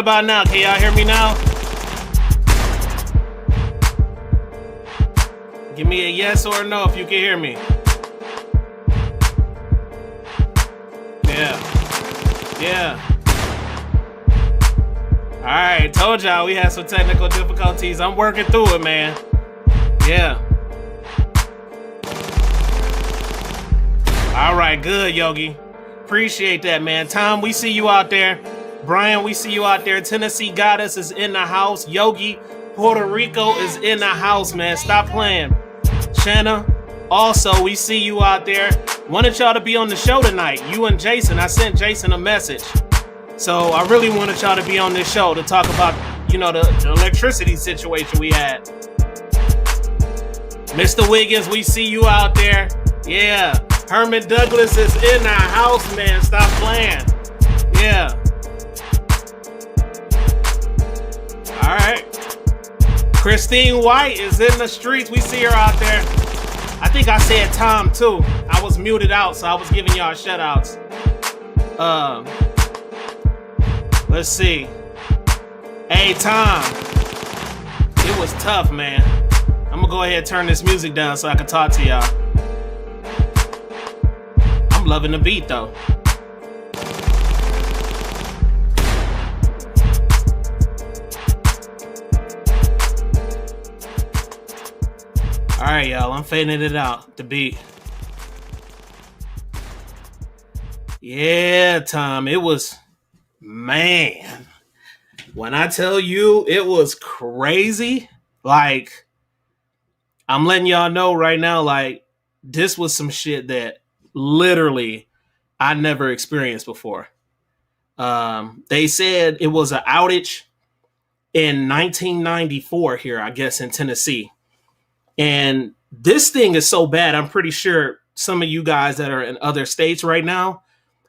about now? Can y'all hear me now? Give me a yes or a no if you can hear me. Yeah. All right, told y'all we had some technical difficulties. I'm working through it, man. Yeah. All right, good, Yogi. Appreciate that, man. Tom, we see you out there. Brian, we see you out there. Tennessee Goddess is in the house. Yogi, Puerto Rico is in the house, man. Stop playing. Shanna, also, we see you out there. Wanted y'all to be on the show tonight. You and Jason. I sent Jason a message. So I really wanted y'all to be on this show to talk about, the electricity situation we had. Mr. Wiggins, we see you out there. Yeah. Herman Douglas is in the house, man. Stop playing. Yeah. All right. Christine White is in the streets. We see her out there. I think I said Tom too. I was muted out, so I was giving y'all shout outs. Let's see. Hey, Tom. It was tough, man. I'm gonna go ahead and turn this music down so I can talk to y'all. I'm loving the beat though. All right, y'all. I'm fading it out. The beat. Yeah, Tom. It was, man. When I tell you it was crazy, like, I'm letting y'all know right now, like, this was some shit that literally I never experienced before. They said it was an outage in 1994 here, I guess, in Tennessee. And this thing is so bad, I'm pretty sure some of you guys that are in other states right now,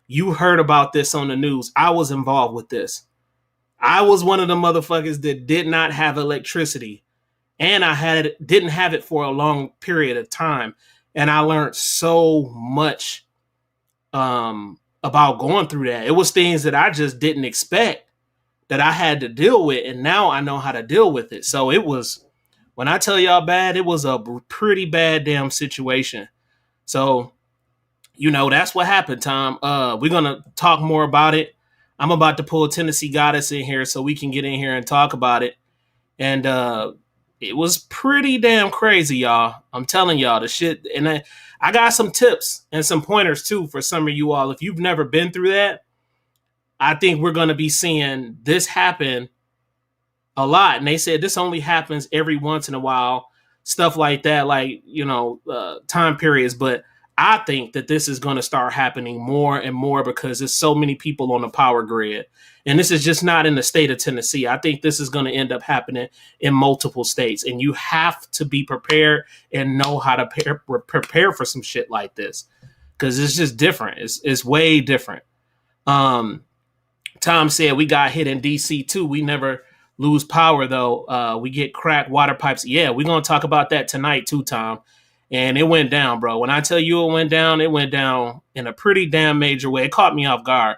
you heard about this on the news. I was involved with this. I was one of the motherfuckers that did not have electricity. And I didn't have it for a long period of time. And I learned so much about going through that. It was things that I just didn't expect that I had to deal with. And now I know how to deal with it. So it was, when I tell y'all bad, it was a pretty bad damn situation. So, that's what happened, Tom. We're going to talk more about it. I'm about to pull Tennessee Goddess in here so we can get in here and talk about it. And it was pretty damn crazy, y'all. I'm telling y'all the shit. And I got some tips and some pointers, too, for some of you all. If you've never been through that, I think we're going to be seeing this happen a lot. And they said this only happens every once in a while, stuff like that, like, time periods. But I think that this is going to start happening more and more because there's so many people on the power grid. And this is just not in the state of Tennessee. I think this is going to end up happening in multiple states. And you have to be prepared and know how to prepare for some shit like this because it's just different. It's way different. Tom said we got hit in D.C. too. We never lose power, though. We get cracked water pipes. Yeah, we're going to talk about that tonight, too, Tom. And it went down, bro. When I tell you it went down in a pretty damn major way. It caught me off guard.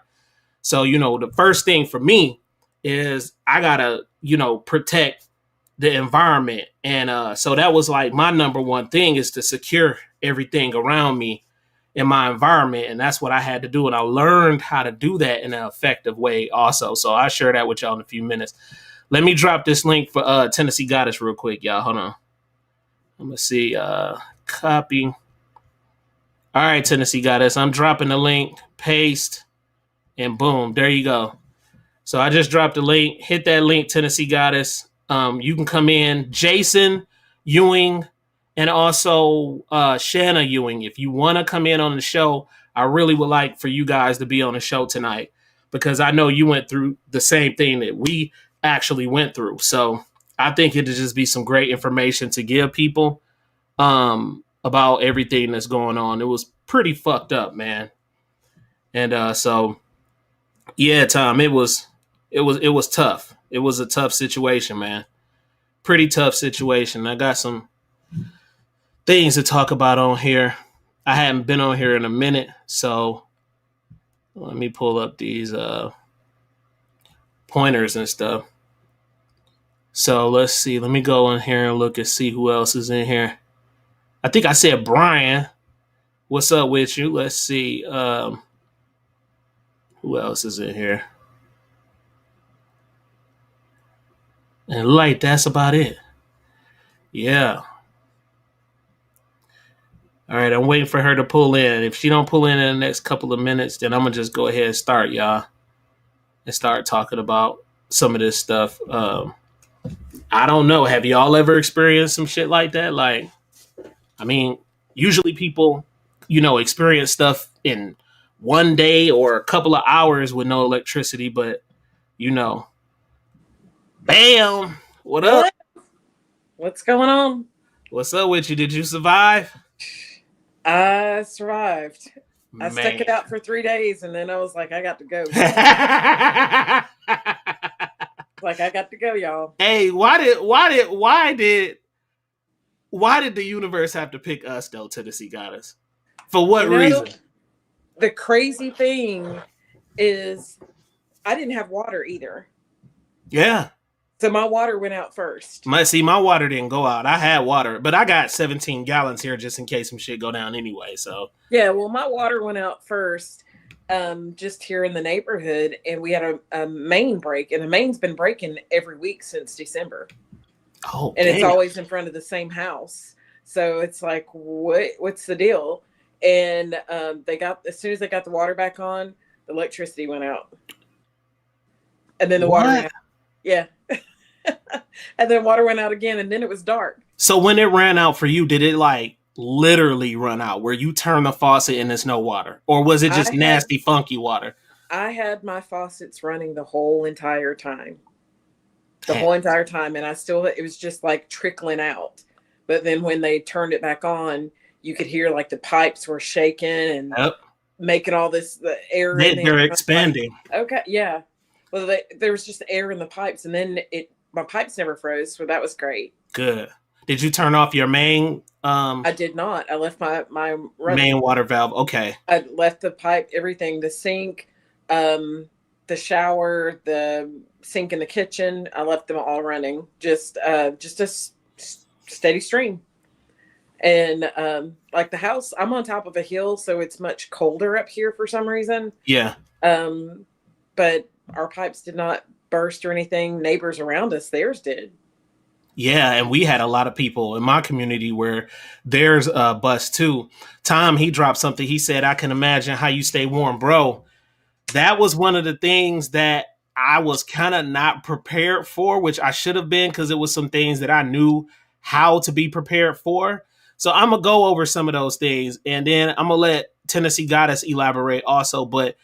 So, the first thing for me is I got to, protect the environment. And so that was like my number one thing is to secure everything around me in my environment. And that's what I had to do. And I learned how to do that in an effective way also. So I'll share that with y'all in a few minutes. Let me drop this link for Tennessee Goddess real quick, y'all. Hold on. I'm going to see. Copy. All right, Tennessee Goddess. I'm dropping the link. Paste. And boom. There you go. So I just dropped the link. Hit that link, Tennessee Goddess. You can come in. Jason Ewing and also Shanna Ewing. If you want to come in on the show, I really would like for you guys to be on the show tonight because I know you went through the same thing that we actually went through. So I think it'd just be some great information to give people about everything that's going on. It was pretty fucked up, man. And so, yeah, Tom, it was tough. It was a tough situation, man. Pretty tough situation. I got some things to talk about on here. I haven't been on here in a minute, so let me pull up these pointers and stuff. So let's see. Let me go in here and look and see who else is in here. I think I said Brian. What's up with you? Let's see. Who else is in here? And like that's about it. Yeah. All right, I'm waiting for her to pull in. If she don't pull in the next couple of minutes, then I'm gonna just go ahead and start, y'all, and start talking about some of this stuff. I don't know. Have y'all ever experienced some shit like that? Like, I mean, usually people, experience stuff in one day or a couple of hours with no electricity, but you know, bam, what up? Hello. What's going on? What's up with you? Did you survive? I survived. I stuck Man. it out for 3 days and then I was like, I got to go. Like, I got to go, y'all. Hey, why did the universe have to pick us though, Tennessee Goddess? For what You know, reason? the crazy thing is I didn't have water either. Yeah. So my water went out first. My water didn't go out. I had water, but I got 17 gallons here just in case some shit go down anyway. So Yeah, well, my water went out first, just here in the neighborhood, and we had a main break, and the main's been breaking every week since December. oh And it's damn. always in front of the same house. So it's like, what's the deal? And they got as soon as they got the water back on, the electricity went out, and then the water What? went out. Yeah, and then water went out again, and then it was dark. So when it ran out for you, did it like literally run out where you turn the faucet and there's no water? Or was it just I had nasty, funky water? I had my faucets running the whole entire time, Damn. and I still it was just like trickling out. But then when they turned it back on, you could hear like the pipes were shaking and Yep. making all the air in there. They're Like, expanding. okay, yeah. Well, there was just air in the pipes, and then my pipes never froze, so that was great. Good. Did you turn off your I did not. I left my running. main water valve? Okay. I left the pipe, everything, the sink, um, the shower, the sink in the kitchen. I left them all running, just a steady stream. And like the house, I'm on top of a hill, so it's much colder up here for some reason. Yeah. But our pipes did not burst or anything. Neighbors around us, theirs did. Yeah, and we had a lot of people in my community where there's a bus too. Tom, he dropped something. He said, I can imagine how you stay warm, bro. That was one of the things that I was kind of not prepared for, which I should have been because it was some things that I knew how to be prepared for. So I'm going to go over some of those things and then I'm going to let Tennessee Goddess elaborate also. But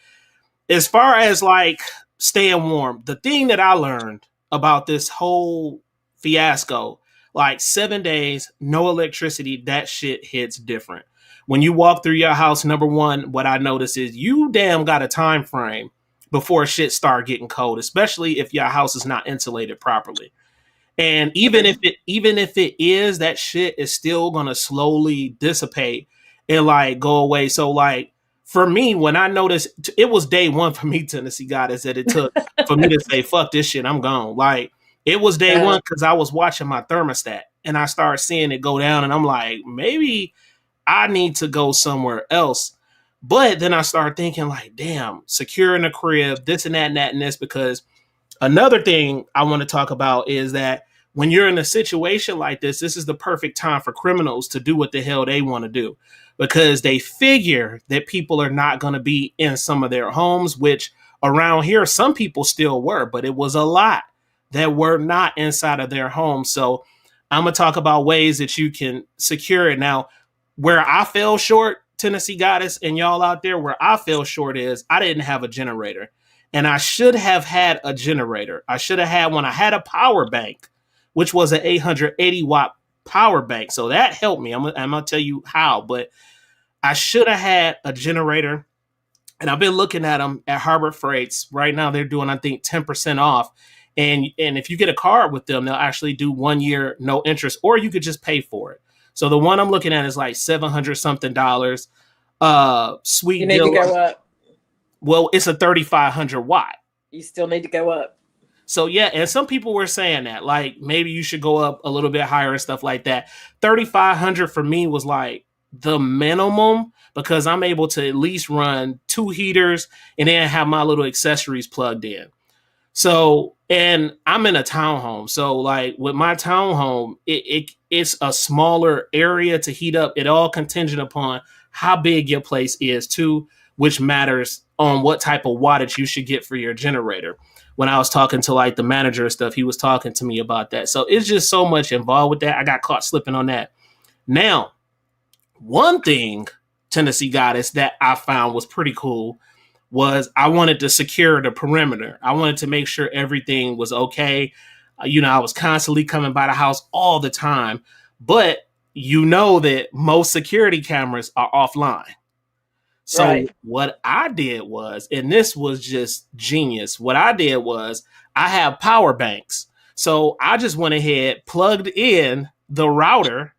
as far as like staying warm, the thing that I learned about this whole fiasco, like 7 days, no electricity, that shit hits different. When you walk through your house, number one, what I notice is you damn got a time frame before shit start getting cold, especially if your house is not insulated properly. And even if it is, that shit is still gonna slowly dissipate and like go away. So like for me, when I noticed it was day one for me, Tennessee Goddess, that it took for me to say, fuck this shit, I'm gone. Like it was day Uh, one because I was watching my thermostat and I started seeing it go down and I'm like, maybe I need to go somewhere else. But then I started thinking, like, damn, securing a crib, this and that and this, because another thing I want to talk about is that when you're in a situation like this is the perfect time for criminals to do what the hell they want to do because they figure that people are not going to be in some of their homes, which around here, some people still were, but it was a lot that were not inside of their homes. So I'm going to talk about ways that you can secure it. Now, where I fell short, Tennessee Goddess, and y'all out there, where I fell short is I didn't have a generator. And I should have had a generator. I should have had one. I had a power bank, which was an 880-watt power bank. So that helped me. I'm going to tell you how, but I should have had a generator. And I've been looking at them at Harbor Freights. Right now, they're doing, I think, 10% off. And if you get a card with them, they'll actually do 1 year, no interest, or you could just pay for it. So the one I'm looking at is like $700 something. you Sweet need to deal. go up. Well, it's a 3,500 watt. You still need to go up. So yeah, and some people were saying that like maybe you should go up a little bit higher and stuff like that. 3,500 for me was like the minimum because I'm able to at least run two heaters and then have my little accessories plugged in. So, and I'm in a townhome. So, like with my townhome, it's a smaller area to heat up. It all contingent upon how big your place is, too, which matters on what type of wattage you should get for your generator. When I was talking to like the manager and stuff, he was talking to me about that. So it's just so much involved with that. I got caught slipping on that. Now, one thing Tennessee Goddess that I found was pretty cool was I wanted to secure the perimeter. I wanted to make sure everything was okay. I was constantly coming by the house all the time, but you know that most security cameras are offline. So Right. what I did was, and this was just genius. What I did was I have power banks. So I just went ahead, plugged in the router,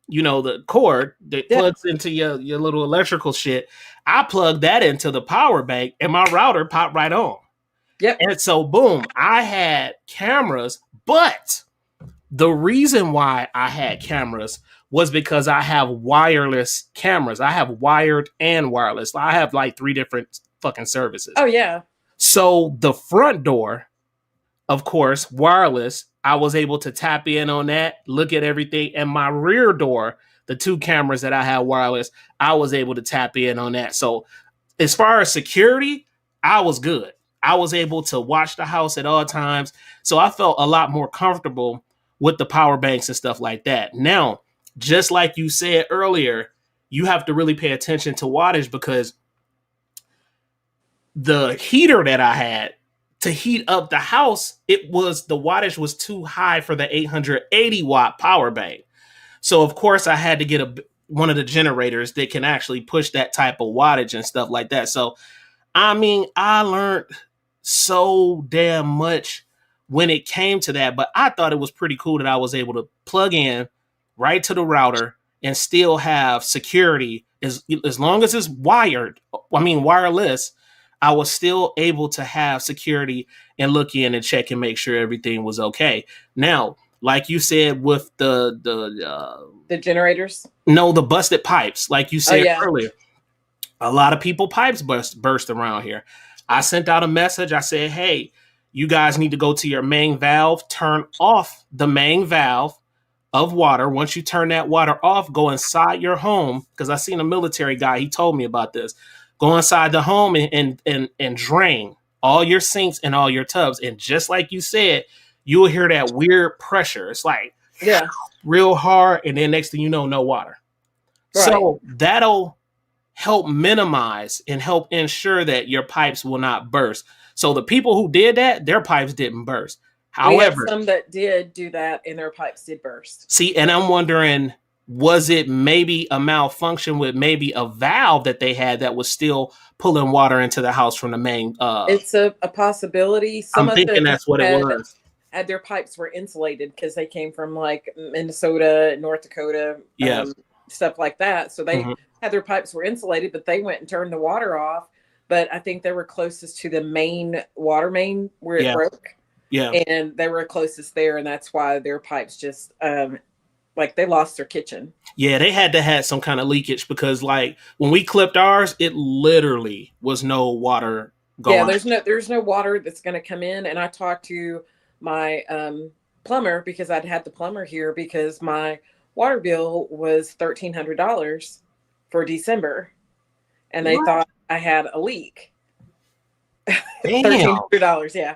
the cord that Yeah. plugs into your little electrical shit. I plugged that into the power bank and my router popped right on. Yep. And so boom, I had cameras, but the reason why I had cameras was because I have wireless cameras. I have wired and wireless. I have like three different fucking services. Oh yeah. So the front door, of course, wireless, I was able to tap in on that, look at everything. And my rear door, the two cameras that I had wireless, I was able to tap in on that. So as far as security, I was good. I was able to watch the house at all times. So I felt a lot more comfortable with the power banks and stuff like that. Now, just like you said earlier, you have to really pay attention to wattage because the heater that I had to heat up the house, the wattage was too high for the 880-watt power bank. So of course I had to get one of the generators that can actually push that type of wattage and stuff like that. So I mean, I learned so damn much when it came to that, but I thought it was pretty cool that I was able to plug in right to the router and still have security as long as it's wireless. I was still able to have security and look in and check and make sure everything was okay. Now, like you said with The generators. the busted pipes, like you Oh said yeah. earlier, a lot of people pipes burst around here. I sent out a message. I said, hey, you guys need to go to your main valve, turn off the main valve of water. Once you turn that water off, go inside your home. Because I seen a military guy, he told me about this. Go inside the home and drain all your sinks and all your tubs. And just like you said, you will hear that weird pressure. It's like Yeah. real hard, and then next thing you know, no water. Right. So that'll help minimize and help ensure that your pipes will not burst. So the people who did that, their pipes didn't burst. We had However, some that did do that, and their pipes did burst. see, and I'm wondering, was it maybe a malfunction with maybe a valve that they had that was still pulling water into the house from the main? It's a possibility. Some I'm of thinking them that's what it was. had their pipes were insulated because they came from like Minnesota, North Dakota, Yeah. stuff like that. So they Hmm. had their pipes were insulated, but they went and turned the water off. But I think they were closest to the main water main where it Yeah. broke, Yeah. and they were closest there, and that's why their pipes just like they lost their kitchen. Yeah, they had to have some kind of leakage because like when we clipped ours, it literally was no water Yeah, going. there's no water that's going to come in. And I talked to my plumber because I'd had the plumber here because my water bill was $1,300 for December, and they What? thought I had a leak. Damn. $1,300, yeah.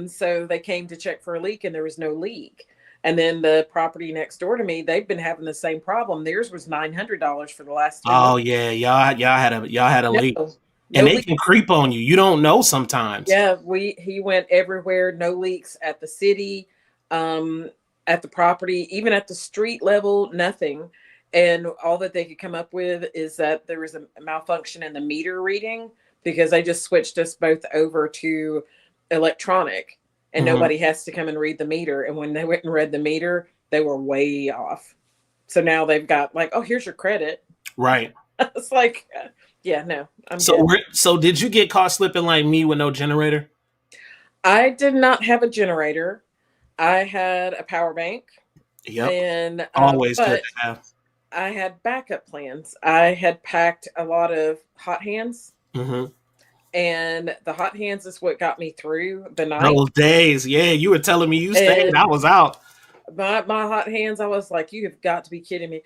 So they came to check for a leak, and there was no leak. And then the property next door to me, they've been having the same problem. Theirs was $900 for the last 10 Oh months. yeah, y'all had a No, leak, and no they leak. can creep on you. You don't know sometimes. Yeah, he went everywhere. No leaks at the city, um, at the property, even at the street level, nothing. And all that they could come up with is that there was a malfunction in the meter reading because they just switched us both over to electronic, and Hmm. nobody has to come and read the meter. And when they went and read the meter, they were way off. So now they've got like, oh, here's your credit. Right. It's like, yeah, no, I'm So good. so did you get caught slipping like me with no generator? I did not have a generator. I had a power bank, Yep. and Always good but to have. I had backup plans. I had packed a lot of hot hands, Hmm. and the hot hands is what got me through the night. Those days, yeah, you were telling me you stayed. I And was out. my hot hands, I was like, you have got to be kidding me.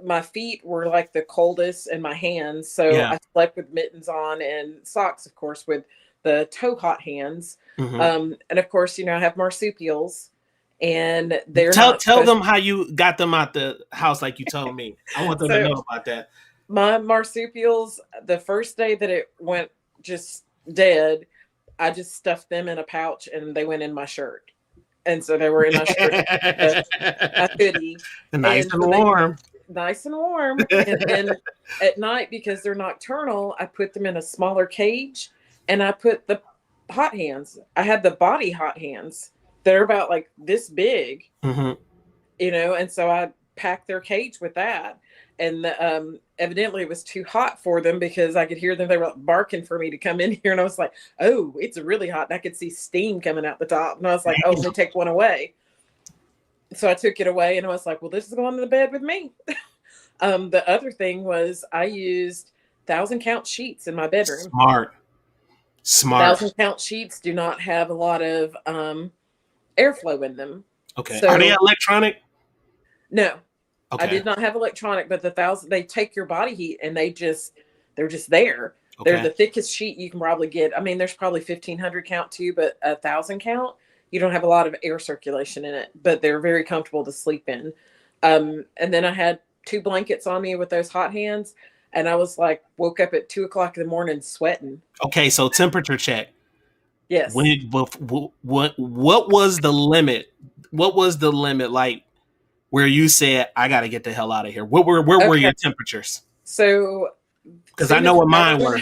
My feet were like the coldest in my hands, so Yeah. I slept with mittens on and socks, of course, with the toe hot hands. Hmm. And of course, I have marsupials, and they're not Tell supposed. them how you got them out the house, like you told me. I want them to So know about that. my marsupials, the first day that it went just dead, I just stuffed them in a pouch and they went in my shirt. And so they were in my shirt, my hoodie. Nice And and so they warm. nice and warm. And then at night, because they're nocturnal, I put them in a smaller cage and I put the hot hands. I had the body hot hands. They're about like this big, Hmm. and so I packed their cage with that. And evidently it was too hot for them because I could hear them. They were barking for me to come in here. And I was like, oh, it's really hot. And I could see steam coming out the top. And I was like, oh, let me take one away. So I took it away and I was like, well, this is going to the bed with me. The other thing was I used 1,000 count sheets in my bedroom. Smart. Smart. 1,000 count sheets do not have a lot of airflow in them. Okay. Are they So electronic? no, I Okay. did not have electronic, but they take your body heat and they're just there. They're Okay. the thickest sheet you can probably get. I mean, there's probably 1,500 count too, but 1,000 count, you don't have a lot of air circulation in it, but they're very comfortable to sleep in. And then I had two blankets on me with those hot hands, and I was like, woke up at 2 o'clock in the morning sweating. Okay. So temperature check. Yes. What was the limit? What was the limit like where you said I got to get the hell out of here? Where were Okay. your temperatures? So Because I know what mine were.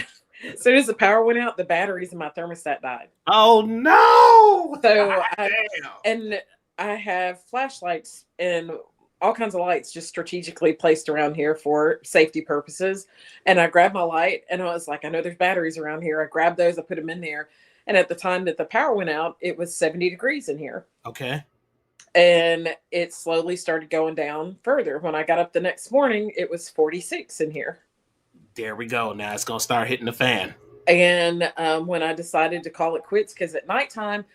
as soon as the power went out, the batteries in my thermostat died. Oh no! So Damn. and I have flashlights and all kinds of lights just strategically placed around here for safety purposes. And I grabbed my light and I was like, I know there's batteries around here. I grabbed those, I put them in there. And at the time that the power went out, it was 70 degrees in here. Okay. And it slowly started going down further. When I got up the next morning, it was 46 in here. There we go. Now it's gonna start hitting the fan. And when I decided to call it quits, because at nighttime,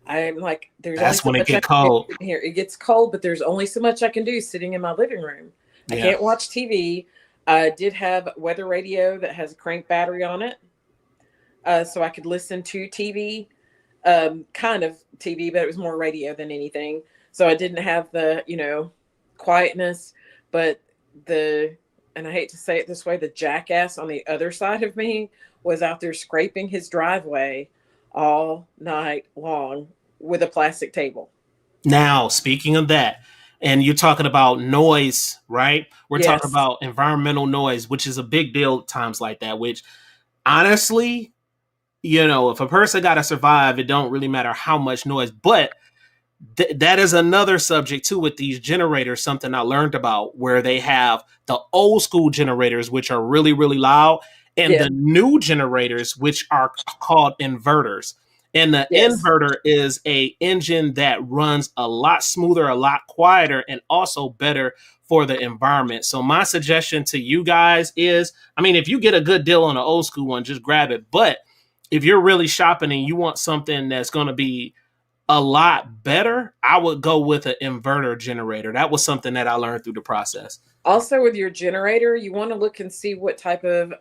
I'm like, there's only That's so when it much I get can do cold. in here. It gets cold, but there's only so much I can do sitting in my living room. I Yeah. can't watch TV. I did have weather radio that has a crank battery on it, so I could listen to TV, kind of TV, but it was more radio than anything. So I didn't have the quietness, but the and I hate to say it this way, the jackass on the other side of me was out there scraping his driveway all night long with a plastic table. Now, speaking of that, and you're talking about noise, right? We're talking Yes. about environmental noise, which is a big deal at times like that, which honestly, if a person got to survive, it don't really matter how much noise. But that is another subject too with these generators. Something I learned about where they have the old school generators, which are really really loud, and Yes. the new generators, which are called inverters. And the Yes. inverter is a engine that runs a lot smoother, a lot quieter, and also better for the environment. So my suggestion to you guys is, I mean, if you get a good deal on an old school one, just grab it. But if you're really shopping and you want something that's going to be a lot better, I would go with an inverter generator. That was something that I learned through the process. Also, with your generator, you want to look and see what type of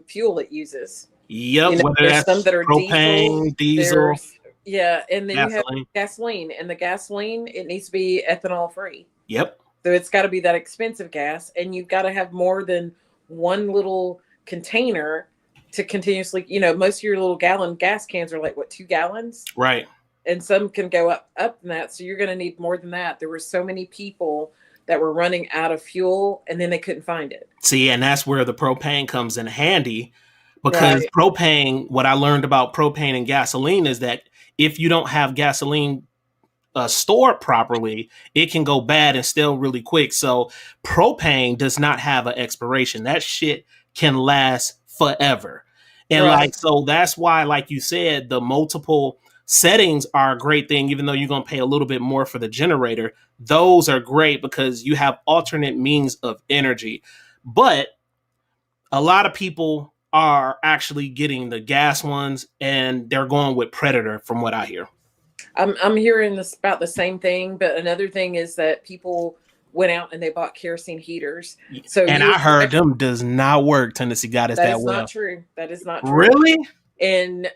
fuel it uses. Yep, whether There's some that's that are diesel. propane, diesel, There's Yeah, and then you have gasoline. gasoline, and the gasoline, it needs to be ethanol free. Yep. So it's got to be that expensive gas, and you've got to have more than one little container to continuously. Most of your little gallon gas cans are like what, 2 gallons, Right. and some can go up than that. So you're going to need more than that. There were so many people that were running out of fuel, and then they couldn't find it. See, and that's where the propane comes in handy because Right. propane, what I learned about propane and gasoline is that if you don't have gasoline stored properly, it can go bad and still really quick. So propane does not have an expiration. That shit can last forever. And Right. like, so that's why, like you said, the multiple. settings are a great thing, even though you're going to pay a little bit more for the generator. Those are great because you have alternate means of energy. But a lot of people are actually getting the gas ones and they're going with Predator, from what I hear. I'm hearing this about the same thing, but another thing is that people went out and they bought kerosene heaters. So And you were I heard correct. them does not work. Tennessee got us That that is not well. true. That is not true. Really? And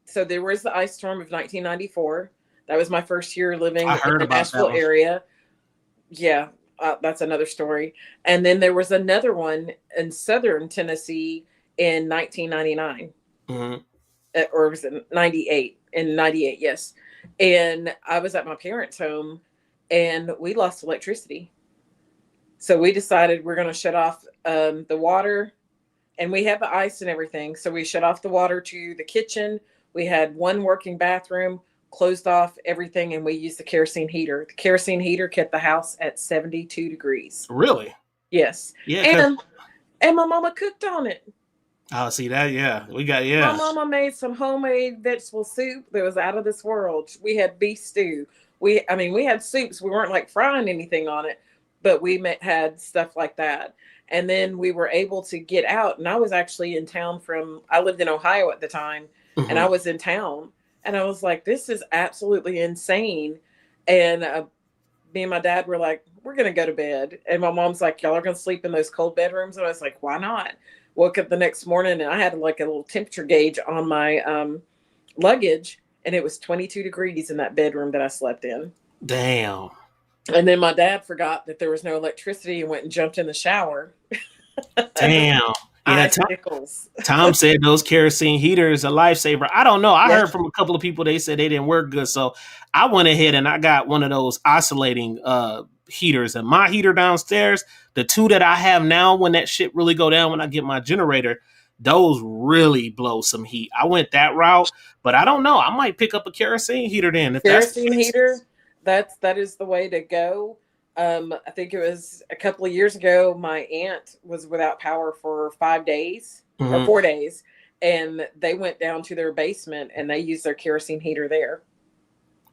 so there was the ice storm of 1994. That was my first year living I in heard the about that Nashville one. area. Yeah, that's another story. And then there was another one in southern Tennessee in 1999, Mm-hmm. or was it 98? In 98, yes. And I was at my parents' home and we lost electricity. So we decided we're going to shut off the water, and we had the ice and everything. So we shut off the water to the kitchen. We had one working bathroom, closed off everything, and we used the kerosene heater. The kerosene heater kept the house at 72 degrees. Really? Yes. Yeah, because And and my mama cooked on it. oh, see that. Yeah, we got My yeah. mama made some homemade vegetable soup that was out of this world. We had beef stew. I mean, we had soups. We weren't like frying anything on it, but had stuff like that. And then we were able to get out. And I was actually in town I lived in Ohio at the time, and I Mm-hmm. was in town. And I was like, this is absolutely insane. And me and my dad were like, we're going to go to bed. And my mom's like, y'all are going to sleep in those cold bedrooms. And I was like, why not? Woke up the next morning and I had like a little temperature gauge on my luggage, and it was 22 degrees in that bedroom that I slept in. Damn. And then my dad forgot that there was no electricity and went and jumped in the shower. Damn. Yeah, Icicles. Tom said those kerosene heaters a lifesaver. I don't know. I heard Yes. from a couple of people they said they didn't work good. So I went ahead and I got one of those oscillating heaters. And my heater downstairs, the two that I have now, when that shit really go down when I get my generator, those really blow some heat. I went that route, but I don't know. I might pick up a kerosene heater then if that's the Kerosene case. heater, that is the way to go. I think it was a couple of years ago, my aunt was without power for 5 days or Mhm. 4 days, and they went down to their basement and they used their kerosene heater there.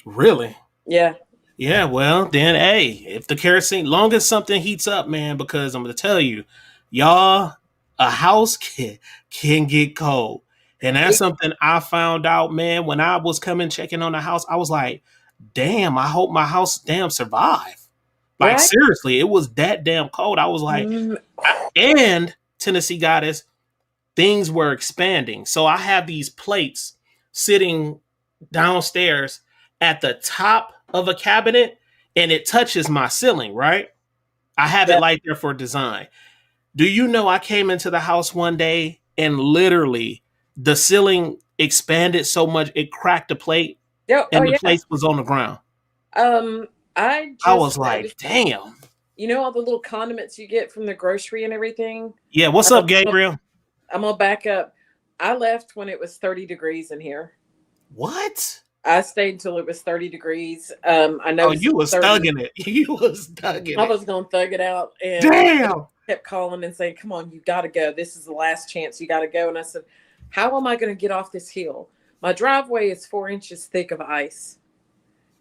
Really? Yeah. Yeah, well, then, hey, if the kerosene, long as something heats up, man, because I'm going to tell you, y'all, a house can get cold. And that's It, something I found out, man, when I was coming checking on the house. I was like, damn, I hope my house damn survive. Like, right? seriously, it was that damn cold. I was like, Mm, and Tennessee Goddess, things were expanding. So I have these plates sitting downstairs at the top of a cabinet and it touches my ceiling, right? I have it yeah. like there for design. Do you know I came into the house one day and literally the ceiling expanded so much it cracked the plate Yeah. Oh and the yeah. plate was on the ground? I I was just like, noticed, damn. all the little condiments you get from the grocery and everything. Yeah, what's Um, up, Gabriel? I'm gonna back up. I left when it was 30 degrees in here. What? I stayed until it was 30 degrees. I Oh, noticed you it was was 30. thugging it. You was thugging I it. was gonna thug it out, and Damn. kept calling and saying, "Come on, you got to go. This is the last chance. You got to go." And I said, "How am I going to get off this hill? My driveway is 4 inches thick of ice,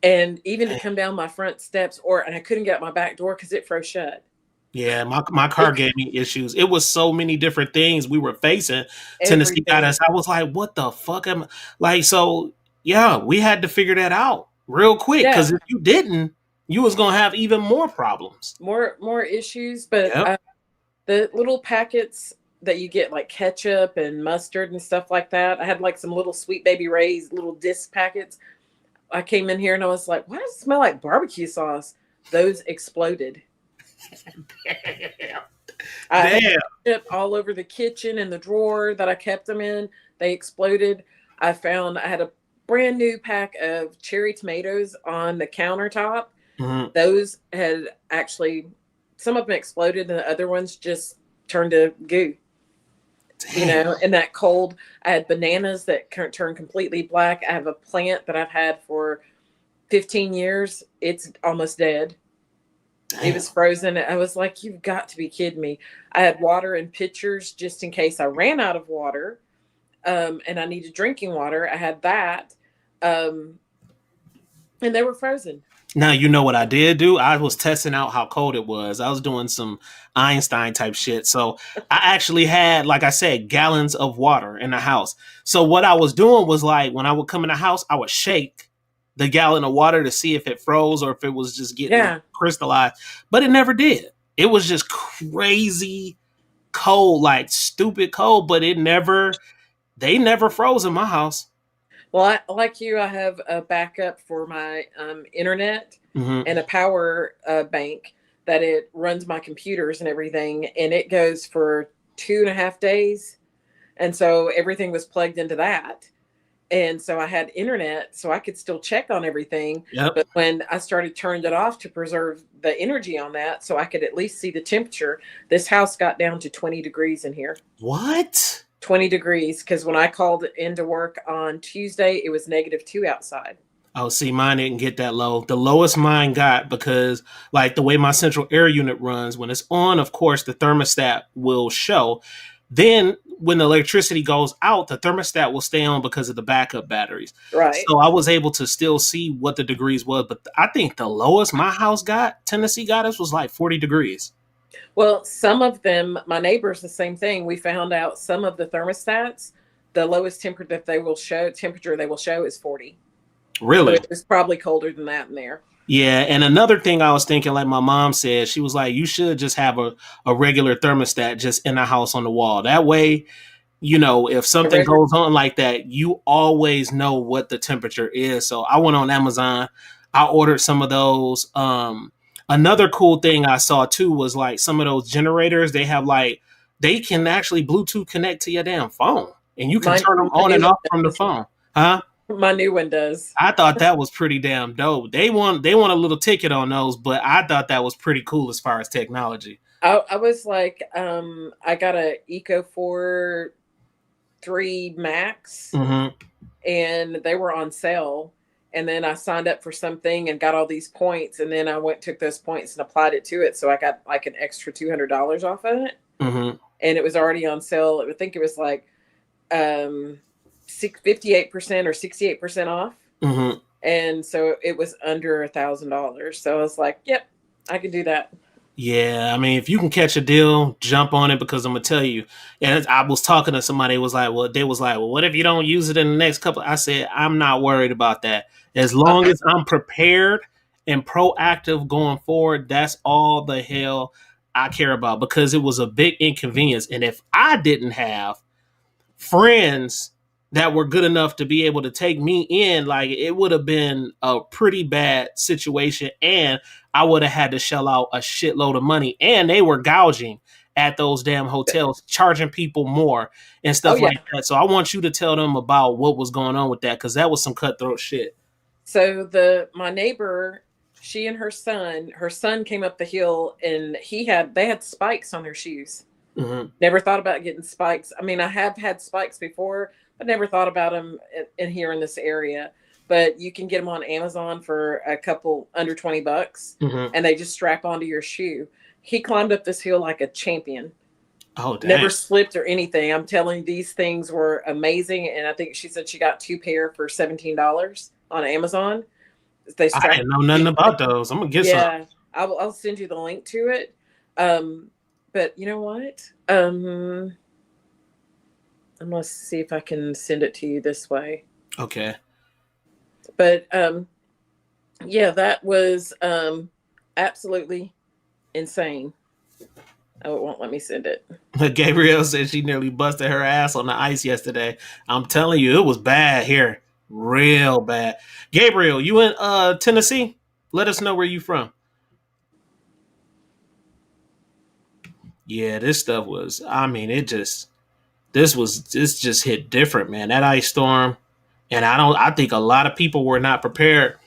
and even to come down my front steps, and I couldn't get out my back door because it froze shut. Yeah, my car It gave me issues. It was so many different things we were facing. Tennessee got everything, us. I was like, what the fuck am I? Like, so yeah, we had to figure that out real quick because yeah, if you didn't, you was gonna have even more problems. more issues. But Yep. the little packets that you get, like ketchup and mustard and stuff like that, I had like some little Sweet Baby Ray's little disc packets. I came in here and I was like, "Why does it smell like barbecue sauce?" Those exploded. I had Damn. chip all over the kitchen and the drawer that I kept them in. They exploded. I had a brand new pack of cherry tomatoes on the countertop. Mhm. Those had actually, some of them exploded and the other ones just turned to goo. Damn. In that cold, I had bananas that turned completely black. I have a plant that I've had for 15 years. It's almost dead. It Damn. was frozen. I was like, you've got to be kidding me. I had water in pitchers just in case I ran out of water, and I needed drinking water. I had that. um, and they were frozen. Now you know what I did do? I was testing out how cold it was. I was doing some Einstein type shit. So I actually had, like I said, gallons of water in the house. So what I was doing was like when I would come in the house, I would shake the gallon of water to see if it froze or if it was just getting Yeah. crystallized. But it never did. It was just crazy cold, like stupid cold, but they never froze in my house. Well, like you, I have a backup for my internet Hmm. and a power bank that it runs my computers and everything, and it goes for 2.5 days. And so everything was plugged into that. And so I had internet, so I could still check on everything. Yep. But when I started turning it off to preserve the energy on that, so I could at least see the temperature, this house got down to 20 degrees in here. What? 20 degrees, because when I called into work on Tuesday, it was -2 outside. Oh, see, mine didn't get that low. The lowest mine got because, like, the way my central air unit runs, when it's on, of course, the thermostat will show. Then, when the electricity goes out, the thermostat will stay on because of the backup batteries. Right. So I was able to still see what the degrees was. But I think the lowest my house got, Tennessee got us, was like 40 degrees. Well, some of them, my neighbors, the same thing. We found out some of the thermostats, the lowest temperature they will show is 40. So Really? it was probably colder than that in there. Yeah, and another thing I was thinking, like my mom said, she was like, you should just have a regular thermostat just in the house on the wall. That way, if A something regular, goes on like that, you always know what the temperature is. So I went on Amazon, I ordered some of those. Another cool thing I saw too was like some of those generators, they can actually Bluetooth connect to your damn phone and you can my turn them my on new and one off from the does. phone. Huh? My new one does. I thought that was pretty damn dope. They want a little ticket on those, but I thought that was pretty cool as far as technology. I was like, I got a Eco 4 3 Max, Hmm. and they were on sale. And then I signed up for something and got all these points, and then I went took those points and applied it to it, so I got like an extra $200 off of it, Hmm. and it was already on sale. I think it was like 58% or 68% off, Hmm. and so it was under $1,000. So I was like, "Yep, I can do that." Yeah, I mean, if you can catch a deal, jump on it because I'm gonna tell you. And I was talking to somebody. Well, what if you don't use it in the next couple? I said, I'm not worried about that. As long Uh-uh. as I'm prepared and proactive going forward, that's all the hell I care about because it was a big inconvenience. And if I didn't have friends that were good enough to be able to take me in, like it would have been a pretty bad situation. And I would have had to shell out a shitload of money. And they were gouging at those damn hotels, charging people more and Oh stuff yeah. like that. So I want you to tell them about what was going on with that because that was some cutthroat shit. So my neighbor, she and her son came up the hill, and they had spikes on their shoes. Hmm. Never thought about getting spikes. I mean, I have had spikes before, but never thought about them in here in this area. But you can get them on Amazon for a couple under $20, Hmm. and they just strap onto your shoe. He climbed up this hill like a champion. Oh, dang. Never slipped or anything. I'm telling you, these things were amazing. And I think she said she got 2 pair for $17 on Amazon. They I strap didn't know nothing about those. I'm going to get some. Yeah, I'll send you the link to it. Um, but you know what? I'm gonna see if I can send it to you this way. Okay. But yeah, that was absolutely insane. Oh, it won't let me send it. Gabrielle said she nearly busted her ass on the ice yesterday. I'm telling you, it was bad here. Real bad. Gabriel, you in Tennessee? Let us know where you from. Yeah, this stuff was I mean, this just hit different, man. That ice storm. And I think a lot of people were not prepared.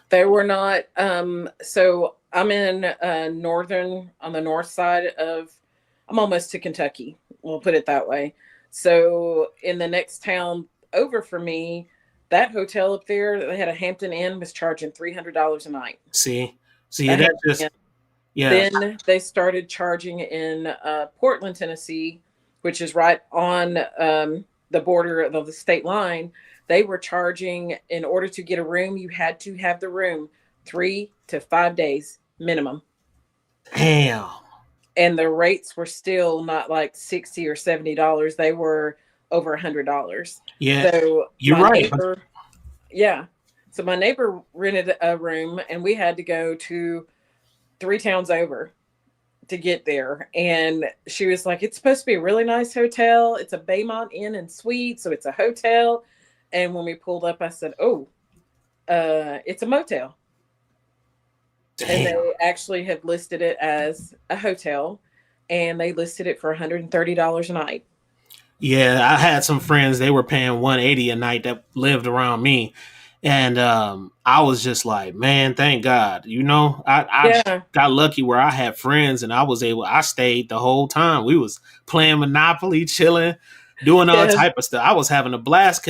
They were not. So I'm in northern on the north side of. I'm almost to Kentucky. We'll put it that way. So in the next town over for me, that hotel up there, they had a Hampton Inn, was charging $300 a night. See? See, A that Hampton Inn. just yeah. Then they started charging in Portland, Tennessee, which is right on the border of the state line. They were charging, in order to get a room, you had to have the room 3 to 5 days minimum. Damn. And the rates were still not like $60 or $70. They were over $100. Yeah, So you're my right. neighbor, yeah. So my neighbor rented a room, and we had to go to 3 towns over to get there. And she was like, "It's supposed to be a really nice hotel. It's a Baymont Inn and Suite, so it's a hotel." And when we pulled up, I said, "Oh, it's a motel." And Damn. they actually have listed it as a hotel, and they listed it for $130 a night. Yeah, I had some friends, they were paying 180 a night that lived around me. And I was just like, man, thank God. I Yeah. got lucky where I had friends and I stayed the whole time. We was playing Monopoly, chilling, doing all Yes. type of stuff. I was having a blast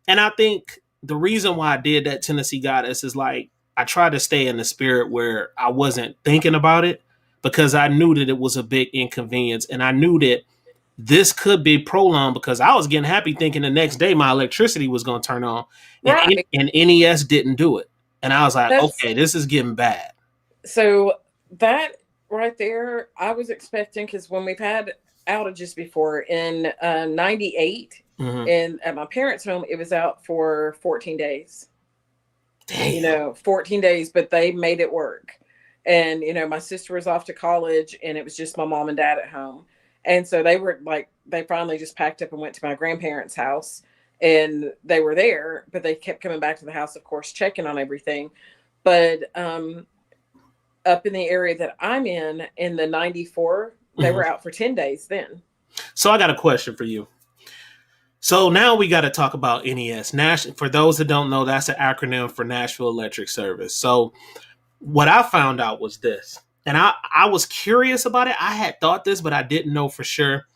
and I think the reason why I did that Tennessee Goddess is like, I tried to stay in the spirit where I wasn't thinking about it because I knew that it was a big inconvenience. And I knew that this could be prolonged because I was getting happy thinking the next day my electricity was going to turn on, and Right. and NES didn't do it, and I was like, That's okay, this is getting bad. so that right there, I was expecting, because when we've had outages before in '98, Hmm. and at my parents' home, it was out for 14 days. Damn. 14 days, but they made it work. And, my sister was off to college, and it was just my mom and dad at home. And so they were like, they finally just packed up and went to my grandparents' house, and they were there, but they kept coming back to the house, of course, checking on everything. But up in the area that I'm in the '94, they Hmm. were out for 10 days then. So I got a question for you. So now we got to talk about NES. For those that don't know, that's an acronym for Nashville Electric Service. So what I found out was this, and I was curious about it. I had thought this, but I didn't know for sure.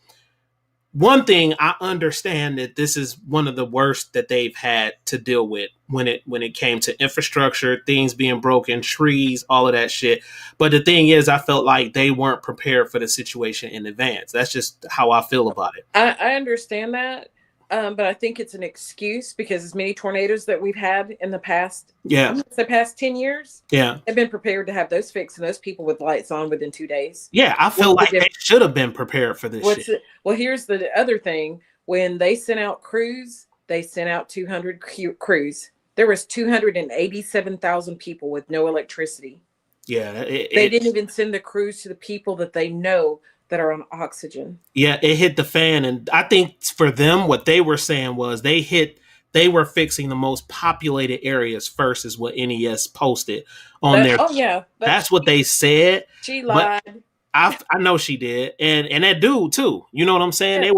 One thing I understand that this is one of the worst that they've had to deal with when it came to infrastructure, things being broken, trees, all of that shit. But the thing is, I felt like they weren't prepared for the situation in advance. That's just how I feel about it. I understand that, but I think it's an excuse, because as many tornadoes that we've had in the past, I'm Yeah, going to say past 10 years, yeah, have been prepared to have those fixed and those people with lights on within 2 days. yeah. I feel What's the like they difference? should have been prepared for this shit. Well, here's the other thing. When they sent out crews, they sent out 200 crews. There was 287,000 people with no electricity. Yeah, They didn't even send the crews to the people that they know that are on oxygen. yeah, it hit the fan, and I think for them, what they were saying was they were fixing the most populated areas first, is what NES posted on That their. Oh yeah, That's what they said, she but lied. I know she did, and that dude too. You know what I'm saying? Yeah. They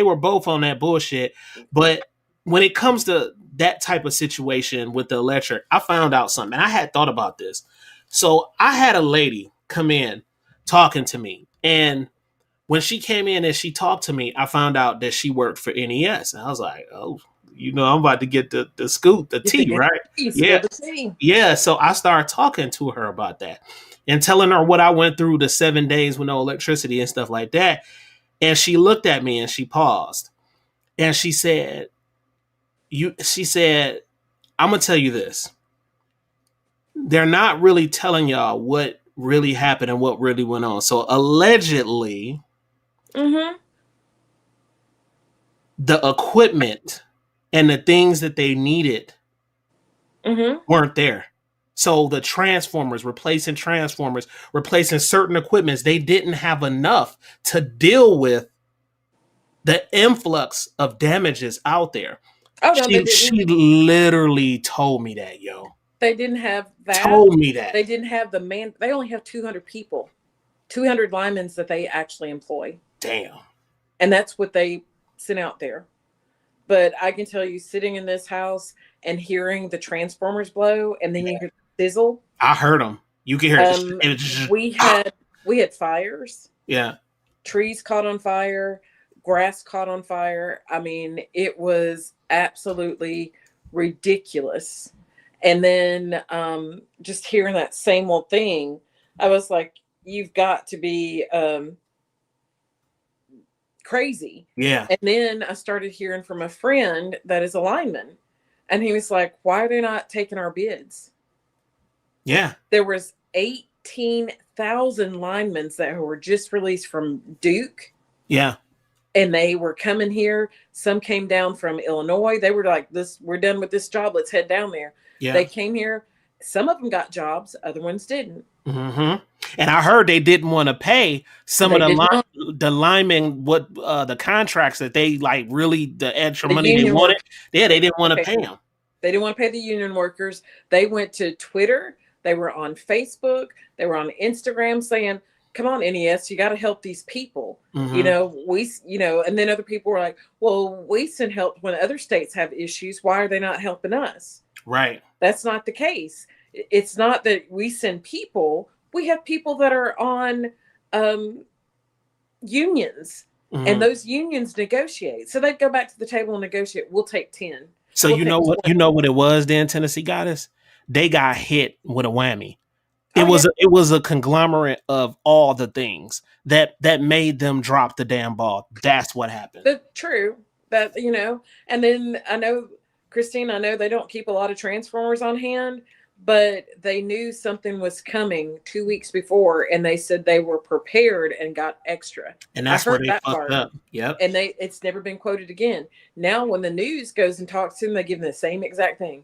were both on that bullshit. But when it comes to that type of situation with the electric, I found out something, and I had thought about this. So I had a lady come in talking to me, and when she came in and she talked to me, I found out that she worked for NES. And I was like, oh, I'm about to get the scoop, the Get the tea, right? spill Yeah. the tea. Yeah. So I started talking to her about that and telling her what I went through the 7 days with no electricity and stuff like that. And she looked at me and she paused and she said, I'm gonna tell you this. They're not really telling y'all what really happened and what really went on. So allegedly, Mm-hmm. the equipment and the things that they needed Mm-hmm. weren't there. So the transformers, replacing certain equipments, they didn't have enough to deal with the influx of damages out there. Oh no, they She didn't. literally told me that, yo. They didn't have that. Told me that. They didn't have the man. They only have 200 people, 200 linemen that they actually employ, Damn. and that's what they sent out there. But I can tell you, sitting in this house and hearing the transformers blow, and then you hear the sizzle. I heard them. You can hear it. Um, It was just, we had we had fires, yeah. trees caught on fire, grass caught on fire. I mean, it was absolutely ridiculous. And then just hearing that same old thing, I was like, you've got to be crazy. Yeah. And then I started hearing from a friend that is a lineman, and he was like, "Why are they not taking our bids?" Yeah. There was 18,000 linemen that were just released from Duke, Yeah. and they were coming here. Some came down from Illinois. They were like, "This, we're done with this job. Let's head down there." They Yeah. came here. Some of them got jobs, other ones didn't. Hmm. And I heard they didn't want to pay some of They did not. the linemen what the contracts that they like really the extra The money they union wanted. workers, Yeah, they they didn't didn't want want to to pay pay them. them. They didn't want to pay the union workers. They went to Twitter. They were on Facebook. They were on Instagram saying, "Come on, NES, you got to help these people." Hmm. And then other people were like, "Well, we send help when other states have issues. Why are they not helping us?" Right. That's not the case. It's not that we send people. We have people that are on um, unions, and Hmm. those unions negotiate. So they go back to the table and negotiate. We'll take 10. So We'll you take know what 20. it was then Tennessee got us? They got hit with a whammy. Oh, yeah. It was a conglomerate of all the things that made them drop the damn ball. That's what happened. The true that and then I know, Christine, I know they don't keep a lot of transformers on hand, but they knew something was coming 2 weeks before, and they said they were prepared and got extra. And I that's where heard they that fucked part, up. Yep. and it's never been quoted again. Now when the news goes and talks to them, they give them the same exact thing.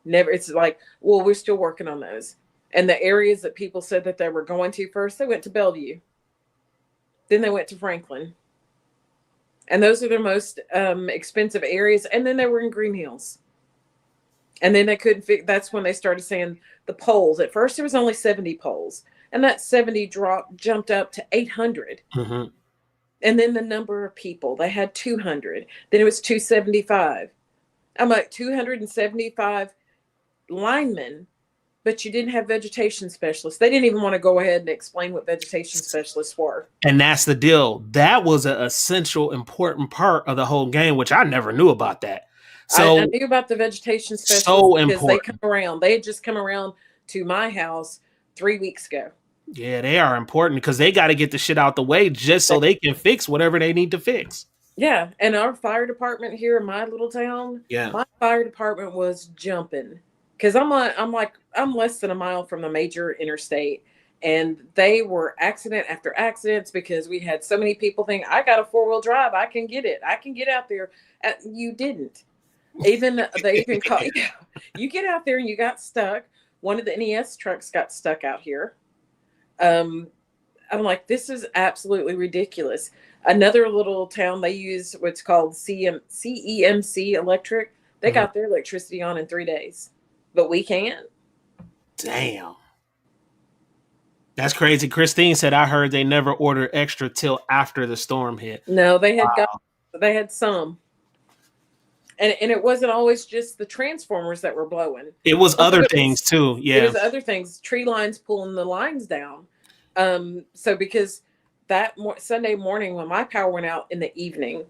Never. It's like, well, we're still working on those. And the areas that people said that they were going to first, they went to Bellevue, then they went to Franklin, and those are their most expensive areas. And then they were in Green Hills, and then they couldn't fit. That's when they started saying the poles. At first, there was only 70 poles, and that 70 jumped up to 800. Hmm. And then the number of people, they had 200. Then it was 275. I'm like, 275 linemen, but you didn't have vegetation specialists. They didn't even want to go ahead and explain what vegetation specialists were. And that's the deal. That was an essential, important part of the whole game, which I never knew about that. I So knew about the vegetation specialists so because they come important. around. They had just come around to my house 3 weeks ago. Yeah, they are important because they got to get the shit out the way just They, so they can fix whatever they need to fix. yeah, and our fire department here in my little town, Yeah. my fire department was jumping because I'm less than a mile from the major interstate, and they were accident after accidents because we had so many people think I got a 4-wheel drive, I can get it, I can get out there. You didn't. Even they even call you. You get out there and you got stuck. One of the NES trucks got stuck out here. Um, I'm like, this is absolutely ridiculous. Another little town, they use what's called CEMC Electric. They Mhm. got their electricity on in 3 days, but we can't. Damn. That's crazy. Christine said I heard they never ordered extra till after the storm hit. No, Wow. they had some, and it wasn't always just the transformers that were blowing. It was Some of other things too. it Yeah. was other things, tree lines pulling the lines down. So because Sunday morning when my power went out in the evening,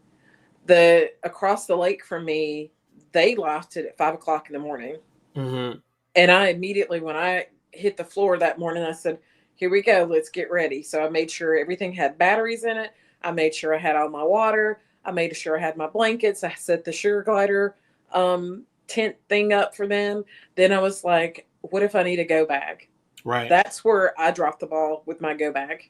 the across the lake from me, they lost it at 5 o'clock in the morning. Hmm. And I immediately, when I hit the floor that morning, I said, "Here we go, let's get ready." So I made sure everything had batteries in it. I made sure I had all my water. I made sure I had my blankets. I set the sugar glider tent thing up for them. Then I was like, what if I need a go bag? Right. That's where I dropped the ball with my go bag.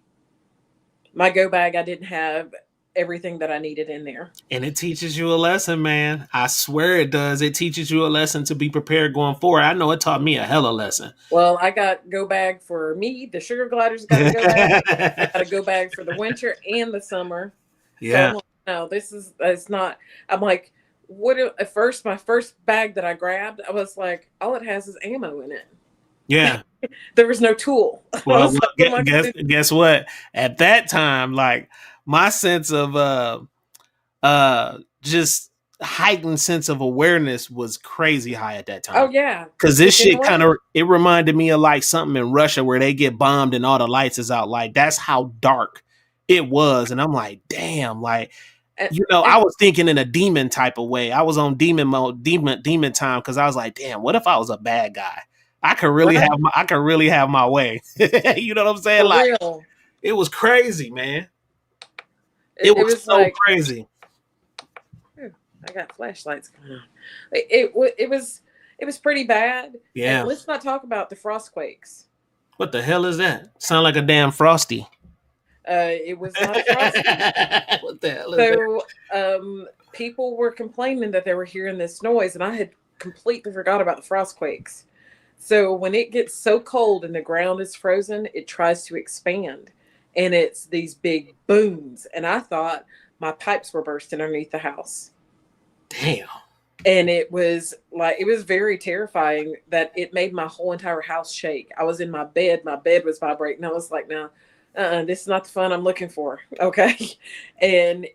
My go bag, I didn't have everything that I needed in there. And it teaches you a lesson, man. I swear it does. It teaches you a lesson to be prepared going forward. I know it taught me a hella lesson. Well, I got go bag for me. The sugar gliders got a go bag. I got a go bag for the winter and the summer. So I'm Yeah. like, no, this is it's not. I'm like, at first my first bag that I grabbed, I was like, all it has is ammo in it. Yeah. There was no tool. I Well, was look, like, what am I guess going to do? guess what? At that time, like my sense of just heightened sense of awareness was crazy high at that Oh time. yeah, Cause this but you know shit what? kind of it reminded me of like something in Russia where they get bombed and all the lights is out. Like that's how dark it was. And I'm like, damn, like And, I and was thinking in a demon type of way. I was on demon mode, demon time, because I was like, damn, what if I was a bad guy? right, I could really have my way. You know what I'm saying? for Like real. it was crazy, man. It It was was so like, crazy. "Ooh, I got flashlights going on." It was pretty bad. And Yeah. let's not talk about the frost quakes. What the hell is that? Sound like a damn frosty. It was not a frosty. What the hell is that? So people were complaining that they were hearing this noise, and I had completely forgot about the frost quakes. So when it gets so cold and the ground is frozen, it tries to expand, and it's these big booms. And I thought my pipes were bursting underneath the house. Damn. And it was like, it was very terrifying that it made my whole entire house shake. I was in my bed was vibrating. I was like, no, this is not the fun I'm looking for. Okay. And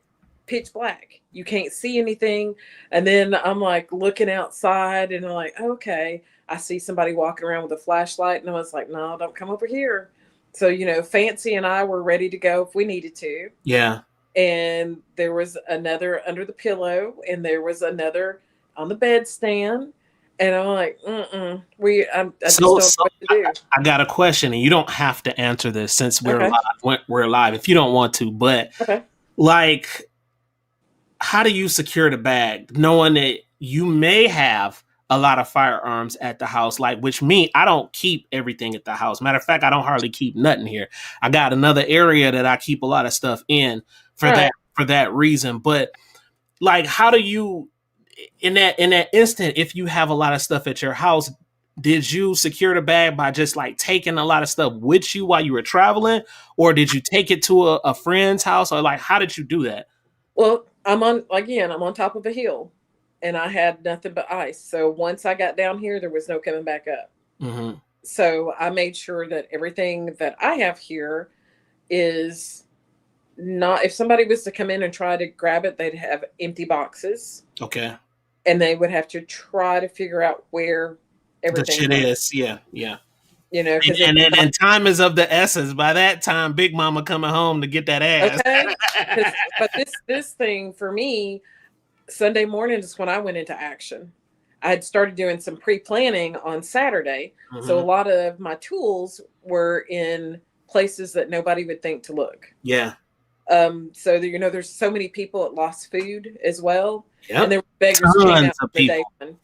pitch black, you can't see anything. And then I'm like looking outside, and I'm like, okay, I see somebody walking around with a flashlight, and I was like, no, don't come over here. So, Fancy and I were ready to go if we needed to. Yeah. And there was another under the pillow, and there was another on the bedstand. And I'm like, I just So, don't know so what to do. I got a question, and you don't have to answer this since we're Okay. live. We're live if you don't want to, but Okay. like, how do you secure the bag knowing that you may have a lot of firearms at the house? Like, which me, I don't keep everything at the house. Matter of fact, I don't hardly keep nothing here. I got another area that I keep a lot of stuff in for Right. that reason. But like, how do you, in that instant, if you have a lot of stuff at your house, did you secure the bag by just like taking a lot of stuff with you while you were traveling, or did you take it to a friend's house, or like how did you do that? Well, I'm on top of a hill, and I had nothing but ice. So once I got down here, there was no coming back up. Mm-hmm. So I made sure that everything that I have here is not, if somebody was to come in and try to grab it, they'd have empty boxes, Okay. and they would have to try to figure out where The everything shit went, is, yeah, yeah. because if And time is of the essence. By that time, Big Mama coming home to get that ass. okay, because but this thing for me, Sunday morning is when I went into action. I had started doing some pre-planning on Saturday, so a Hmm. lot of my tools were in places that nobody would think to look. Yeah. So that, there's so many people that lost food as well, and Yep. there were beggars who came Tons out of the day people. one.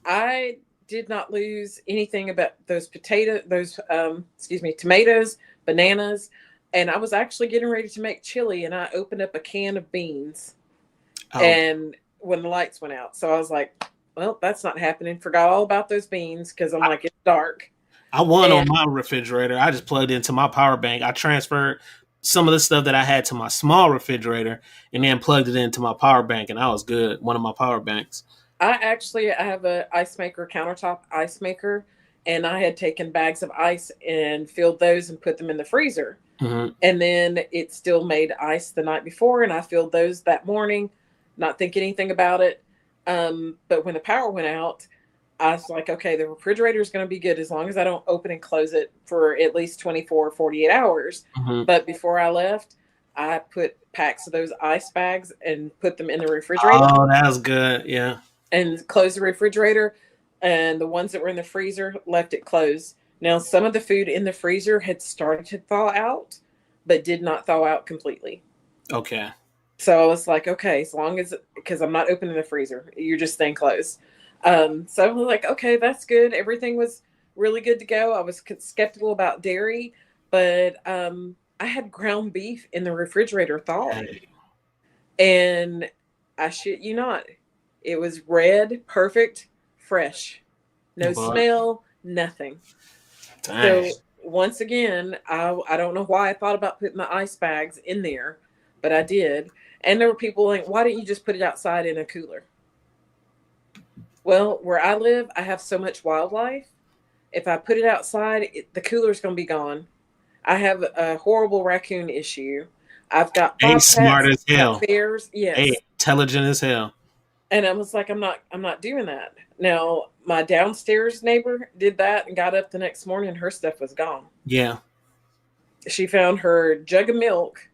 I did not lose anything about those tomatoes, bananas, and I was actually getting ready to make chili, and I opened up a can of beans, Oh, and when the lights went out, so I was like, well, that's not happening. Forgot all about those beans because I'm I, like, it's dark. I won on And my refrigerator. I just plugged into my power bank. I transferred some of the stuff that I had to my small refrigerator and then plugged it into my power bank, and I was good. One of my power banks. I have a ice maker, countertop ice maker, and I had taken bags of ice and filled those and put them in the freezer. Hmm. And then it still made ice the night before, and I filled those that morning, not thinking anything about it. But when the power went out, I was like, okay, the refrigerator is going to be good as long as I don't open and close it for at least 24 48 hours. Hmm. But before I left, I put packs of those ice bags and put them in the refrigerator Oh, that was good. Yeah. and closed the refrigerator. And the ones that were in the freezer left it closed. Now, some of the food in the freezer had started to thaw out, but did not thaw out completely. Okay. So I was like, okay, as long as, because I'm not opening the freezer, you're just staying closed. So I was like, okay, that's good. Everything was really good to go. I was skeptical about dairy, but I had ground beef in the refrigerator thawing. Hey, And I shit you not, it was red, perfect, fresh, no but smell, nothing. dang. So once again, I don't know why I thought about putting the ice bags in there, but I did. And there were people like, why didn't you just put it outside in a cooler? Well, where I live, I have so much wildlife. If I put it outside, the cooler's going to be gone. I have a horrible raccoon issue. I've got They smart bobcats, as I've got hell. bears, They yes. intelligent as hell. And I was like, I'm not doing that. Now, my downstairs neighbor did that and got up the next morning, her stuff was gone. Yeah. She found her jug of milk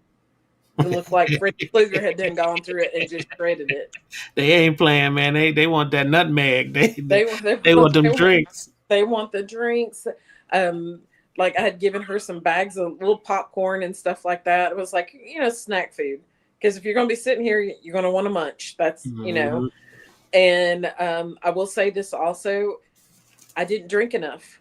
that looked like Freddy Krueger had done gone through it and just shredded it. They ain't playing, man. They want that nutmeg. They want they They want want them they want drinks. they want the drinks. Um, like I had given her some bags of little popcorn and stuff like that. It was like, snack food. Because if you're going to be sitting here, you're going to want to munch. That's, Mhm. And I will say this also, I didn't drink enough.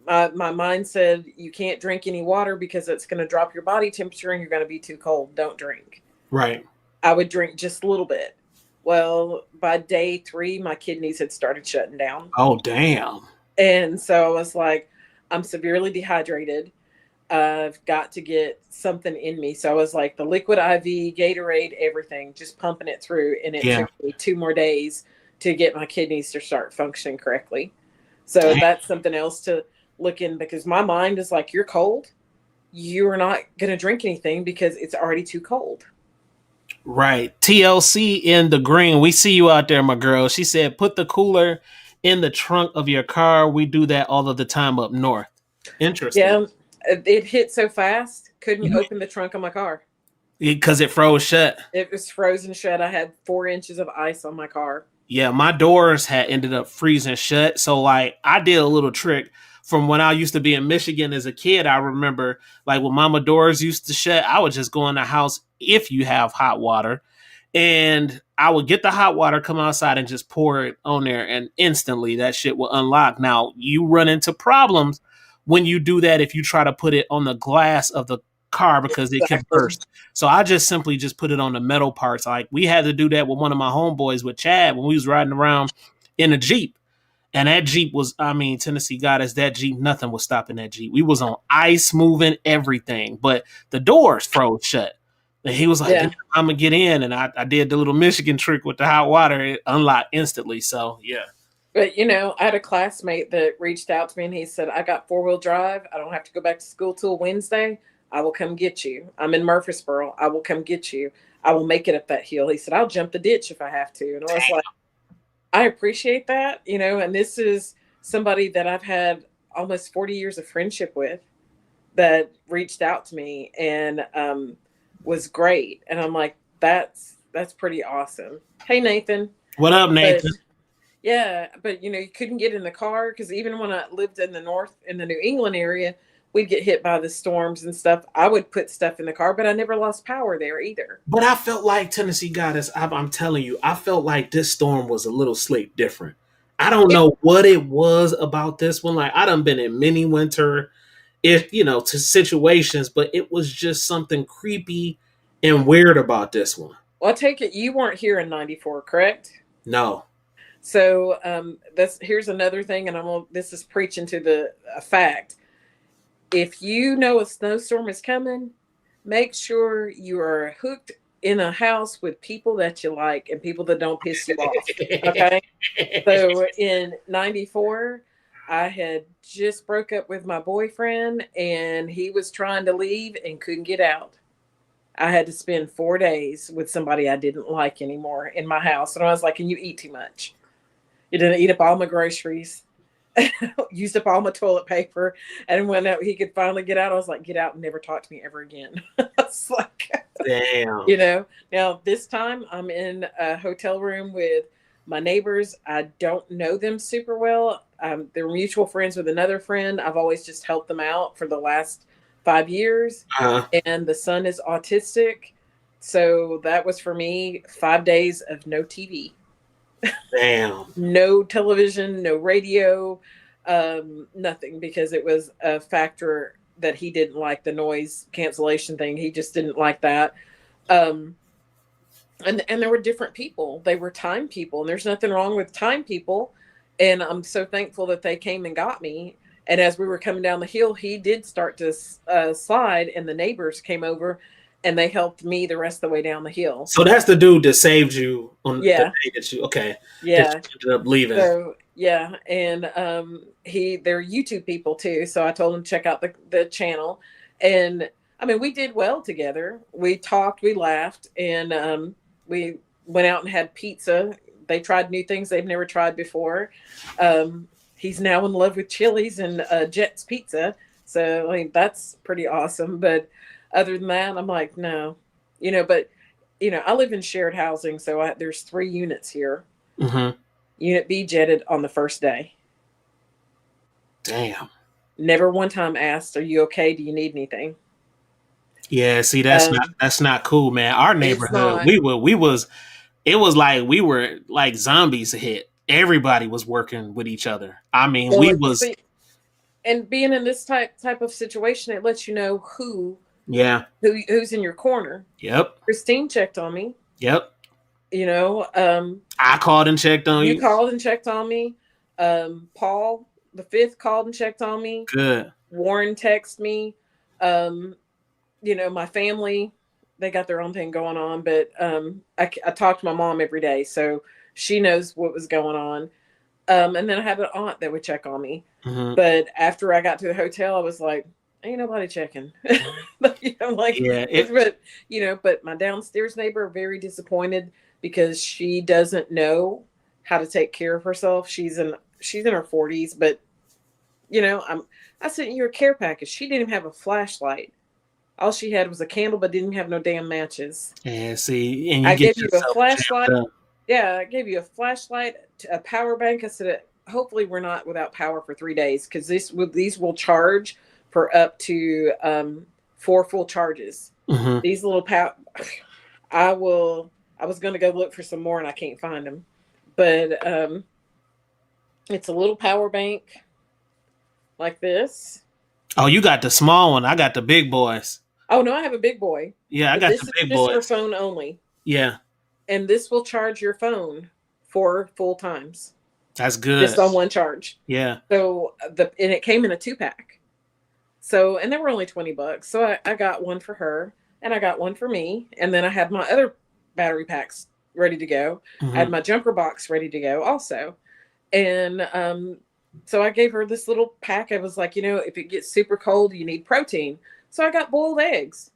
My mind said you can't drink any water because it's going to drop your body temperature and you're going to be too cold. Don't drink. Right. I would drink just a little bit. Well, by day 3, my kidneys had started shutting down. Oh damn. And so I was like, I'm severely dehydrated. I've got to get something in me. So I was like, the liquid IV, Gatorade, everything, just pumping it through. And it Yeah. took me 2 more days to get my kidneys to start functioning correctly. So Damn. that's something else to look in, because my mind is like, you're cold. You're not going to drink anything because it's already too cold. Right. TLC in the green. We see you out there, my girl. She said, put the cooler in the trunk of your car. We do that all of the time up north. Interesting. Yeah, it hit so fast, couldn't open the trunk of my car. Because it froze shut. It was frozen shut. I had 4 inches of ice on my car. Yeah, my doors had ended up freezing shut. So like I did a little trick from when I used to be in Michigan as a kid. I remember like when mama doors used to shut, I would just go in the house if you have hot water. And I would get the hot water, come outside and just pour it on there, and instantly that shit will unlock. Now you run into problems when you do that if you try to put it on the glass of the car because it can Exactly. burst. So I just simply just put it on the metal parts. Like we had to do that with one of my homeboys with Chad when we was riding around in a Jeep. And that Jeep was, I mean, Tennessee got us that Jeep. Nothing was stopping that Jeep. We was on ice, moving everything, but the doors froze shut. And he was like, "Yeah, Yeah. I'm gonna get in," and I did the little Michigan trick with the hot water. It unlocked instantly. So yeah, But I had a classmate that reached out to me and he said, I got 4-wheel drive. I don't have to go back to school till Wednesday. I will come get you. I'm in Murfreesboro. I will come get you. I will make it up that hill. He said, I'll jump the ditch if I have to. And I was like, I appreciate that, and this is somebody that I've had almost 40 years of friendship with that reached out to me and was great. And I'm like, that's pretty awesome. Hey, Nathan. what up, But Nathan? yeah, but you couldn't get in the car because even when I lived in the north, in the New England area, we'd get hit by the storms and stuff. I would put stuff in the car, but I never lost power there either. But I felt like Tennessee got us. I'm telling you, I felt like this storm was a little slick different. I don't It, know what it was about this one. Like I done been in many winter, if to situations, but it was just something creepy and weird about this one. well, I take it you weren't here in '94, correct? No. So that's here's another thing, and this is preaching to the fact. If you know a snowstorm is coming, make sure you are hooked in a house with people that you like and people that don't piss you off. Okay. So in '94, I had just broke up with my boyfriend and he was trying to leave and couldn't get out. I had to spend 4 days with somebody I didn't like anymore in my house. And I was like, "Can you eat too much? You didn't eat up all my groceries, used up all my toilet paper." And when he could finally get out, I was like, "Get out and never talk to me ever again." It's like, Damn. Now this time I'm in a hotel room with my neighbors. I don't know them super well. They're mutual friends with another friend. I've always just helped them out for the last 5 years. Uh, And the son is autistic. So that was for me 5 days of no TV, damn. no television, no radio, nothing, because it was a factor that he didn't like, the noise cancellation thing. He just didn't like that. Um, and there were different people. They were time people, and there's nothing wrong with time people. And I'm so thankful that they came and got me. And as we were coming down the hill, he did start to slide, and the neighbors came over and they helped me the rest of the way down the hill. So that's the dude that saved you on the Yeah, day that you okay that yeah. you ended up leaving. So yeah, and they're YouTube people too. So I told him to check out the channel, and I mean we did well together. We talked, we laughed, and we went out and had pizza. They tried new things they've never tried before. He's now in love with Chili's and Jet's Pizza. So I mean that's pretty awesome. But other than that, I'm like no, But I live in shared housing, so there's 3 units here. Mm-hmm. Unit B jetted on the first day. Damn. Never one time asked, "Are you okay? Do you need anything?" Yeah, see, Um, that's not cool, man. Our it's neighborhood, not. we was it was like we were like zombies hit. Everybody was working with each other. I mean, Well, we was see, and being in this type of situation, it lets you know yeah, who's in your corner. yep, Christine checked on me. yep. You know, I called and checked on you you. called and checked on me. Paul the fifth called and checked on me. Good. Warren texted me. Um, you know, my family, they got their own thing going on, but I talk to my mom every day, so she knows what was going on. And then I have an aunt that would check on me. Hmm. But after I got to the hotel, I was like, ain't nobody checking. You know, like, Yeah, but but my downstairs neighbor very disappointed because she doesn't know how to take care of herself. She's in her 40s, but I sent you a care package. She didn't even have a flashlight. All she had was a candle, but didn't have no damn matches. and see, and you I get gave you a yourself flashlight. jammed up. Yeah, I gave you a flashlight, a power bank. I said, hopefully we're not without power for 3 days because these will charge for up to 4 full charges. Hmm. These little power, I will. I was going to go look for some more and I can't find them, but it's a little power bank like this. Oh, you got the small one. I got the big boys. Oh no, I have a big boy, Yeah, I but got this the is big just for boys. phone only, Yeah, and this will charge your phone 4 full times that's just good. on one charge. Yeah. So and it came in a 2 pack. So and they were only $20. So I got one for her and I got one for me. And then I had my other battery packs ready to go. I had Hmm. my jumper box ready to go also. And so I gave her this little pack. I was like, if it gets super cold, you need protein. So I got boiled eggs.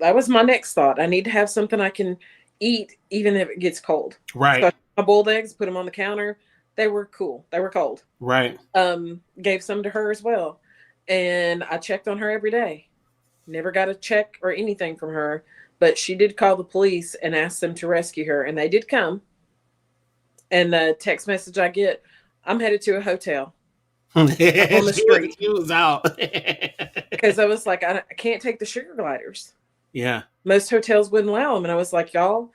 That was my next thought. I need to have something I can eat even if it gets cold. So I Right. took my boiled eggs, put them on the counter. They were cool. They were cold. Right. Gave some to her as well. And I checked on her every day. Never got a check or anything from her, but she did call the police and ask them to rescue her, and they did come. And the text message I get, I'm headed to a hotel. I'm on the street She was out. because I was like, I can't take the sugar gliders. Yeah. Most hotels wouldn't allow them, and I was like, y'all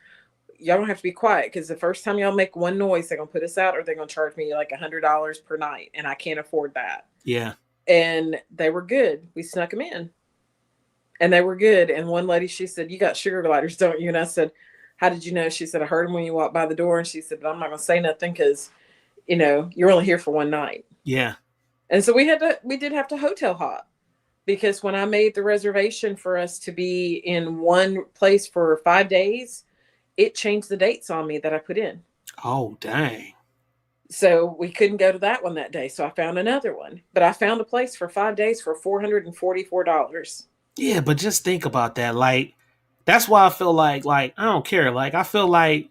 don't have to be quiet because the first time y'all make one noise, they're gonna put us out, or they're gonna charge me like $100 per night, and I can't afford that. Yeah. And they were good. We snuck them in, and they were good. And one lady, she said, "You got sugar gliders, don't you?" And I said, "How did you know?" She said, "I heard them when you walked by the door." And she said, "But I'm not gonna say nothing because you're only here for one night." Yeah. And so we did have to hotel hop because when I made the reservation for us to be in one place for 5 days, it changed the dates on me that I put in. Oh, dang. So we couldn't go to that one that day. So I found another one. But I found a place for 5 days for $444. Yeah, but just think about that. Like, that's why I feel like I don't care. Like, I feel like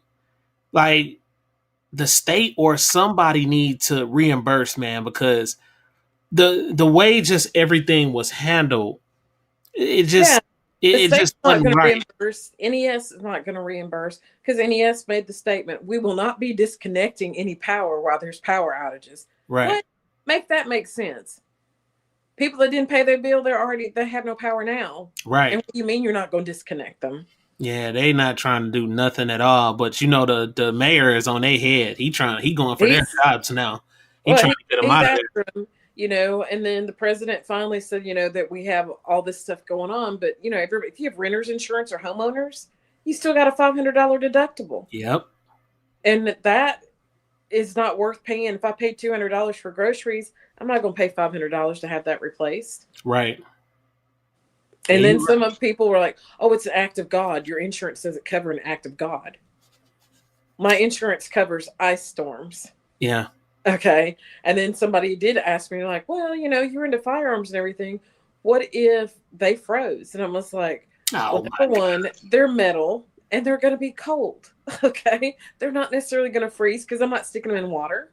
the state or somebody need to reimburse, man, because the way just everything was handled, it Yeah. just The it state's just not wasn't going to right. reimburse. NES is not going to reimburse because NES made the statement, we will not be disconnecting any power while there's power outages. Right. What? Make that make sense. People that didn't pay their bill, they have no power now. And Right. what do you mean you're not going to disconnect them? Yeah, they not trying to do nothing at all. But the mayor is on their head. He going for their He's jobs now. He well, trying to get them he's out of there. after him, and then the president finally said, that we have all this stuff going on, but if you have renters insurance or homeowners, you still got a $500 deductible, Yep. and that is not worth paying. If I paid $200 for groceries, I'm not going to pay $500 to have that replaced. Right. Yeah, And then you some right. of people were like, "Oh, it's an act of God. Your insurance doesn't cover an act of God." My insurance covers ice storms. Yeah. Okay. And then somebody did ask me, like, well, you're into firearms and everything. What if they froze? And I was like, well, Oh my number god. one, they're metal and they're going to be cold. Okay. They're not necessarily going to freeze because I'm not sticking them in water.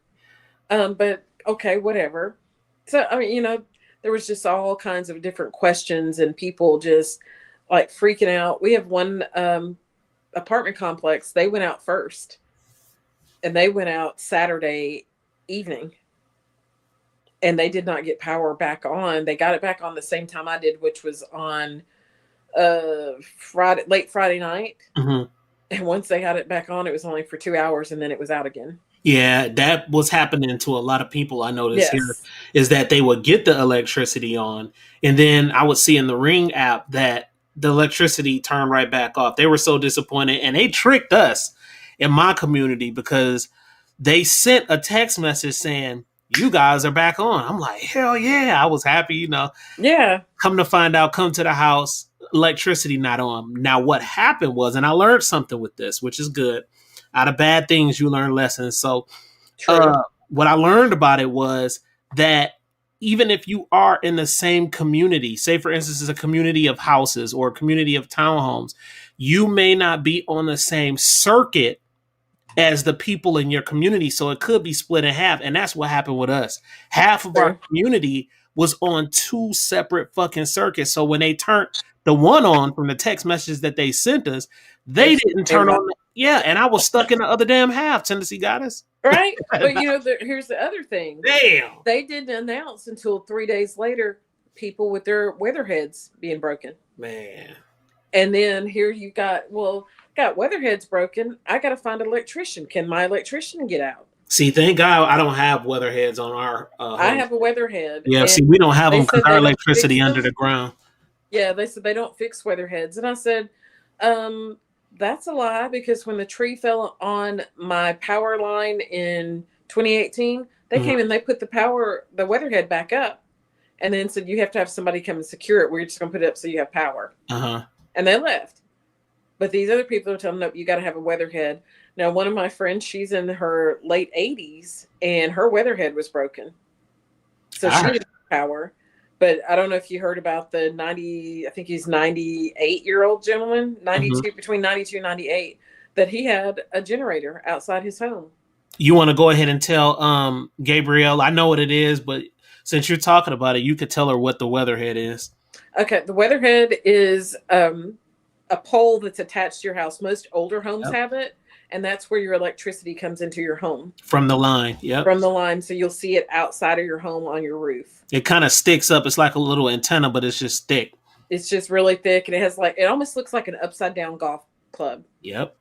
But okay, whatever. So, I mean, there was just all kinds of different questions and people just like freaking out. We have one apartment complex, they went out first and they went out Saturday evening and they did not get power back on. They got it back on the same time I did, which was on late Friday night. Mhm. And once they had it back on, it was only for 2 hours, and then it was out again. Yeah, that was happening to a lot of people I noticed here Yes. is that they would get the electricity on and then I would see in the Ring app that the electricity turned right back off. They were so disappointed and they tricked us in my community because they sent a text message saying, "You guys are back on." I'm like, "Hell yeah." I was happy, Yeah. Come to find out, come to the house, electricity not on. Now, what happened was, and I learned something with this, which is good. Out of bad things, you learn lessons. So, True. what I learned about it was that even if you are in the same community, say for instance, it's a community of houses or a community of townhomes, you may not be on the same circuit as the people in your community. So it could be split in half. And that's what happened with us. Half of our True. community was on two separate fucking circuits. So when they turned the one on from the text messages that they sent us, they It's didn't turn everybody. on. Yeah. And I was stuck in the other damn half. Tennessee got us. Right. But here's the other thing. Damn. They didn't announce until 3 days later people with their weather heads being broken. Man. And then here you got weather heads broken. I got to find an electrician. Can my electrician get out? See, thank God I don't have weatherheads on our I home. have a weather head, Yeah, and see, we don't have they them because said our they don't electricity fix under the them. ground. Yeah, they said they don't fix weather heads. And I said, that's a lie because when the tree fell on my power line in 2018, they Mhm. came and they put the weather head back up and then said, you have to have somebody come and secure it. We're just going to put it up so you have power. Uh huh. And they left. But these other people are telling them, nope, you got to have a weatherhead. Now, one of my friends, she's in her late 80s, and her weatherhead was broken, so I she heard. didn't have power. But I don't know if you heard about the 90. I think he's 98-year-old gentleman, Mhm. 92 between 92 and 98, that he had a generator outside his home. You want to go ahead and tell Gabrielle? I know what it is, but since you're talking about it, you could tell her what the weatherhead is Okay, the weatherhead is a pole that's attached to your house. Most older homes Yep. have it, and that's where your electricity comes into your home From the line. Yep. from the line. So you'll see it outside of your home on your roof. It kind of sticks up. It's like a little antenna, but it's just thick. It's just really thick, and it almost looks like an upside down golf club. Yep.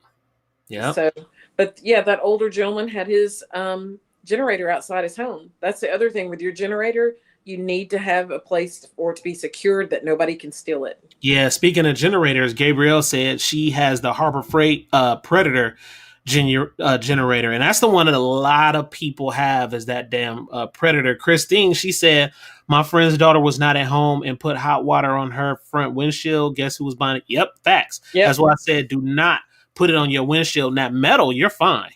Yep. So, but yeah, that older gentleman had his generator outside his home. That's the other thing with your generator. You need to have a place for it to be secured that nobody can steal it. Yeah. Speaking of generators, Gabrielle said she has the Harbor Freight Predator generator, and that's the one that a lot of people have is that damn Predator. Christine, she said my friend's daughter was not at home and put hot water on her front windshield. Guess who was buying it? Yep, facts. That's Yep. why I said do not put it on your windshield. And that metal, you're fine.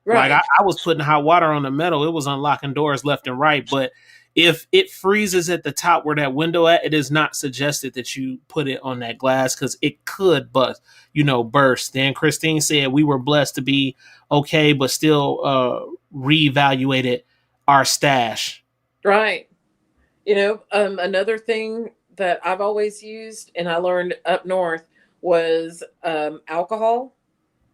Like Right. I was putting hot water on the metal, it was unlocking doors left and right. But if it freezes at the top where that window at, it is not suggested that you put it on that glass because it could burst. Then Christine said we were blessed to be okay, but still reevaluated our stash. Right. Another thing that I've always used and I learned up north was alcohol,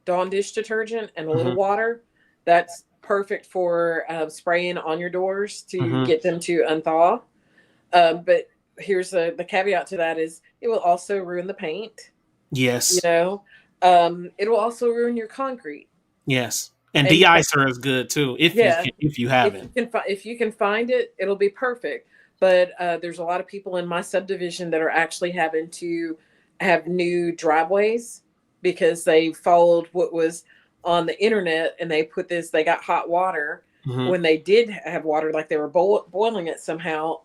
Dawn dish detergent, and a little Hmm. water. That's perfect for spraying on your doors to Hmm. get them to unthaw. But here's the caveat to that is it will also ruin the paint. You Yes, know, it will also ruin your concrete. yes, and And de-icer is good too yeah, if you have it. if you can find it, it'll be perfect. But there's a lot of people in my subdivision that are actually having to have new driveways because they followed what was on the internet and they put this. They got hot water Hmm. when they did have water, like they were boiling it somehow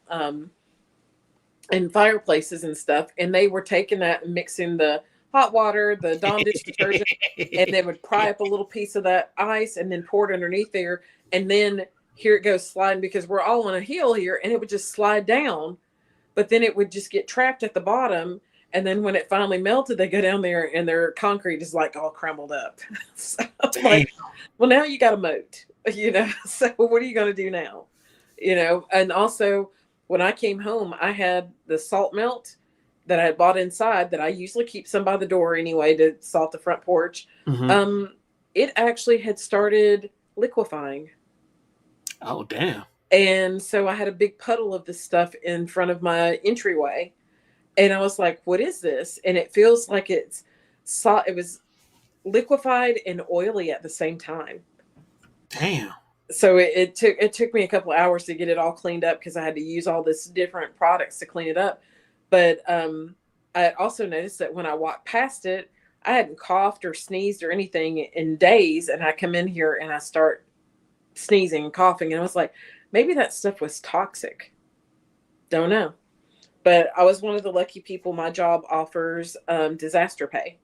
in fireplaces and stuff, and they were taking that and mixing the hot water, the Dawn dish detergent, and they would pry up a little piece of that ice and then pour it underneath there. And then here it goes sliding because we're all on a hill here and it would just slide down, but then it would just get trapped at the bottom. And then when it finally melted, they go down there and their concrete is like all crumbled up. So I'm Damn. like, well, now you got a moat, So what are you going to do now? And also when I came home, I had the salt melt that I had bought inside that I usually keep some by the door anyway to salt the front porch. Hmm. Um, it actually had started liquefying. Oh damn. And so I had a big puddle of this stuff in front of my entryway. And I was like, what is this? And it feels like it was liquefied and oily at the same time. Damn. So it took me a couple of hours to get it all cleaned up because I had to use all this different products to clean it up. But I also noticed that when I walked past it, I hadn't coughed or sneezed or anything in days, and I come in here and I start sneezing and coughing, and I was like, maybe that stuff was toxic. Don't know. But I was one of the lucky people. My job offers disaster pay.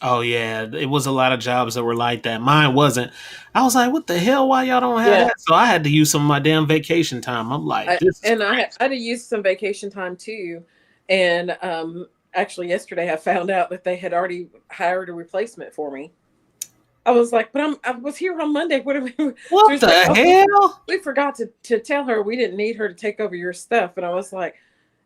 Oh yeah, it was a lot of jobs that were like that. Mine wasn't. I was like, what the hell? Why y'all don't have Yeah, that? So I had to use some of my damn vacation time. I'm like, this is and crazy. I had to use some vacation time too. And actually, yesterday I found out that they had already hired a replacement for me. I was like, but I was here on Monday. What are we? She What was the like, oh, hell? we forgot to tell her we didn't need her to take over your stuff. And I was like,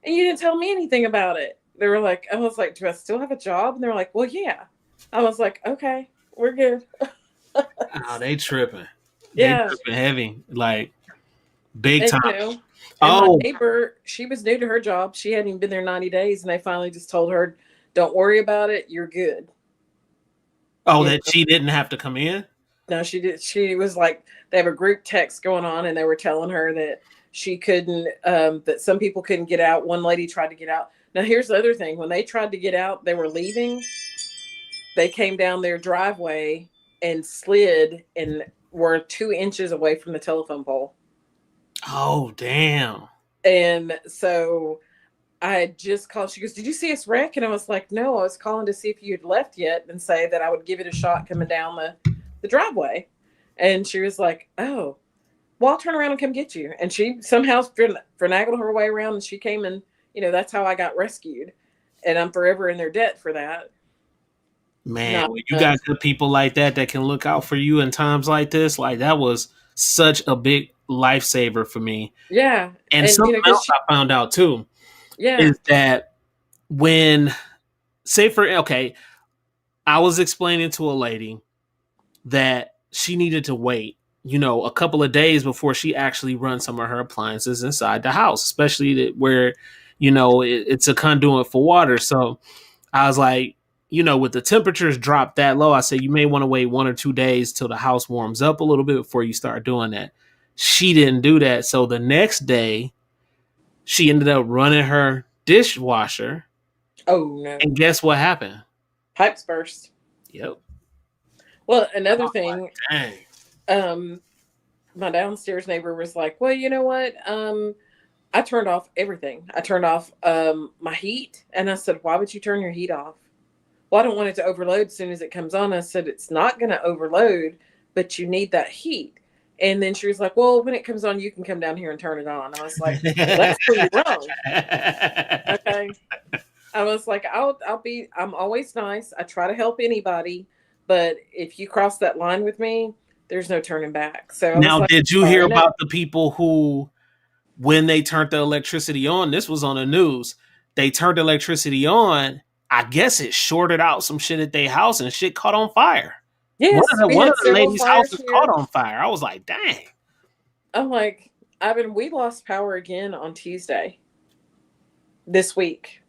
and you didn't tell me anything about it. They were like, I was like, do I still have a job? And they're like, well, yeah. I was like, okay, we're good. Oh, they tripping. They Yeah. tripping heavy, like big And time. and my Oh, neighbor, she was new to her job. She hadn't even been there 90 days, and they finally just told her, don't worry about it. You're good. oh, You that know, she didn't have to come in. no, she did. She was like, they have a group text going on, and they were telling her that she couldn't, that some people couldn't get out. One lady tried to get out. Now, here's the other thing: when they tried to get out, they were leaving. They came down their driveway and slid and were 2 inches away from the telephone pole. Oh, damn. And so I had just called. She goes, did you see us wreck? And I was like, no, I was calling to see if you had left yet and say that I would give it a shot coming down the driveway. And she was like, oh, well, I'll turn around and come get you. And she somehow finagled her way around and she came and, that's how I got rescued. And I'm forever in their debt for that. Man, Not, when you got good people like that that can look out for you in times like this, like that was such a big lifesaver for me. yeah. And And, something because else I found out too yeah. is that when, say for okay, I was explaining to a lady that she needed to wait, a couple of days before she actually runs some of her appliances inside the house, especially where, it's a conduit for water. So I was like, with the temperatures dropped that low, I said you may want to wait 1 or 2 days till the house warms up a little bit before you start doing that. She didn't do that. So the next day, she ended up running her dishwasher. Oh, no. And guess what happened? Pipes burst. Yep. Well, I another was like, thing, dang. um, my downstairs neighbor was like, well, you know what? I turned off everything. I turned off my heat. And I said, why would you turn your heat off? Well, I don't want it to overload as soon as it comes on. I said, it's not going to overload, but you need that heat. And then she was like, well, when it comes on, you can come down here and turn it on. I was like, well, that's where you're wrong. Okay. I was like, I'm always nice. I try to help anybody. But if you cross that line with me, there's no turning back. So I was Now, like, did you hear sorry, no. about the people who, when they turned the electricity on, this was on the news, they turned the electricity on. I guess it shorted out some shit at their house and shit caught on fire. One of Yes, the we one of had the several ladies' fires houses caught here. on fire. I was like, dang. I'm like, Ivan, we lost power again on Tuesday this week.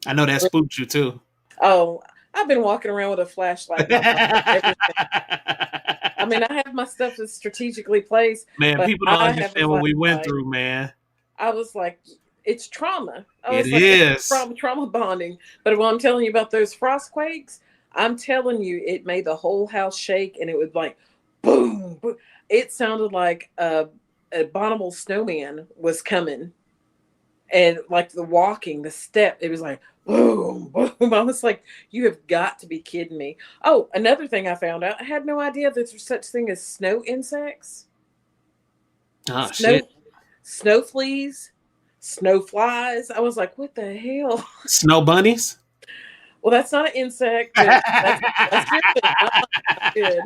I know that spooked you too. Oh, I've been walking around with a flashlight by my side ever since. I mean, I have my stuff that's strategically placed, Man, but people don't I have a understand what we went flashlight. through, man. I was like, it's trauma. I It was like, it's is. trauma bonding. But when I'm telling you about those frost quakes, I'm telling you, it made the whole house shake, and it was like, boom, boom. It sounded like a abominable snowman was coming, and like the walking, the step, it was like boom, boom. I was like, you have got to be kidding me. Oh, another thing I found out, I had no idea that there's such thing as snow insects, Oh shit. snow snow fleas, snow flies. I was like, what the hell? Snow bunnies? Well, that's not an insect, but that's good. I like that good.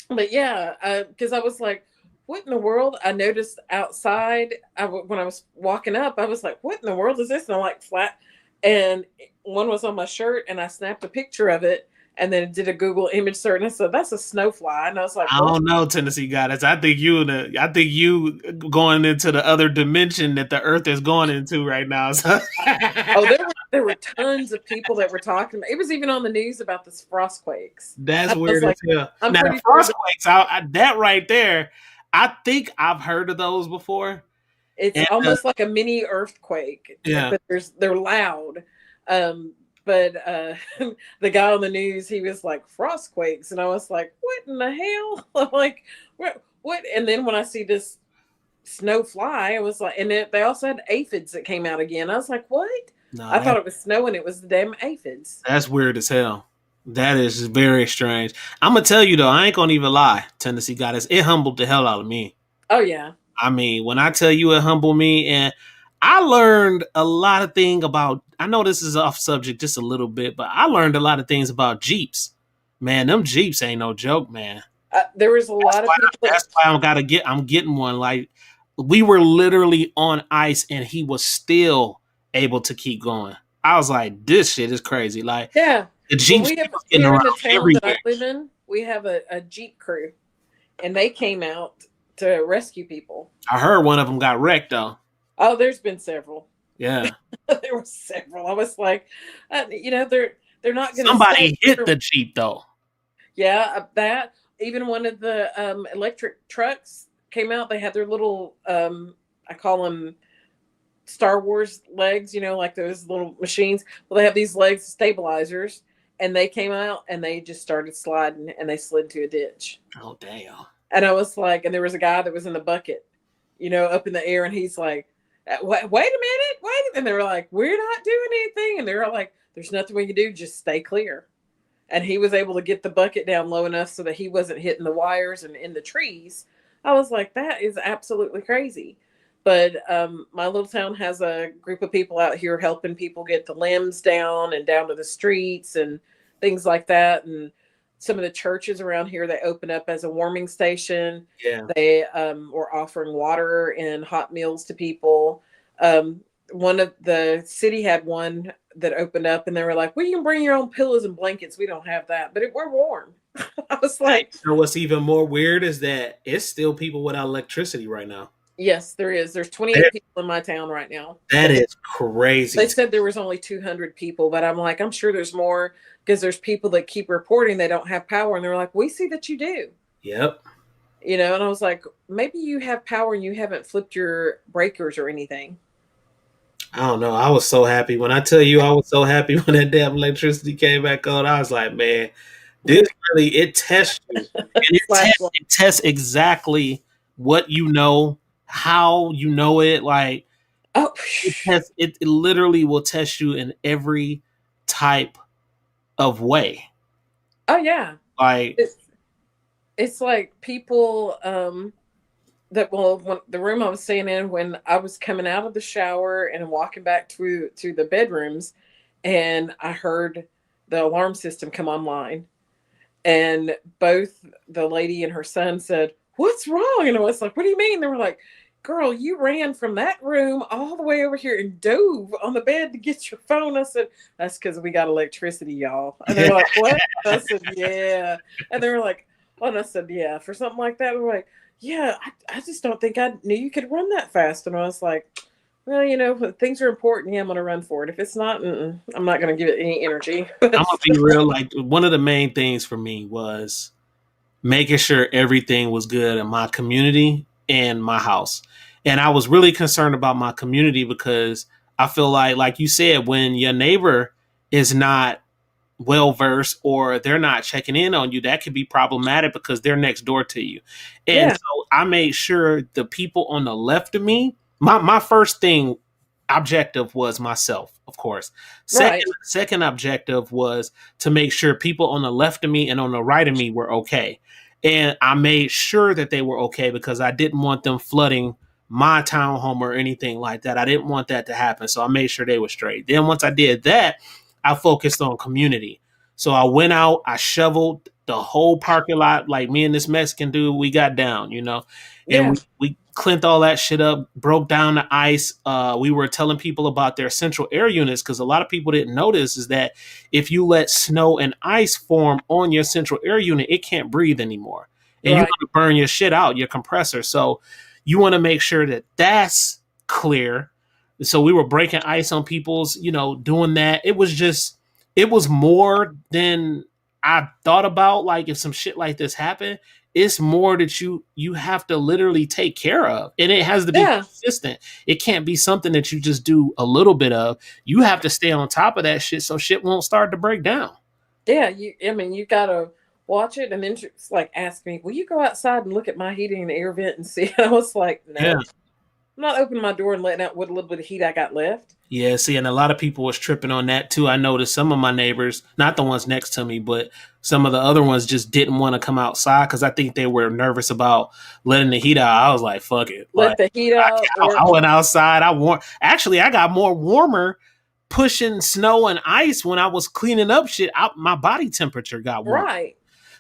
But yeah, because I was like, what in the world? I noticed outside, when I was walking up, I was like, what in the world is this? And I'm like, flat. And one was on my shirt, and I snapped a picture of it. and then did a Google image search, and I said, "That's a snowfly," and I was like, I "What?" don't know, Tennessee goddess. I think you going into the other dimension that the Earth is going into right now. So Oh, there were tons of people that were talking. It was even on the news about this frost quakes. that's I was weird as like, hell. I'm Now the pretty sure that frostquakes, that right there, I think I've heard of those before. it's And almost like a mini earthquake, yeah, but they're loud. But the guy on the news, he was like frost quakes, and I was like, what in the hell? I'm like, what? And then when I see this snow fly, I was like, and they also had aphids that came out again. I was like, what? no, I thought it was snowing. It was the damn aphids. that's weird as hell. That is very strange. I'm gonna tell you though, I ain't gonna even lie, Tennessee goddess. It humbled the hell out of me. Oh yeah, I mean, when I tell you it humbled me, and I learned a lot of things about. I know this is off subject just a little bit, but I learned a lot of things about Jeeps. Man, them Jeeps ain't no joke, man. there was a That's lot of why. people that. That's why I'm getting one. Like we were literally on ice, and he was still able to keep going. I was like, this shit is crazy. Like Yeah. the Well, Jeeps we have was getting here around in the town that I everywhere. live in, we have a Jeep crew, and they came out to rescue people. I heard one of them got wrecked though. Oh, there's been several. Yeah, There were several. I was like, they're not going to stay somebody hit here. the Jeep though. Yeah, that even one of the electric trucks came out. They had their little I call them Star Wars legs, like those little machines. Well, they have these legs stabilizers, and they came out and they just started sliding and they slid into a ditch. Oh damn. And I was like, and there was a guy that was in the bucket, up in the air, and he's like, wait a minute, wait. And they were like, we're not doing anything. And they were like, there's nothing we can do, just stay clear. And he was able to get the bucket down low enough so that he wasn't hitting the wires and in the trees. I was like, that is absolutely crazy. But my little town has a group of people out here helping people get the limbs down and down to the streets and things like that. And some of the churches around here, they open up as a warming station. Yeah. They were offering water and hot meals to people. One of the city had one that opened up, and they were like, well, you can bring your own pillows and blankets. We don't have that, but we're warm. I was like, You know what's even more weird is that it's still people without electricity right now. yes, there is. There's 28 That, people in my town right now. that is They crazy. said there was only 200 people, but I'm like, I'm sure there's more, because there's people that keep reporting they don't have power, and they're like, we see that you do. Yep. And I was like, maybe you have power and you haven't flipped your breakers or anything. I don't know. I was so happy when I tell you I was so happy when that damn electricity came back on. I was like, man, this really it tests you, and Flashlight. it tests exactly what you know, how you know it. Like Oh, it literally will test you in every type of way. oh yeah. Like It's, it's like people when the room I was staying in, when I was coming out of the shower and walking back to the bedrooms, and I heard the alarm system come online, and both the lady and her son said, "What's wrong?" And I was like, "What do you mean?" They were like, "Girl, you ran from that room all the way over here and dove on the bed to get your phone." I said, "That's because we got electricity, y'all." And they're like, "What?" I said, "Yeah." And they were like, "Oh," and I said, "Yeah." For something like that, we're like, "Yeah, I just don't think I knew you could run that fast." And I was like, "Well, when things are important, yeah, I'm going to run for it. If it's not, I'm not going to give it any energy." I'm gonna be real. Like one of the main things for me was making sure everything was good in my community and my house. And I was really concerned about my community because I feel like you said, when your neighbor is not well versed or they're not checking in on you, that could be problematic because they're next door to you. And Yeah, so I made sure the people on the left of me, my first thing objective was myself, of course. Second, right. second objective was to make sure people on the left of me and on the right of me were okay. And I made sure that they were okay because I didn't want them flooding my townhome or anything like that. I didn't want that to happen. So I made sure they were straight. Then once I did that, I focused on community. So I went out, I shoveled the whole parking lot like me and this Mexican dude, we got down, and Yeah. we cleaned all that shit up, broke down the ice. We were telling people about their central air units because a lot of people didn't notice is that if you let snow and ice form on your central air unit, it can't breathe anymore, and you're Right. going to burn your shit out, your compressor. So you want to make sure that that's clear. So we were breaking ice on people's, doing that. It was more than I thought about. Like if some shit like this happened, it's more that you have to literally take care of, and it has to be Yeah. consistent. It can't be something that you just do a little bit of. You have to stay on top of that shit so shit won't start to break down. Yeah. I mean, you gotta watch it, and then she's like, ask me, "Will you go outside and look at my heating and air vent and see?" I was like, Yeah. "No, I'm not opening my door and letting out what little bit of heat I got left." Yeah, see, and a lot of people was tripping on that too. I noticed some of my neighbors, not the ones next to me, but some of the other ones just didn't want to come outside because I think they were nervous about letting the heat out. I was like, "Fuck it!" Like Let the heat out, or I went outside. Actually, I got more warmer pushing snow and ice when I was cleaning up shit. My body temperature got warm. right, right.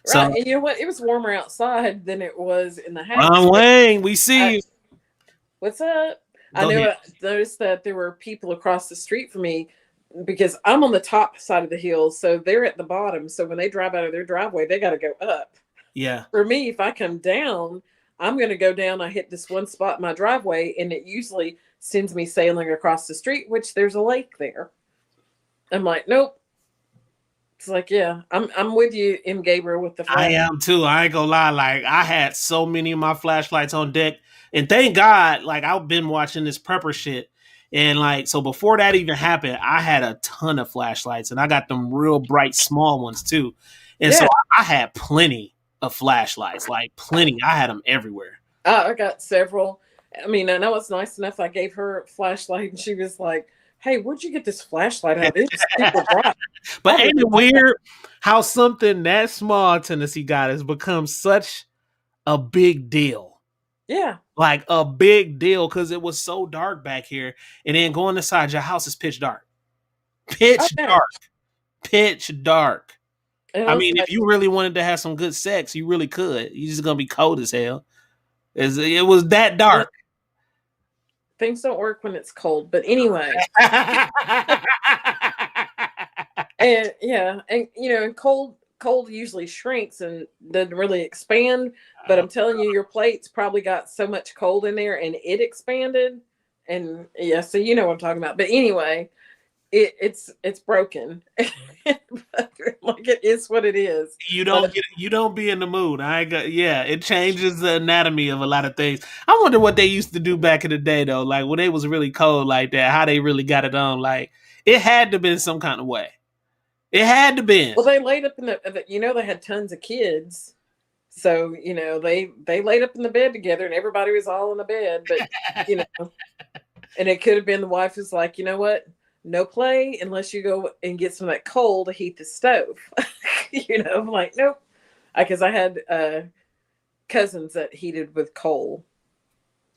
So, And you know what? It was warmer outside than it was in the house. Ron But Wayne, we see I, you. what's up? I Go know ahead. I noticed that there were people across the street from me because I'm on the top side of the hill, so they're at the bottom. So when they drive out of their driveway, they got to go up. Yeah. For me, if I come down, I'm going to go down. I hit this one spot in my driveway, and it usually sends me sailing across the street, which there's a lake there. I'm like, nope. It's like, yeah, I'm with you, M. Gabriel, with the I flash. am too. I ain't gonna lie. Like I had so many of my flashlights on deck, and thank God, like I've been watching this prepper shit, and like so before that even happened, I had a ton of flashlights, and I got them real bright small ones too, and so Yeah, I had plenty of flashlights, like plenty. I had them everywhere. I got several. I mean, I know it's nice enough. I gave her a flashlight, and she was like, "Hey, where'd you get this flashlight out? It's super bright." I But was ain't it like, weird how something that small Tennessee got has become such a big deal? "Yeah, Like a big deal because it was so dark back here. And then going inside your house is pitch dark. oh Pitch yeah," dark. Pitch dark. and I I was mean, if like, you really wanted to have some good sex, you really could. You're just gonna be cold as hell. It was that "Well, dark. things don't work when it's cold." But anyway, and yeah, and and cold usually shrinks and doesn't really expand. But I'm telling you, your plates probably got so much cold in there, and it expanded. And yeah, so you know what I'm talking about. But anyway, it's broken. But, like, it is what it is. But You don't be in the mood. I ain't got yeah, it changes the anatomy of a lot of things. I wonder what they used to do back in the day though, like when they was really cold like that, how they really got it on. Like it had to been some kind of way. It had to been. well, they laid up in they had tons of kids. So, they laid up in the bed together and everybody was all in the bed. But, you know, and it could have been the wife was like, you know what? No play unless you go and get some of that coal to heat the stove. I'm like, nope. Because I had cousins that heated with coal.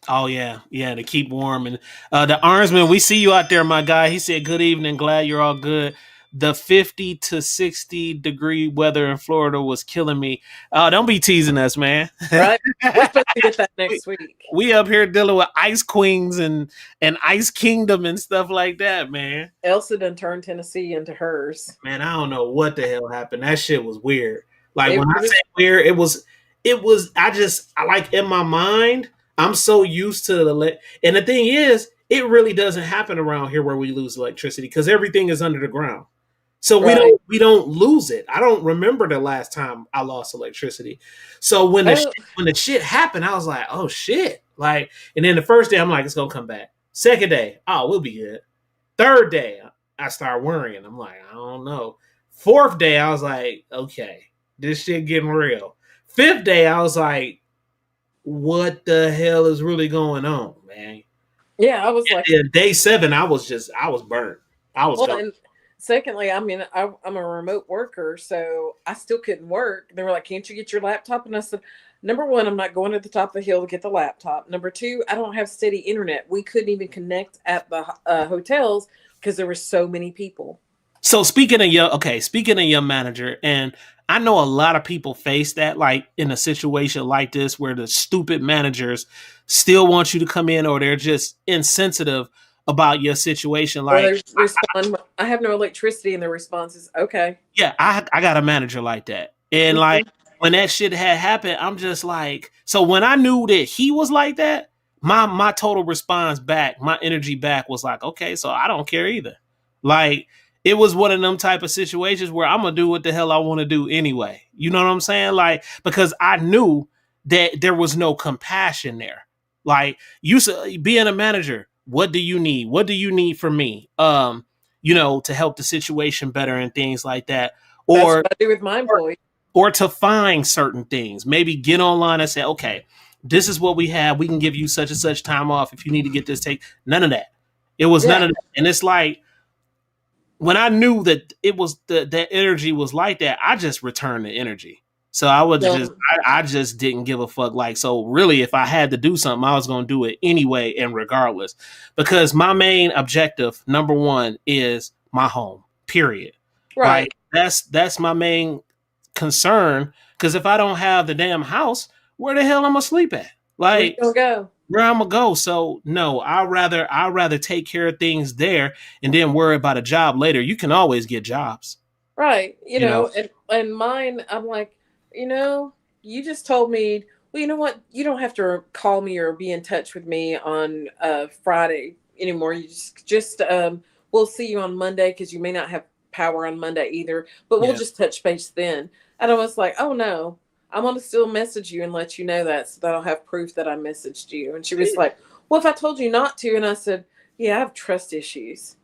Oh yeah, yeah, to keep warm. And the Armsman, we see you out there, my guy. He said, "Good evening, glad you're all good." The 50 to 60-degree weather in Florida was killing me. Don't be teasing us, man. Right? We're supposed to get that we, next week. we up here dealing with ice queens and ice kingdom and stuff like that, man. Elsa done turned Tennessee into hers. Man, I don't know what the hell happened. That shit was weird. Like It when I was say weird, it was I like in my mind, I'm so used to and the thing is, it really doesn't happen around here where we lose electricity because everything is under the ground. So we right. don't lose it. I don't remember the last time I lost electricity. So Oh, when the shit happened, I was like, oh shit. Like, and then the first day I'm like, it's gonna come back. Second day, oh, we'll be good. Third day, I start worrying. I'm like, I don't know. Fourth day, I was like, okay, this shit getting real. Fifth day, I was like, what the hell is really going on, man? yeah, I was like, And day seven, I was burnt. I was well, gone. and secondly, I mean, I'm a remote worker, so I still couldn't work. They were like, "Can't you get your laptop?" And I said, "Number one, I'm not going to the top of the hill to get the laptop. Number two, I don't have steady internet. We couldn't even connect at the hotels because there were so many people." So speaking of your manager, and I know a lot of people face that, like in a situation like this where the stupid managers still want you to come in, or they're just insensitive about your situation. Or Like, they respond, I have no electricity, and their response is, okay. yeah, I got a manager like that. And like Mhm. when that shit had happened, I'm just like, so when I knew that he was like that, my total response back, my energy back was like, okay, so I don't care either. Like it was one of them type of situations where I'm gonna do what the hell I want to do anyway. You know what I'm saying? Like because I knew that there was no compassion there. Like being a manager, what do you need? What do you need from me? To help the situation better and things like that, That's or what I do with my or, employees. or to find certain things. Maybe get online and say, okay, this is what we have. We can give you such and such time off if you need to get this take. None of that. It was none Yeah. of that, and it's like when I knew that it was that energy was like that, I just returned the energy. So I would just No. I just didn't give a fuck. Like so really if I had to do something, I was gonna do it anyway and regardless. Because my main objective, number one, is my home. Period. Like Right. that's my main concern. Cause if I don't have the damn house, where the hell am I gonna sleep at? Where you Like gonna go? where I'm gonna go. So no, I rather take care of things there and then worry about a job later. You can always get jobs, Right. you know. And mine, I'm like, you know, you just told me, well, you know what? You don't have to call me or be in touch with me on Friday anymore. You just we'll see you on Monday because you may not have power on Monday either, but we'll Yeah. just touch base then. And I was like, oh no, I'm gonna still message you and let you know that so that I'll have proof that I messaged you. And she was like, well, if I told you not to, and I said, yeah, I have trust issues.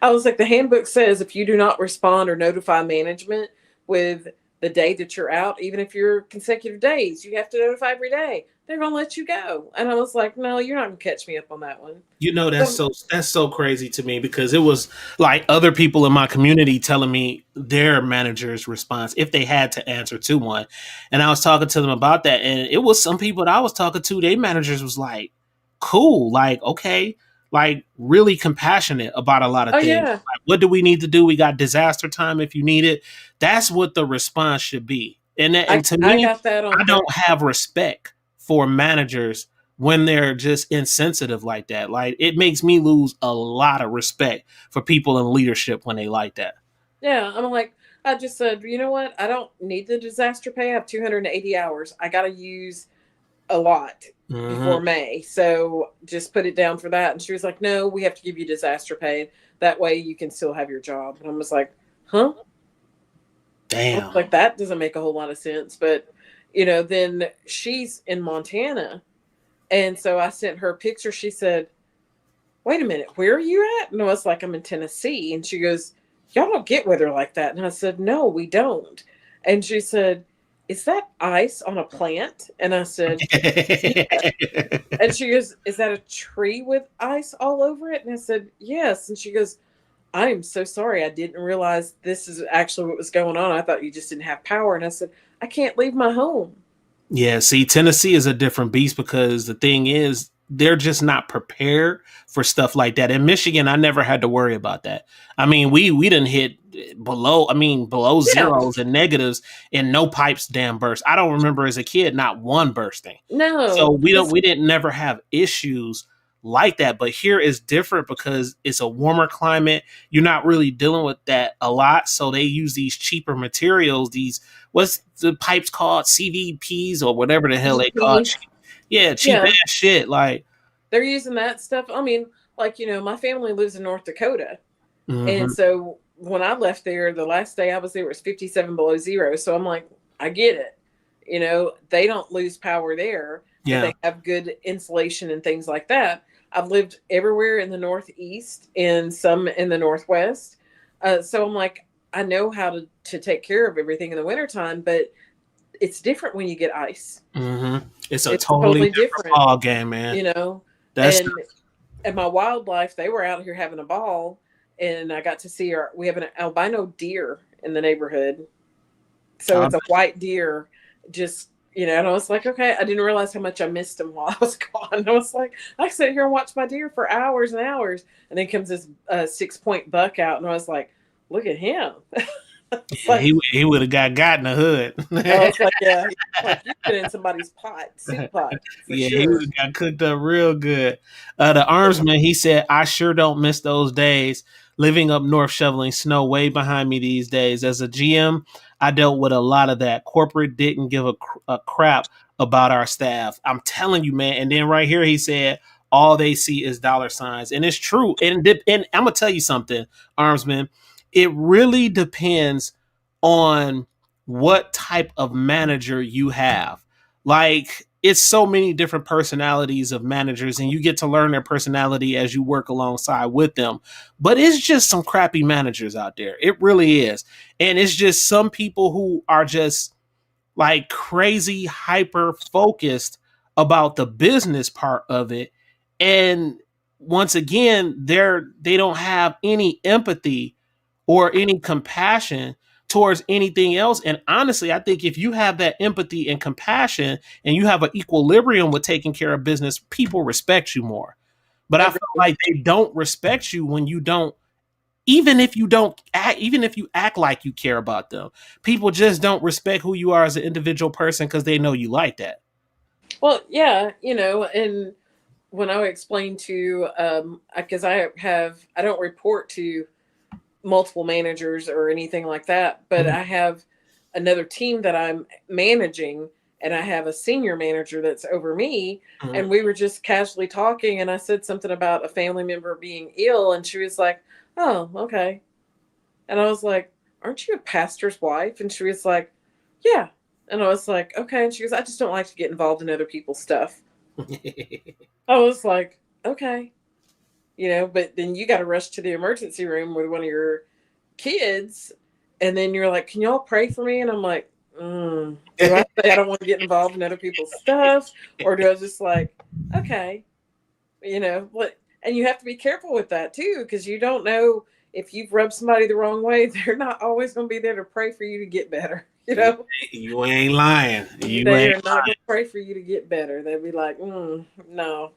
I was like, the handbook says if you do not respond or notify management with the day that you're out, even if you're consecutive days, you have to notify every day. They're going to let you go. And I was like, no, you're not going to catch me up on that one. That's So, so crazy to me because it was like other people in my community telling me their manager's response if they had to answer to one. And I was talking to them about that. And it was some people that I was talking to, their managers was like, cool, like, okay, like really compassionate about a lot of oh, things. yeah, Like, what do we need to do? We got disaster time if you need it. That's what the response should be. And to I me, got that on I very. don't have respect for managers when they're just insensitive like that. Like it makes me lose a lot of respect for people in leadership when they like that. Yeah, I'm like, I just said, you know what? I don't need the disaster pay. I have 280 hours. I got to use a lot before Hmm. May. So just put it down for that. And she was like, no, we have to give you disaster pay. That way you can still have your job. And I was like, huh? I was Damn. like, that doesn't make a whole lot of sense. But, then she's in Montana. And so I sent her a picture. She said, wait a minute, where are you at? And I was like, I'm in Tennessee. And she goes, y'all don't get weather like that. And I said, no, we don't. And she said, is that ice on a plant? And I said, yeah. And she goes, is that a tree with ice all over it? And I said, yes. And she goes, I am so sorry. I didn't realize this is actually what was going on. I thought you just didn't have power. And I said, I can't leave my home. Yeah, see, Tennessee is a different beast because the thing is, they're just not prepared for stuff like that. In Michigan, I never had to worry about that. I mean, we didn't hit below Yeah. zeros and negatives, and no pipes damn burst. I don't remember as a kid not one bursting. So No. we didn't never have issues like that. But here is different because it's a warmer climate. You're not really dealing with that a lot. So they use these cheaper materials, these what's the pipes called? CVPs or whatever the hell they call it. GP. Yeah, cheap Yeah. ass shit. Like, They're using that stuff. I mean, like, my family lives in North Dakota. And mm-hmm. so when I left there, the last day I was there, it was 57 below zero. So I'm like, I get it. They don't lose power there, but Yeah. they have good insulation and things like that. I've lived everywhere in the Northeast and some in the Northwest. So I'm like, I know how to take care of everything in the wintertime, but it's different when you get ice. Mm-hmm. It's a It's totally totally different different, ball game, man. you know. That's And my wildlife, they were out here having a ball, and I got to see we have an albino deer in the neighborhood. So uh, it's a white deer, just, and I was like, okay, I didn't realize how much I missed him while I was gone. I was like, I sit here and watch my deer for hours and hours. And then comes this 6 point buck out, and I was like, look at him. It's Yeah, like, he would have got in the oh, hood. it's like, yeah, like you've been in somebody's pot, soup pot, for Yeah, he would sure. have got cooked up real good. The armsman, he said, I sure don't miss those days living up north shoveling snow way behind me these days. As a GM, I dealt with a lot of that. Corporate didn't give a crap about our staff. I'm telling you, man. And then right here, he said, all they see is dollar signs. And it's true. And I'm going to tell you something, armsman. It really depends on what type of manager you have. Like, it's so many different personalities of managers, and you get to learn their personality as you work alongside with them. But it's just some crappy managers out there. It really is. And it's just some people who are just like crazy hyper focused about the business part of it. And once again, they don't have any empathy or any compassion towards anything else. And honestly, I think if you have that empathy and compassion and you have an equilibrium with taking care of business, people respect you more. But I feel Agreed. like they don't respect you when you don't, even if you don't act, even if you act like you care about them, people just don't respect who you are as an individual person because they know you like that. Well, yeah, and when I explain to, because I don't report to multiple managers or anything like that, but Mhm. I have another team that I'm managing, and I have a senior manager that's over me. Mhm. And we were just casually talking, and I said something about a family member being ill, and she was like, "Oh, okay." And I was like, "Aren't you a pastor's wife?" And she was like, "Yeah." And I was like, "Okay." And she goes, "I just don't like to get involved in other people's stuff." I was like, "Okay." But then you got to rush to the emergency room with one of your kids, and then you're like, "Can y'all pray for me?" And I'm like, do I say I don't want to get involved in other people's stuff, or do I just like, okay, what? And you have to be careful with that too, because you don't know if you've rubbed somebody the wrong way. They're not always going to be there to pray for you to get better. You ain't lying. You They ain't are not going to pray for you to get better. They'll be like, no.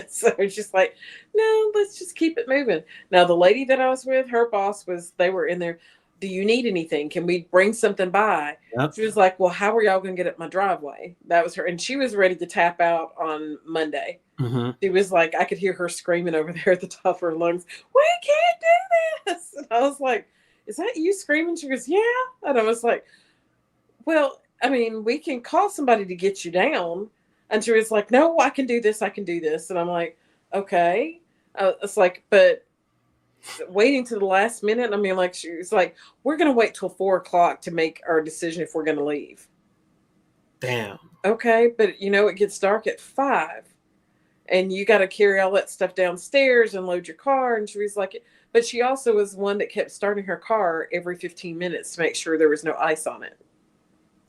So it's just like, no, let's just keep it moving. Now, the lady that I was with, her boss they were in there. Do you need anything? Can we bring something by? lying. She was like, well, how are y'all going to get up my driveway? That was her. And she was ready to tap out on Monday. Yep. She was like, I could hear her screaming over there at the top of her lungs, we can't do this. And I was like, is that you screaming? She goes, yeah. And I was like, well, I mean, we can call somebody to get you down. And she was like, no, I can do this. I can do this. And I'm like, okay. It's like, but waiting to the last minute. I mean, like, she was like, we're going to wait till 4 o'clock to make our decision if we're going to leave. Damn. Okay. But it gets dark at 5, and you got to carry all that stuff downstairs and load your car. And she was like, but she also was one that kept starting her car every 15 minutes to make sure there was no ice on it.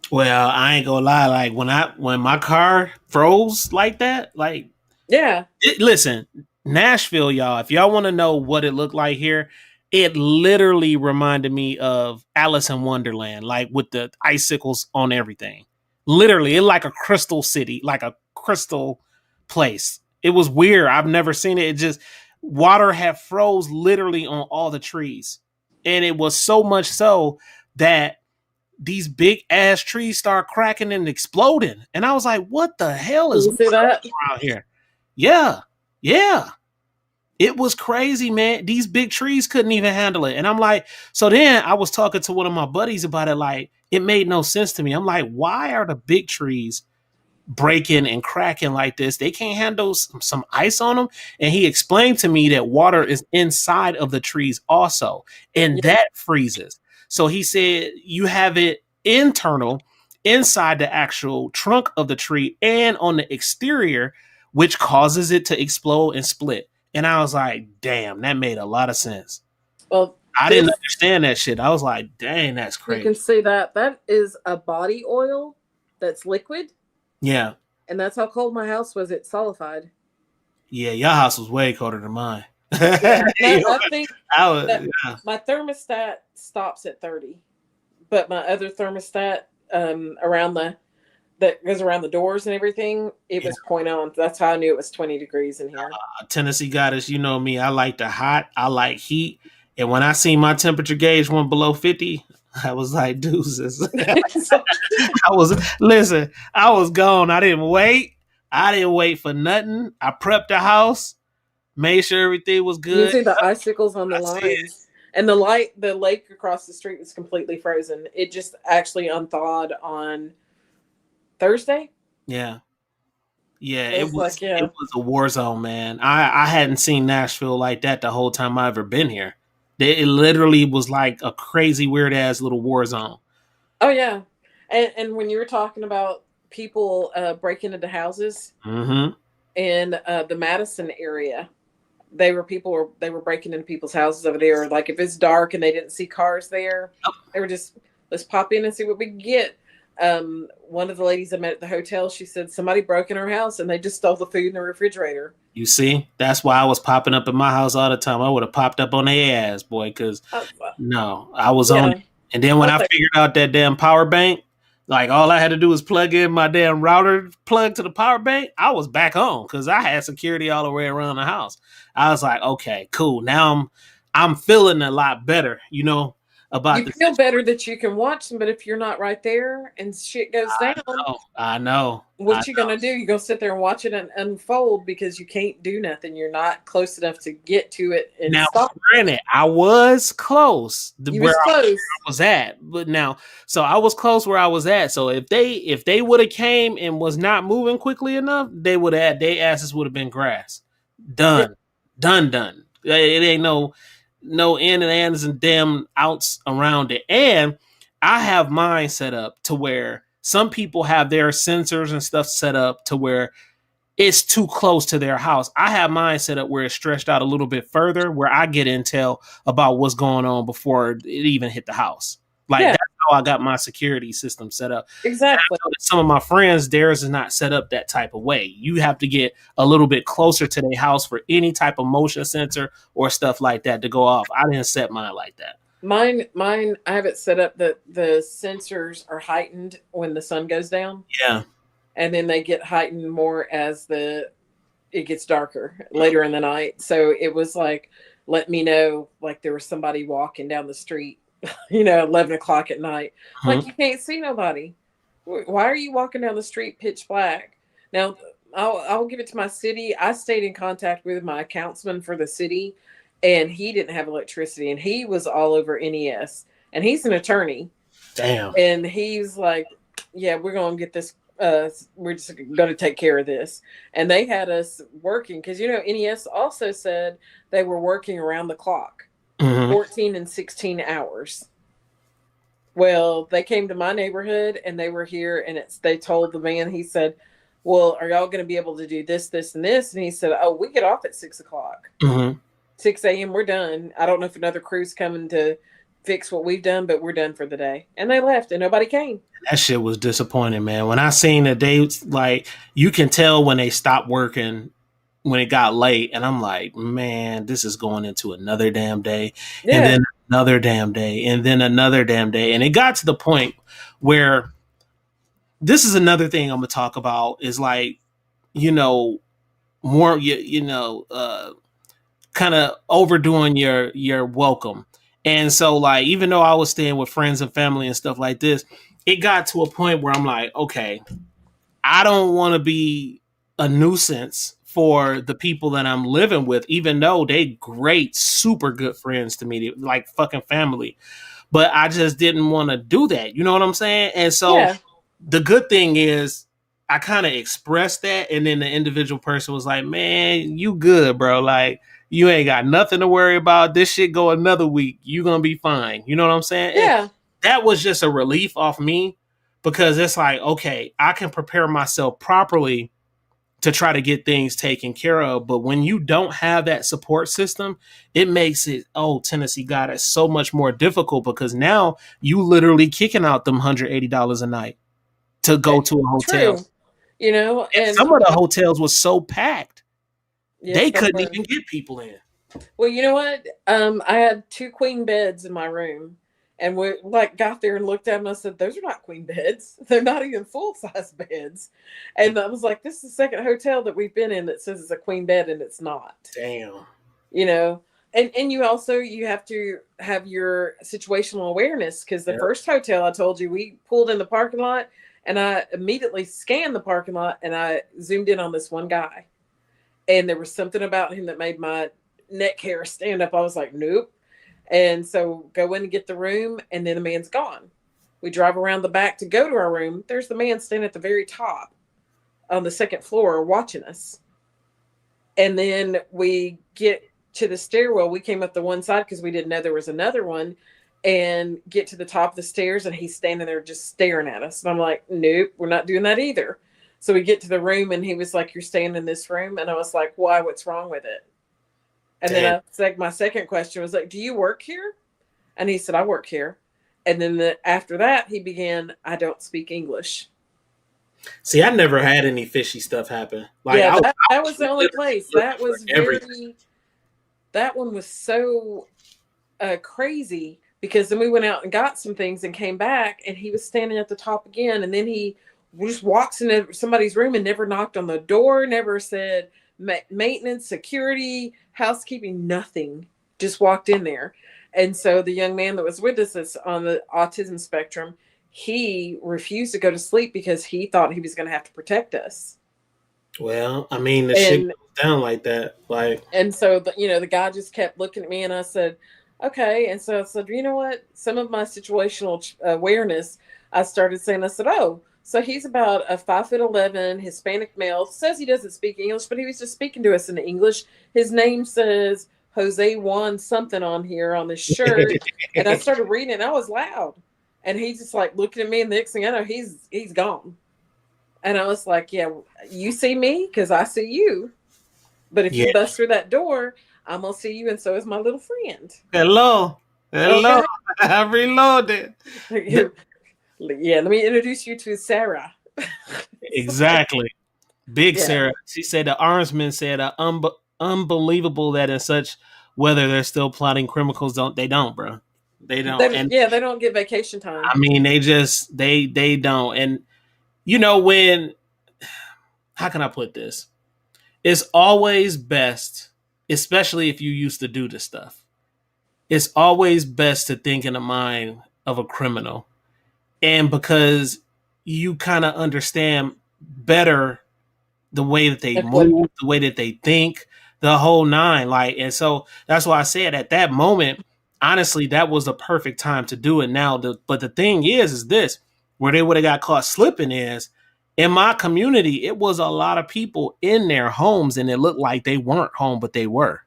Well, I ain't gonna lie. Like when my car froze like that, like Yeah. listen, Nashville, y'all. If y'all want to know what it looked like here, it literally reminded me of Alice in Wonderland, like with the icicles on everything. Literally, it like a crystal city, like a crystal place. It was weird. I've never seen it. It just water had froze literally on all the trees, and it was so much so that these big ass trees start cracking and exploding. And I was like, what the hell is You going see that? on around here? Yeah. Yeah. It was crazy, man. These big trees couldn't even handle it. And I'm like, so then I was talking to one of my buddies about it. Like, it made no sense to me. I'm like, why are the big trees breaking and cracking like this? They can't handle some ice on them. And he explained to me that water is inside of the trees also, and Yeah. that freezes. So he said you have it internal inside the actual trunk of the tree and on the exterior, which causes it to explode and split. And I was like, damn, that made a lot of sense. Well, I didn't this understand that shit. I was like, dang, that's you can crazy. see that is a body oil that's liquid, Yeah. and that's how cold my house was. It solidified. Yeah, your house was way colder than mine. Yeah. No, You know, I think I was, that yeah. my thermostat stops at 30, but my other thermostat, around that goes around the doors and everything, it Yeah. was point on. That's how I knew it was 20 degrees in here. Tennessee goddess, you know me. I like the hot. I like heat. And when I see my temperature gauge went below 50, I was like, deuces. It's like, I was listen. I was gone. I didn't wait. I didn't wait for nothing. I prepped the house, made sure everything was you good. see the icicles on the That's it. lines. And the lake across the street was completely frozen. It just actually unthawed on Thursday. Yeah, yeah. It It was was like, it yeah. was a war zone, man. I hadn't seen Nashville like that the whole time I ever been here. It literally was like a crazy, weird ass little war zone. Oh yeah. And when you were talking about people breaking into houses Mm-hmm. in the Madison area, they were breaking into people's houses over there. Like if it's dark and they didn't see cars there, they were just, let's pop in and see what we can get. One of the ladies I met at the hotel, she said somebody broke in her house and they just stole the food in the refrigerator. You see, that's why I was popping up in my house all the time. I would have popped up on their ass, boy, because Uh, no, I was on yeah, it. And then I when was I like, figured out that damn power bank, like all I had to do was plug in my damn router plug to the power bank, I was back home because I had security all the way around the house. I was like, okay, cool. Now I'm feeling a lot better, about you the feel situation. better that you can watch them, but if you're not right there and shit goes down, Oh, I know. I what you gonna do? You gonna sit there and watch it unfold because you can't do nothing. You're not close enough to get to it and Now, stop it. granted, I was close to You where was I close. was at, but now, so I was close where I was at. So if they would have came and was not moving quickly enough, they would have their asses would have been grass. Yeah, Done, done. It ain't no in and ands and damn outs around it. And I have mine set up to where some people have their sensors and stuff set up to where it's too close to their house. I have mine set up where it's stretched out a little bit further, where I get intel about what's going on before it even hit the house. Like yeah, that's how I got my security system set up. And exactly. I know that some of my friends, theirs is not set up that type of way. You have to get a little bit closer to their house for any type of motion sensor or stuff like that to go off. I didn't set mine like that. Mine. I have it set up that the sensors are heightened when the sun goes down, Yeah. and then they get heightened more as the it gets darker later in the night. So it was like, let me know like there was somebody walking down the street, 11 o'clock at night. Like Mhm. you can't see nobody. Why are you walking down the street pitch black? Now I'll give it to my city. I stayed in contact with my councilman for the city, and he didn't have electricity, and he was all over NES, and he's an attorney, Damn. and he's like, yeah, we're gonna get this, we're just gonna take care of this. And they had us working because NES also said they were working around the clock, Hmm. 14 and 16 hours. Well, they came to my neighborhood and they were here, and they told the man, he said, well, are y'all going to be able to do this and this? And he said, oh, we get off at 6 o'clock, Hmm. 6 a.m. We're done. I don't know if another crew's coming to fix what we've done, but we're done for the day. And they left and nobody came. That shit was disappointing, man. When I seen that they like, you can tell when they stopped working when it got late, and I'm like, man, this is going into another damn day, and Yeah. then another damn day, and then another damn day, and it got to the point where this is another thing I'm gonna talk about is like, you know, more kind of overdoing your welcome. And so like even though I was staying with friends and family and stuff like this, it got to a point where I'm like, okay, I don't want to be a nuisance for the people that I'm living with, even though they great, super good friends to me, like fucking family. But I just didn't want to do that. You know what I'm saying? And so Yeah. the good thing is I kind of expressed that, and then the individual person was like, "Man, you good, bro? Like you ain't got nothing to worry about. This shit go another week. You gonna be fine." You know what I'm saying? And Yeah. that was just a relief off me because it's like, okay, I can prepare myself properly to try to get things taken care of. But when you don't have that support system, it makes it, oh, Tennessee God, it's so much more difficult because now you literally kicking out them $180 a night to go to a hotel. True. And And some of the hotels was so packed yes, they they couldn't were. even get people in. Well, you know what? I had two queen beds in my room, and we like got there and looked at them. And I said, "Those are not queen beds. They're not even full size beds." And I was like, "This is the second hotel that we've been in that says it's a queen bed, and it's not." Damn. You know. And you also, you have to have your situational awareness, because the Yeah. first hotel I told you, we pulled in the parking lot and I immediately scanned the parking lot and I zoomed in on this one guy, and there was something about him that made my neck hair stand up. I was like, nope. And so go in and get the room, and then the man's gone. We drive around the back to go to our room. There's the man standing at the very top on the second floor watching us. And then we get to the stairwell. We came up the one side because we didn't know there was another one, and get to the top of the stairs, and he's standing there just staring at us. And I'm like, nope, we're not doing that either. So we get to the room, and he was like, you're staying in this room? And I was like, why? What's wrong with it? And then Damn. I said, my second question was like, do you work here? And he said, I work here. And then after that, he began, I don't speak English. See, I never had any fishy stuff happen. Like Yeah, I that was was the only literally place. looking That for was everything. very, that one was so crazy, because then we went out and got some things and came back, and he was standing at the top again. And then he just walks into somebody's room and never knocked on the door, never said maintenance, security, housekeeping, nothing. Just walked in there. And so the young man that was with us is on the autism spectrum. He refused to go to sleep because he thought he was going to have to protect us. Well, I mean, the shit And goes down like that. Like, so the guy just kept looking at me, and I said, okay. And so I said, you know what, some of my situational awareness, I started saying, I said, oh, so he's about a 5'11" Hispanic male, says he doesn't speak English, but he was just speaking to us in English. His name says Jose Juan something on here on this shirt. And I started reading it, and I was loud, and he's just like looking at me, and the next thing I know, he's gone. And I was like, yeah, you see me because I see you. But if yeah. you bust through that door, I'm gonna see you, and so is my little friend. Hello, hello. Okay. I reloaded. Yeah, let me introduce you to Sarah. Exactly. Big Yeah. Sarah. She said the armsman said, unbelievable that in such weather they're still plotting criminals. They don't, bro. They don't. And They don't get vacation time. I mean, they don't. And you know when? How can I put this? It's always best, especially if you used to do this stuff. It's always best to think in the mind of a criminal, and because you kind of understand better the way that they Exactly. move, the way that they think, the whole nine. Like, and so that's why I said at that moment, honestly, that was the perfect time to do it. Now, but the thing is this: where they would have got caught slipping is in my community. It was a lot of people in their homes, and it looked like they weren't home, but they were.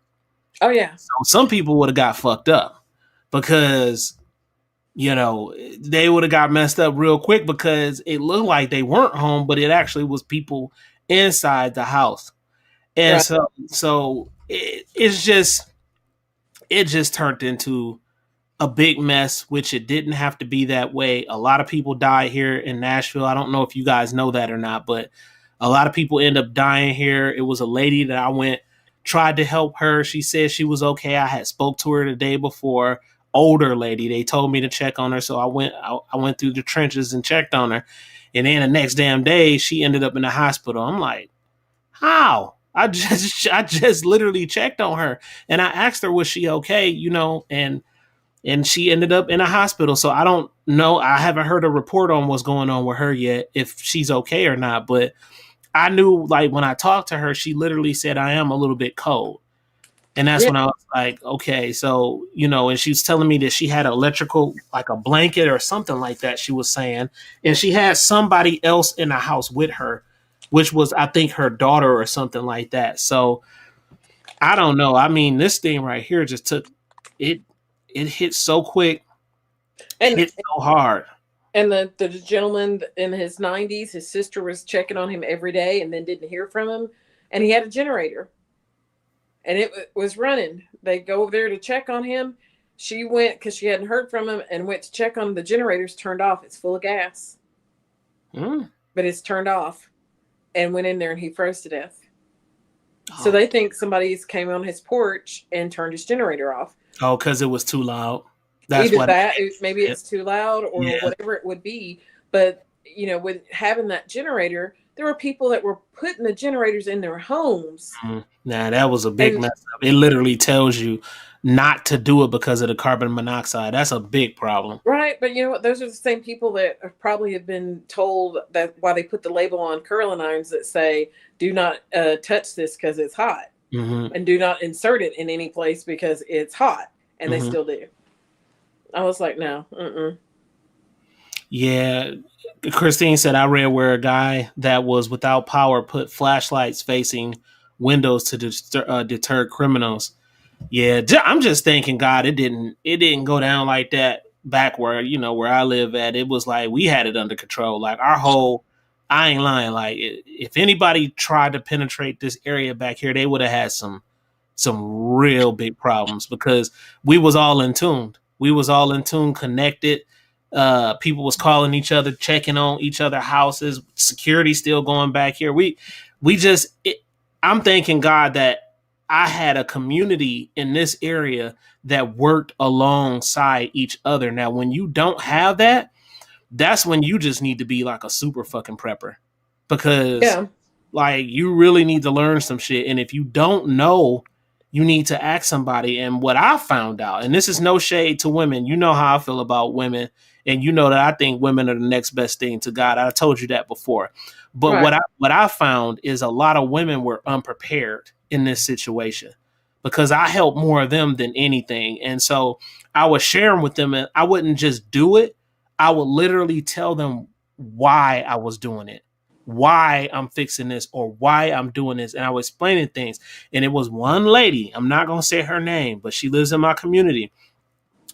Oh yeah. So some people would have got fucked up because they would have got messed up real quick because it looked like they weren't home, but it actually was people inside the house. And Right. so it just turned into a big mess, which it didn't have to be that way. A lot of people die here in Nashville. I don't know if you guys know that or not, but a lot of people end up dying here. It was a lady that I went, tried to help her. She said she was okay. I had spoke to her the day before. Older lady. They told me to check on her, so I went through the trenches and checked on her. And then the next damn day, she ended up in the hospital. I'm like, how? I just literally checked on her, and I asked her was she okay, and she ended up in a hospital. So I don't know. I haven't heard a report on what's going on with her yet, if she's okay or not. But I knew, like, when I talked to her, she literally said, I am a little bit cold. And that's Yeah. when I was like, okay, so, and she was telling me that she had electrical, like a blanket or something like that, she was saying. And she had somebody else in the house with her, which was, I think, her daughter or something like that. So I don't know. I mean, this thing right here just took it, it hit so quick, And hit so hard. the gentleman in his 90s, his sister was checking on him every day, and then didn't hear from him, and he had a generator, and it was running. They go over there to check on him. She went because she hadn't heard from him, and went to check on the generator's turned off. It's full of gas, Mm. but it's turned off, and went in there, and he froze to death. So Oh, they think somebody's came on his porch and turned his generator off. oh, because it was too loud. That's Either what that, maybe it. it's too loud, or Yeah. whatever it would be. But with having that generator, there were people that were putting the generators in their homes, Nah, that was a big and mess up. It literally tells you. not to do it because of the carbon monoxide. That's a big problem. Right, but you know what? Those are the same people that probably have been told that why they put the label on curling irons that say "Do not touch this because it's hot," Hmm. and "Do not insert it in any place because it's hot," and they Hmm. still do. I was like, no, Yeah, Christine said I read where a guy that was without power put flashlights facing windows to deter criminals. Yeah, I'm just thanking God it didn't go down like that back where where I live at. It was like we had it under control. Like our whole, I ain't lying. Like if anybody tried to penetrate this area back here, they would have had some real big problems because we was all in tune. We was all in tune, connected. People was calling each other, checking on each other houses. Security still going back here. We just. I'm thanking God that I had a community in this area that worked alongside each other. Now, when you don't have that, that's when you just need to be like a super fucking prepper because yeah, like you really need to learn some shit. And if you don't know, you need to ask somebody. And what I found out, and this is no shade to women, you know how I feel about women, and you know that I think women are the next best thing to God. I told you that before. But right, what I found is a lot of women were unprepared in this situation because I helped more of them than anything. And so I was sharing with them and I wouldn't just do it. I would literally tell them why I was doing it, why I'm fixing this or why I'm doing this. And I was explaining things. And it was one lady, I'm not going to say her name, but she lives in my community.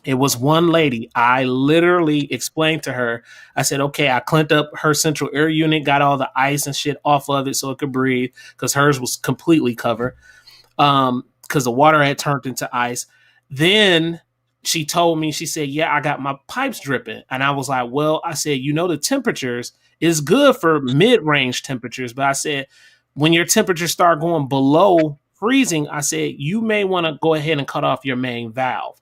It was one lady. I literally explained to her, I said, okay, I clamped up her central air unit, got all the ice and shit off of it so it could breathe because hers was completely covered because the water had turned into ice. Then she told me, she said, yeah, I got my pipes dripping. And I was like, well, I said, the temperatures is good for mid-range temperatures. But I said, when your temperatures start going below freezing, I said, you may want to go ahead and cut off your main valve.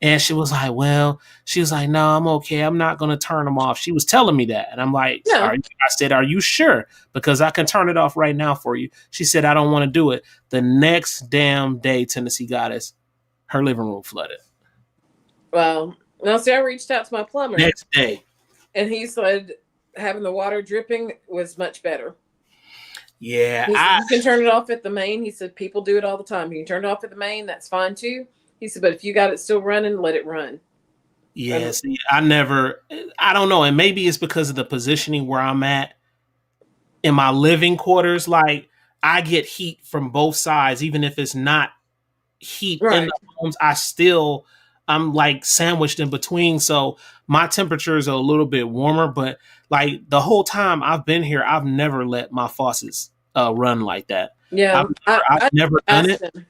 And she was like, well, she was like, no, I'm okay. I'm not going to turn them off. She was telling me that. And I'm like, yeah. I said, are you sure? Because I can turn it off right now for you. She said, I don't want to do it. The next damn day, Tennessee Goddess, her living room flooded. Well, now see, I reached out to my plumber, Next day. and he said having the water dripping was much better. Yeah. He said you can turn it off at the main. He said people do it all the time. You can turn it off at the main. That's fine too. He said, but if you got it still running, let it run. Yeah. See, I don't know. And maybe it's because of the positioning where I'm at in my living quarters. Like, I get heat from both sides, even if it's not heat in Right. the homes, I'm like sandwiched in between. So my temperatures are a little bit warmer, but like the whole time I've been here, I've never let my faucets run like that. Yeah. I've I never done asked it. him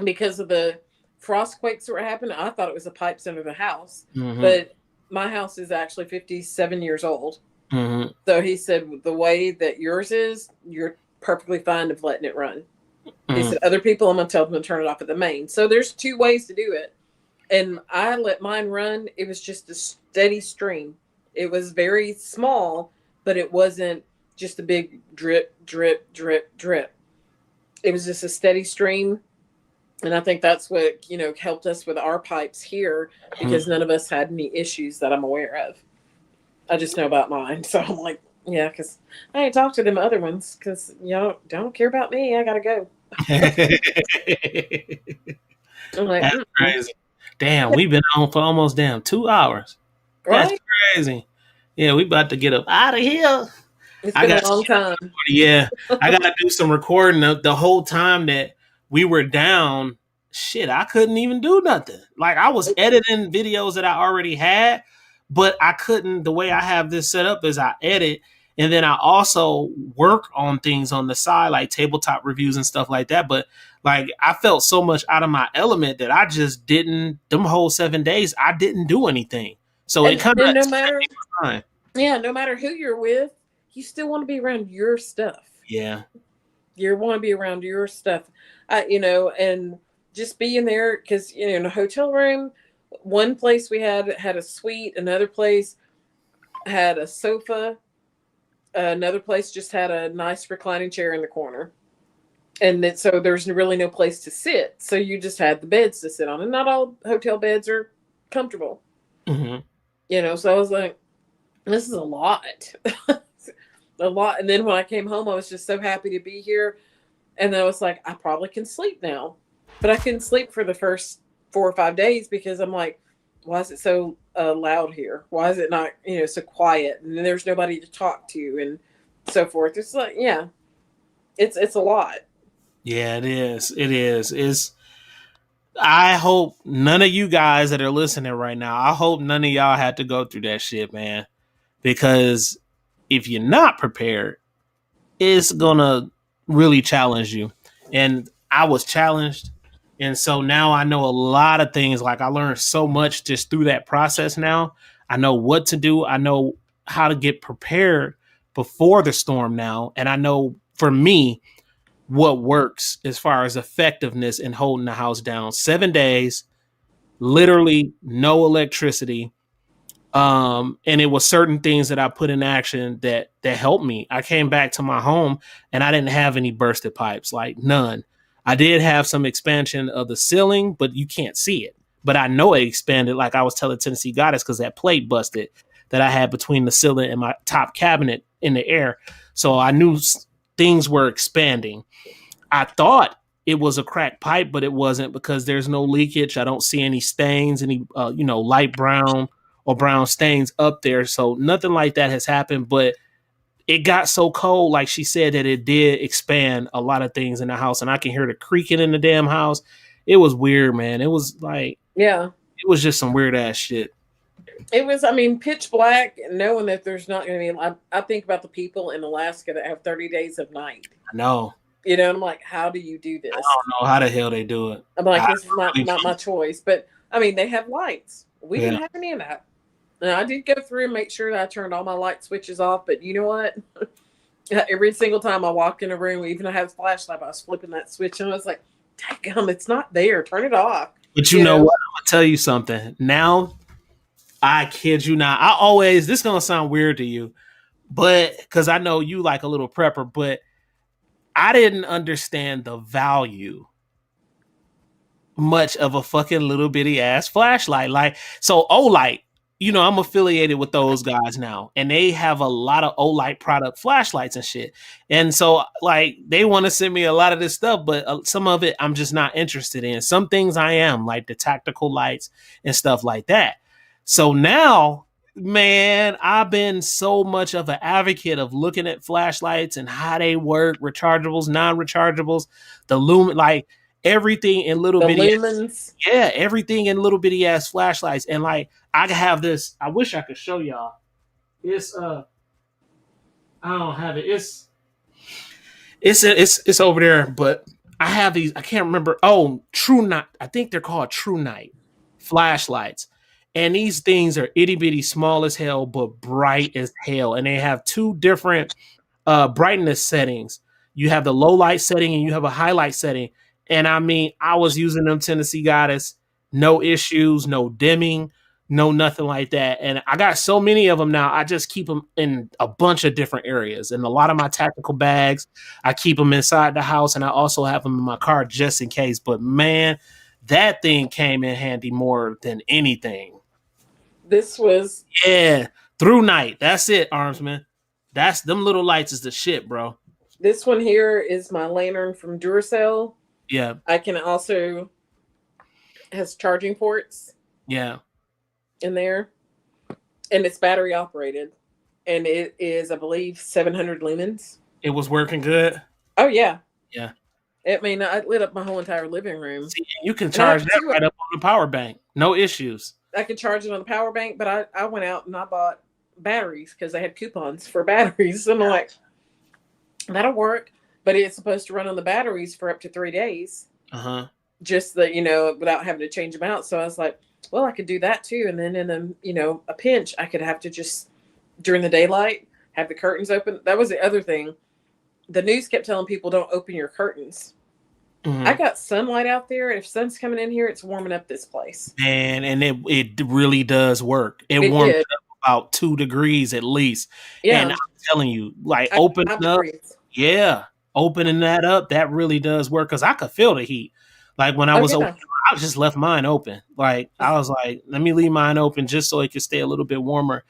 because of the frost quakes that were happening. I thought it was the pipes under the house, Hmm. but my house is actually 57 years old. Hmm. So he said the way that yours is, you're perfectly fine of letting it run. He Hmm. said other people, I'm gonna tell them to turn it off at the main. So there's two ways to do it, and I let mine run. It was just a steady stream. It was very small, but it wasn't just a big drip, drip, drip, drip. It was just a steady stream, and I think that's what helped us with our pipes here because none of us had any issues that I'm aware of. I just know about mine, so I'm like, yeah, because I ain't talked to them other ones because don't care about me. I gotta go. I'm like, That's crazy. Damn, we've been on for almost damn 2 hours. That's right? crazy. Yeah, we about to get up out of here. It's I been a got long time. Yeah, I gotta do some recording the whole time that we were down. Shit, I couldn't even do nothing. Like I was editing videos that I already had, but I couldn't. The way I have this set up is I edit, and then I also work on things on the side, like tabletop reviews and stuff like that. But like I felt so much out of my element that I just didn't. Them whole 7 days, I didn't do anything. So it kind And of no set matter me behind. yeah, no matter who you're with, you still want to be around your stuff. Yeah. You want to be around your stuff, and just being there because in a hotel room, one place we had a suite, another place had a sofa, another place just had a nice reclining chair in the corner. And then, so there's really no place to sit. So you just had the beds to sit on, and not all hotel beds are comfortable. Mm-hmm. So I was like, this is a lot, a lot. And then when I came home, I was just so happy to be here, and then I was like, I probably can sleep now, but I couldn't sleep for the first 4 or 5 days because I'm like, why is it so loud here? Why is it not so quiet? And then there's nobody to talk to and so forth. It's like, yeah, it's a lot. Yeah, it is. It is. It's. I hope none of you guys that are listening right now. I hope none of y'all had to go through that shit, man. Because if you're not prepared, it's gonna really challenge you. And I was challenged. And so now I know a lot of things. Like I learned so much just through that process now. I know what to do. I know how to get prepared before the storm now. And I know for me what works as far as effectiveness in holding the house down. 7 days, literally no electricity, and it was certain things that I put in action that helped me. I came back to my home and I didn't have any bursted pipes, like none. I did have some expansion of the ceiling, but you can't see it. But I know it expanded, like I was telling Tennessee Goddess, because that plate busted that I had between the ceiling and my top cabinet in the air. So I knew things were expanding. I thought it was a cracked pipe, but it wasn't because there's no leakage. I don't see any stains, any light brown or brown stains up there. So nothing like that has happened. But it got so cold, like she said, that it did expand a lot of things in the house, and I can hear the creaking in the damn house. It was weird, man. It was like Yeah, it was just some weird ass shit. it was. I mean, pitch black, knowing that there's not going to be. I think about the people in Alaska that have 30 days of night. I know. And I'm like, how do you do I this? don't know how the hell they do it. I'm like, I this is not really, not my choice. But I mean, they have lights. We yeah. didn't have any of that. And I did go through and make sure that I turned all my light switches off. But you know what? Every single time I walked in a room, even if I had a flashlight, I was flipping that switch, and I was like, "Damn, it's not there. Turn it off." But you You know know, what? I'm gonna tell you something. Now, I kid you not. I always this is gonna sound weird to you, but because I know you like a little prepper, but I didn't understand the value much of a fucking little bitty ass flashlight. Like, so Olight, I'm affiliated with those guys now, and they have a lot of Olight product flashlights and shit. And so, like, they want to send me a lot of this stuff, but some of it I'm just not interested in. Some things I am, like the tactical lights and stuff like that. So now, man, I've been so much of an advocate of looking at flashlights and how they work, rechargeables, non-rechargeables, the lumen, like everything in little the bitty, lumens. yeah, everything in little bitty ass flashlights. And like I have this, I wish I could show y'all. It's I don't have it. It's over there, but I have these, I can't remember. Oh, True Night. I think they're called True Night flashlights. And these things are itty bitty small as hell, but bright as hell. And they have two different brightness settings. You have the low light setting and you have a highlight setting. And I mean, I was using them Tennessee Goddess, no issues, no dimming, no nothing like that. And I got so many of them now. I just keep them in a bunch of different areas. And a lot of my tactical bags, I keep them inside the house, and I also have them in my car just in case. But man, that thing came in handy more than anything. This was Yeah, through night. That's it, Armsman. That's them little lights is the shit, bro. this one here is my lantern from Duracell. Yeah, I can also has charging ports yeah. in there, and it's battery operated, and it is, I believe, 700 lumens. It was working good. Oh yeah, Yeah. I mean, I lit up my whole entire living room, See, you can and I charge have that two. right up on the power bank. No issues. I could charge it on the power bank, but I went out and I bought batteries because they had coupons for batteries. And I'm like, that'll work. But it's supposed to run on the batteries for up to 3 days, Uh-huh. just that, without having to change them out. So I was like, well, I could do that too. And then in a pinch, I could have to just, during the daylight, have the curtains open. That was the other thing. The news kept telling people don't open your curtains. I Mm-hmm. got sunlight out there. If sun's coming in here, it's warming up this place. And it really does work. It It warms did. up about 2 degrees at least. And Yeah. I'm telling you, like I opening got 5 up, degrees. yeah. opening that up, that really does work because I could feel the heat. Like when I Oh was open, yeah. I just left mine open. Like I was like, let me leave mine open just so it could stay a little bit warmer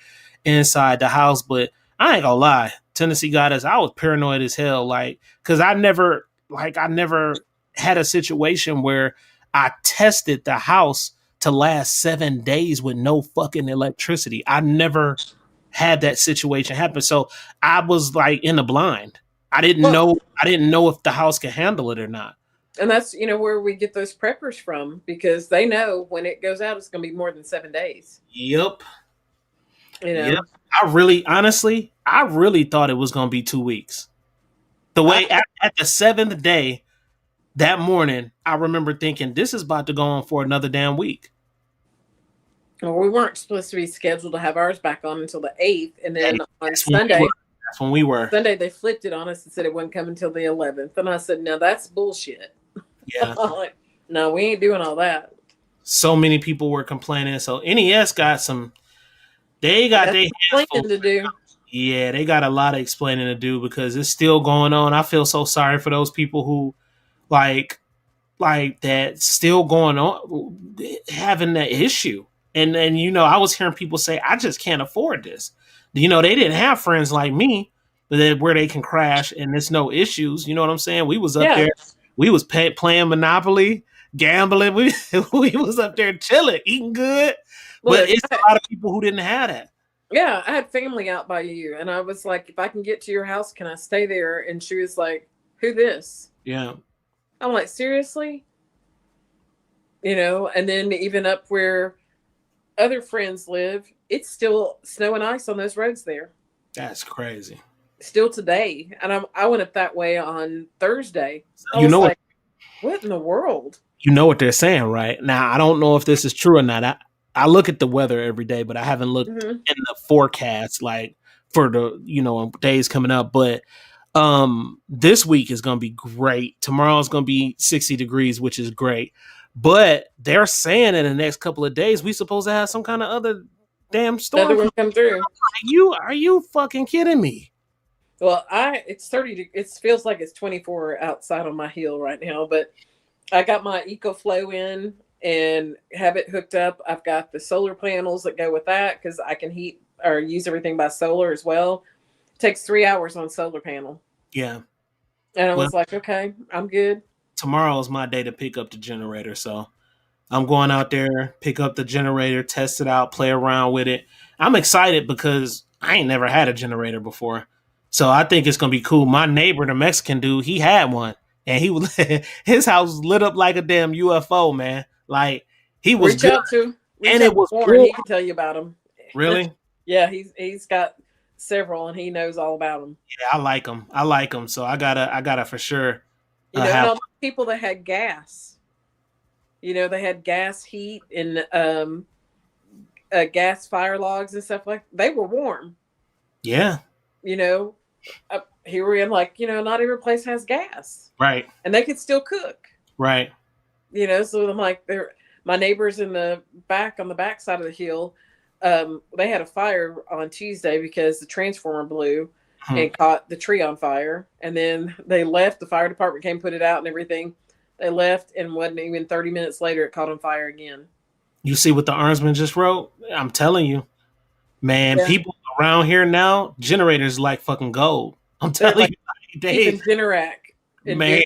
inside the house. But I ain't gonna lie, Tennessee got us. I was paranoid as hell, like because I never had a situation where I tested the house to last 7 days with no fucking electricity. I never had that situation happen. So I was like in the blind. I didn't Well, know I didn't know if the house could handle it or not. and that's where we get those preppers from because they know when it goes out, it's going to be more than 7 days. Yep. You Yep. know, I really thought it was gonna be 2 weeks. The I way at the seventh day that morning, I remember thinking this is about to go on for another damn week. well, we weren't supposed to be scheduled to have ours back on until the 8th, and Hey, then on that's when we were. Sunday, That's when we were. Sunday they flipped it on us and said it wouldn't come until the 11th, and I said, no, that's bullshit. Yeah. I'm like, no, we ain't doing all that. So many people were complaining. So NES got some. They got That's their hands full. explaining to do. Yeah, they got a lot of explaining to do because it's still going on. I feel so sorry for those people who like that still going on having that issue. And I was hearing people say, I just can't afford this. They didn't have friends like me where they can crash and there's no issues. You know what I'm saying? We was up Yeah, there, we was playing Monopoly, gambling. We was up there chilling, eating good. But look, it's a lot of people who didn't have that. yeah, I had family out by you, and I was like, if I can get to your house, can I stay there? And she was like, who this? Yeah. I'm like, seriously? And then even up where other friends live, it's still snow and ice on those roads there. That's crazy. Still today. And I went up that way on Thursday. I You was know what like, what in the world? you know what they're saying, right? Now, I don't know if this is true or not. I look at the weather every day, but I haven't looked Hmm. in the forecast like for the, days coming up. But this week is gonna be great. Tomorrow is gonna be 60 degrees, which is great. But they're saying in the next couple of days we supposed to have some kind of other damn Another storm. one come through. Are you fucking kidding me? Well, it's 30. It feels like it's 24 outside on my hill right now, but I got my EcoFlow in and have it hooked up. I've got the solar panels that go with that because I can heat or use everything by solar as well. It takes 3 hours on solar panel. Yeah. And I Well, was like, okay, I'm good. tomorrow is my day to pick up the generator, so I'm going out there, pick up the generator, test it out, play around with it. I'm excited because I ain't never had a generator before. So I think it's gonna be cool. My neighbor, the Mexican dude, he had one. And he was his house was lit up like a damn UFO, man. Like he was Reach good out to reach and out it to was Warren. warm. He can tell you about them. Really? Yeah, he's got several and he knows all about them. Yeah, I like him. I like him. So I gotta for sure And have. all the people that had gas, they had gas heat and gas fire logs and stuff like. They were warm. Yeah. You know, here we're in like not every place has gas, Right. and they could still cook. Right. So I'm like, they're my neighbors in the back on the back side of the hill. They had a fire on Tuesday because the transformer blew Hmm. and caught the tree on fire. And then they left. The fire department came, put it out and everything. They left, and wasn't even 30 minutes later, it caught on fire again. You see what the Arnsman just wrote? I'm telling you, man, Yeah. people around here now, generators like fucking gold. I'm They're telling like you, keeping Generac in man, good.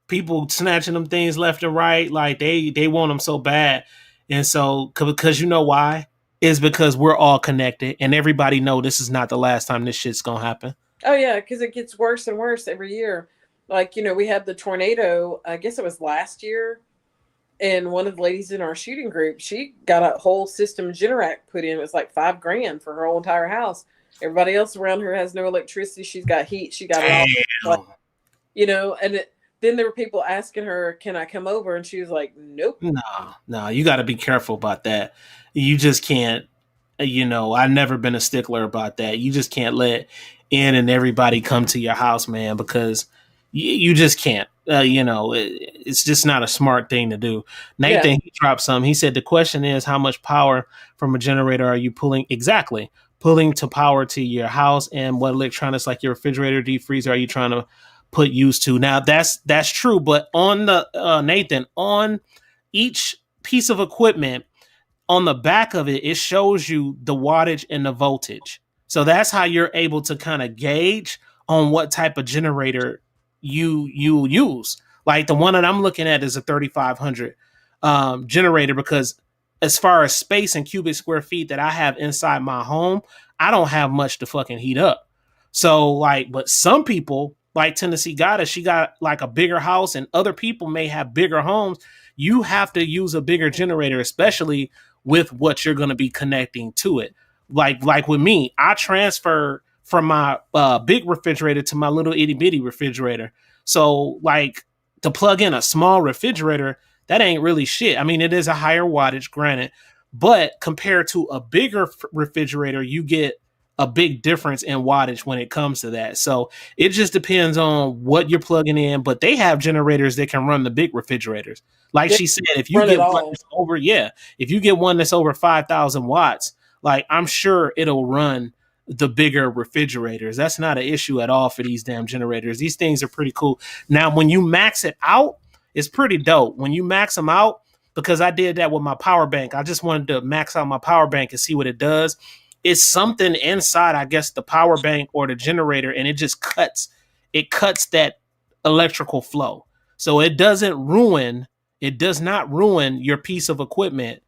people snatching them things left and right, like they want them so bad, and so because you know why? Is because we're all connected, and everybody know this is not the last time this shit's gonna happen. Oh, yeah, because it gets worse and worse every year. Like, we had the tornado, I guess it was last year. And one of the ladies in our shooting group, she got a whole system Generac put in. It was like $5,000 for her whole entire house. Everybody else around her has no electricity. She's got heat. She got it all. Like, Damn. then there were people asking her, "Can I come over?" And she was like, "Nope." No, no, you got to be careful about that. You just can't. I never been a stickler about that. You just can't let in and everybody come to your house, man, because you just can't. It's just not a smart thing to do. Yeah, Nathan, he dropped some. He said the question is, how much power from a generator are you pulling? Exactly, pulling to power to your house, and what electronics like your refrigerator, deep freezer are you trying to put used to. Now that's true, but on the Nathan, on each piece of equipment, on the back of it, it shows you the wattage and the voltage. So that's how you're able to kind of gauge on what type of generator you use. Like the one that I'm looking at is a 3500 generator, because as far as space and cubic square feet that I have inside my home, I don't have much to fucking heat up. So like, but some people like Tennessee got it. She got like a bigger house, and other people may have bigger homes. You have to use a bigger generator, especially with what you're going to be connecting to it. Like with me, I transfer from my big refrigerator to my little itty bitty refrigerator. So like to plug in a small refrigerator, that ain't really shit. I mean, it is a higher wattage, granted, but compared to a bigger refrigerator, you get a big difference in wattage when it comes to that. So it just depends on what you're plugging in. But they have generators that can run the big refrigerators. Like Yeah, she said, if you run it get one all. that's over, yeah, if you get one that's over 5,000 watts, like I'm sure it'll run the bigger refrigerators. That's not an issue at all for these damn generators. These things are pretty cool. Now, when you max it out, it's pretty dope. When you max them out, because I did that with my power bank. I just wanted to max out my power bank and see what it does. It's something inside, I guess, the power bank or the generator, and it just cuts that electrical flow. So it does not ruin your piece of equipment,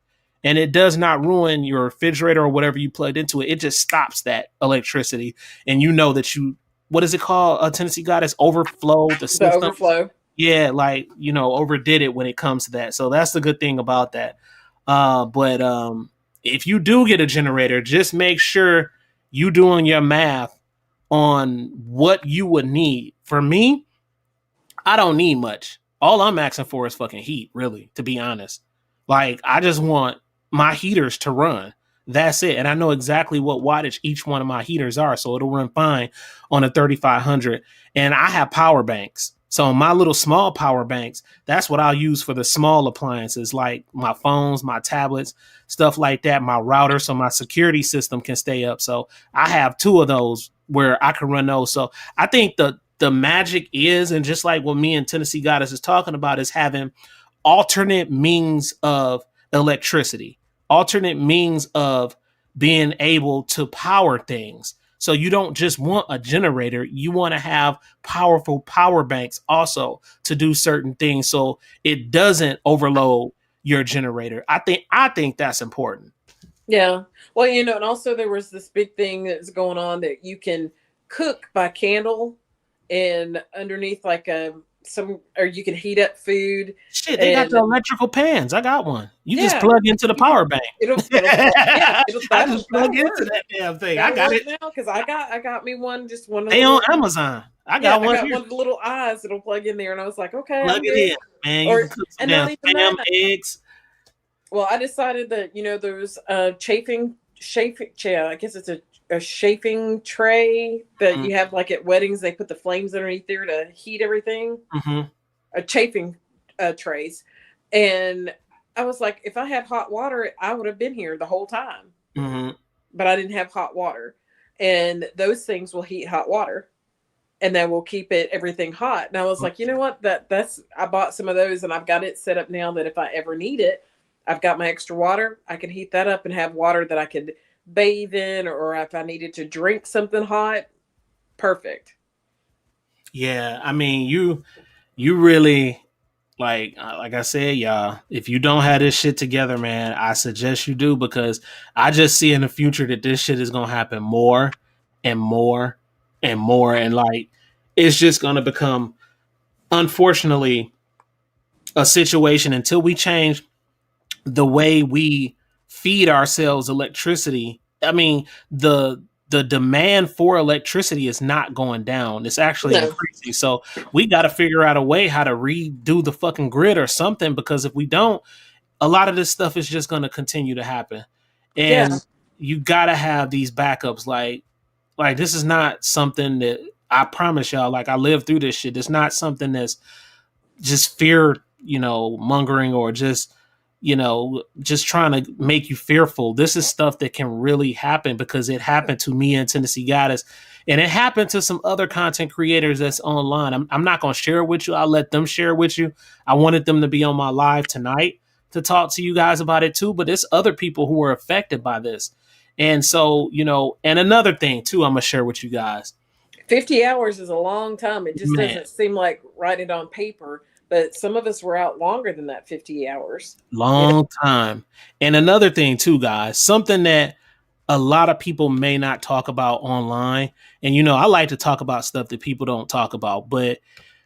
and it does not ruin your refrigerator or whatever you plugged into it. It just stops that electricity, and you know that what is it called? Tennessee Goddess overflowed the The system. overflow. Yeah, like overdid it when it comes to that. So that's the good thing about that. But if you do get a generator, just make sure you doing your math on what you would need. For me, I don't need much. All I'm asking for is fucking heat, really, to be honest. Like, I just want my heaters to run. That's it. And I know exactly what wattage each one of my heaters are. So it'll run fine on a 3500. And I have power banks. So my little small power banks, that's what I'll use for the small appliances, like my phones, my tablets, stuff like that, my router, so my security system can stay up. So I have two of those where I can run those. So I think the magic is, and just like what me and Tennessee Goddess is talking about, is having alternate means of electricity, alternate means of being able to power things. So you don't just want a generator, you want to have powerful power banks also to do certain things so it doesn't overload your generator. I think that's important. Yeah. Well, and also there was this big thing that's going on that you can cook by candle and underneath like or you can heat up food. Shit, they got And the electrical pans. I got one. You just yeah, plug into the you can, power bank. it'll plug, yeah, I just plug that'll into work. that damn thing. I That'll got work it. now because I got me one, just one of the They on little, Amazon. I yeah, got I one got here. one of the little eyes that'll plug in there, and I was like, okay, Plug I'm it good. in, man. You Or can cook some and not damn even spam, that. eggs. Well, I decided that there's chafing yeah, I guess it's a chafing tray that Mm, you have like at weddings. They put the flames underneath there to heat everything. mm-hmm, A chafing trays, and I was like, if I had hot water, I would have been here the whole time. mm-hmm. But I didn't have hot water, and those things will heat hot water, and that will keep everything hot. And I was like, you know what? That's I bought some of those, and I've got it set up now that if I ever need it, I've got my extra water. I can heat that up and have water that I could bathe in, or if I needed to drink something hot, perfect. Yeah, I mean, you really like I said, y'all. If you don't have this shit together, man, I suggest you do, because I just see in the future that this shit is gonna happen more and more and more, and like it's just gonna become, unfortunately, a situation until we change the way we feed ourselves electricity. I mean, the demand for electricity is not going down. It's actually No, increasing. So we got to figure out a way how to redo the fucking grid or something, because if we don't, a lot of this stuff is just going to continue to happen. yeah, And you got to have these backups. Like this is not something that, I promise y'all, like I lived through this shit. It's not something that's just fear, mongering, or just, just trying to make you fearful. This is stuff that can really happen because it happened to me and Tennessee Goddess. And it happened to some other content creators that's online. I'm not going to share it with you. I'll let them share it with you. I wanted them to be on my live tonight to talk to you guys about it too. But there's other people who are affected by this. And so, and another thing too, I'm going to share with you guys. 50 hours is a long time. It just Man, doesn't seem like write it on paper, but some of us were out longer than that 50 hours. You know? long time. And another thing too, guys, something that a lot of people may not talk about online. And I like to talk about stuff that people don't talk about, but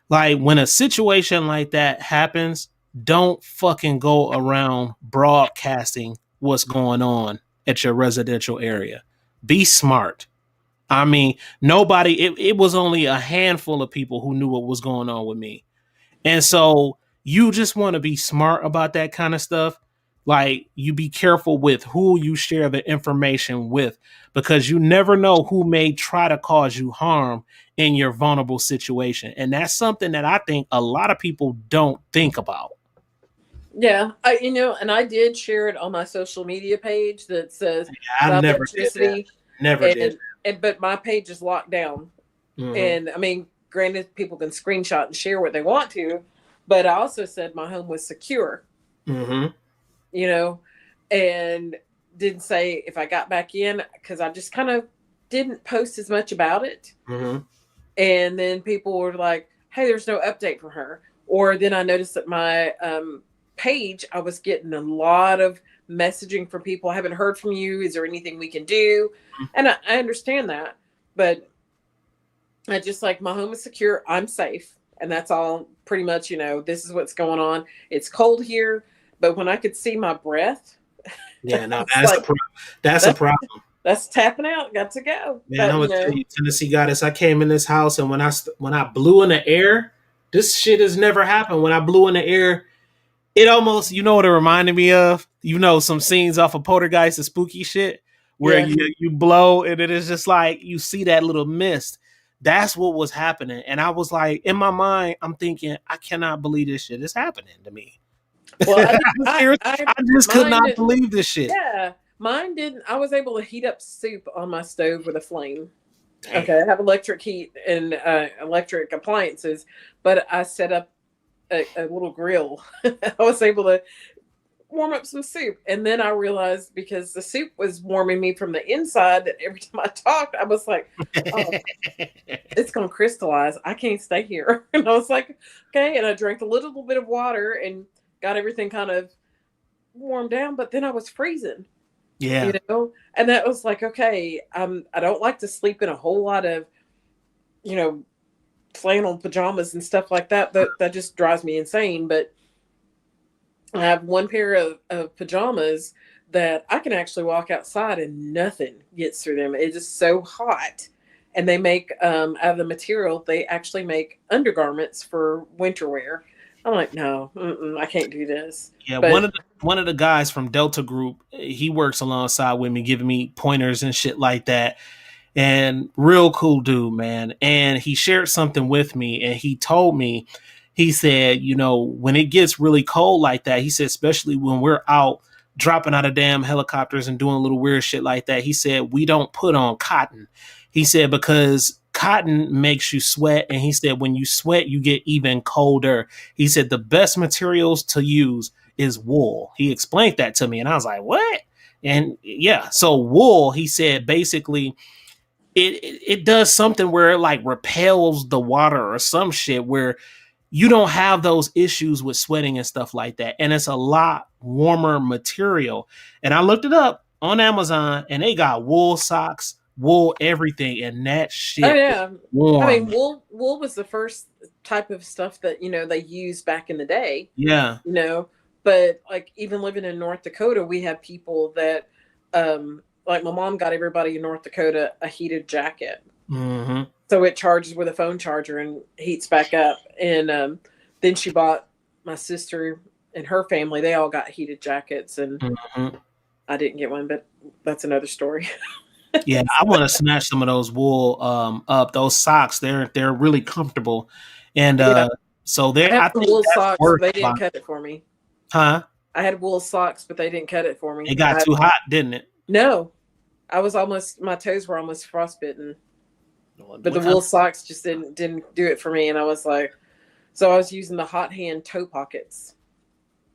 like when a situation like that happens, don't fucking go around broadcasting what's going on at your residential area. Be smart. I mean, it was only a handful of people who knew what was going on with me. And so you just want to be smart about that kind of stuff. Like you be careful with who you share the information with because you never know who may try to cause you harm in your vulnerable situation. And that's something that I think a lot of people don't think about. Yeah, and I did share it on my social media page that says I about never did that. electricity, Never did. and but my page is locked down. Mm-hmm. And I mean, granted, people can screenshot and share what they want to, but I also said my home was secure. Mm-hmm. You know, and didn't say if I got back in because I just kind of didn't post as much about it. Mm-hmm. And then people were like, "Hey, there's no update from her." Or then I noticed that my page, I was getting a lot of messaging from people. I haven't heard from you. Is there anything we can do? And I understand that, but I just like my home is secure. I'm safe, and that's all. Pretty much, this is what's going on. It's cold here, but when I could see my breath, Yeah, no, it's like that's a that's problem. that's tapping out. Got to go. Man, But I'm gonna tell you, Tennessee Goddess. I came in this house, and when I blew in the air, this shit has never happened. When I blew in the air, it almost, what it reminded me of? Some scenes off of Poltergeist, the spooky shit, where yeah, you blow, and it is just like you see that little mist. That's what was happening, and I was like, in my mind, I'm thinking, I cannot believe this shit is happening to me. well, I just could mine not didn't. believe this shit. Yeah, mine didn't. I was able to heat up soup on my stove with a flame. Damn. Okay, I have electric heat and electric appliances, but I set up a little grill. I was able to warm up some soup. And then I realized because the soup was warming me from the inside, that every time I talked, I was like, oh, it's going to crystallize. I can't stay here. And I was like, okay. And I drank a little bit of water and got everything kind of warmed down. But then I was freezing, Yeah. And that was like, okay, I don't like to sleep in a whole lot of, you know, flannel pajamas and stuff like that. That just drives me insane. But I have one pair of pajamas that I can actually walk outside and nothing gets through them. It's just so hot. And they make out of the material, they actually make undergarments for winter wear. I'm like, no, I can't do this. Yeah, But one of the guys from Delta Group, he works alongside with me, giving me pointers and shit like that. And real cool dude, man. And he shared something with me, and he told me, he said, when it gets really cold like that, he said, especially when we're out dropping out of damn helicopters and doing little weird shit like that, he said, we don't put on cotton. He said, because cotton makes you sweat. And he said, when you sweat, you get even colder. He said, the best materials to use is wool. He explained that to me, and I was like, what? And yeah, so wool, he said, basically, it does something where it like repels the water or some shit where you don't have those issues with sweating and stuff like that. And it's a lot warmer material. And I looked it up on Amazon, and they got wool socks, wool everything, and that oh shit is yeah, I mean warm. wool was the first type of stuff that they used back in the day. Yeah. You know, but like even living in North Dakota, we have people that like my mom got everybody in North Dakota a heated jacket. Mm-hmm. So it charges with a phone charger and heats back up. And then she bought my sister and her family. They all got heated jackets, and Mm-hmm. I didn't get one, but that's another story. Yeah, I want to snatch some of those wool up. Those socks, they're really comfortable, and Yeah, so I they have I some think wool that's socks. worth They didn't about, cut it for me. huh? I had wool socks, but they didn't cut it for me. It got too hot, didn't it? No, I was almost, my toes were almost frostbitten, but the What kind wool socks just didn't do it for me. And I was like, so I was using the hot hand toe pockets.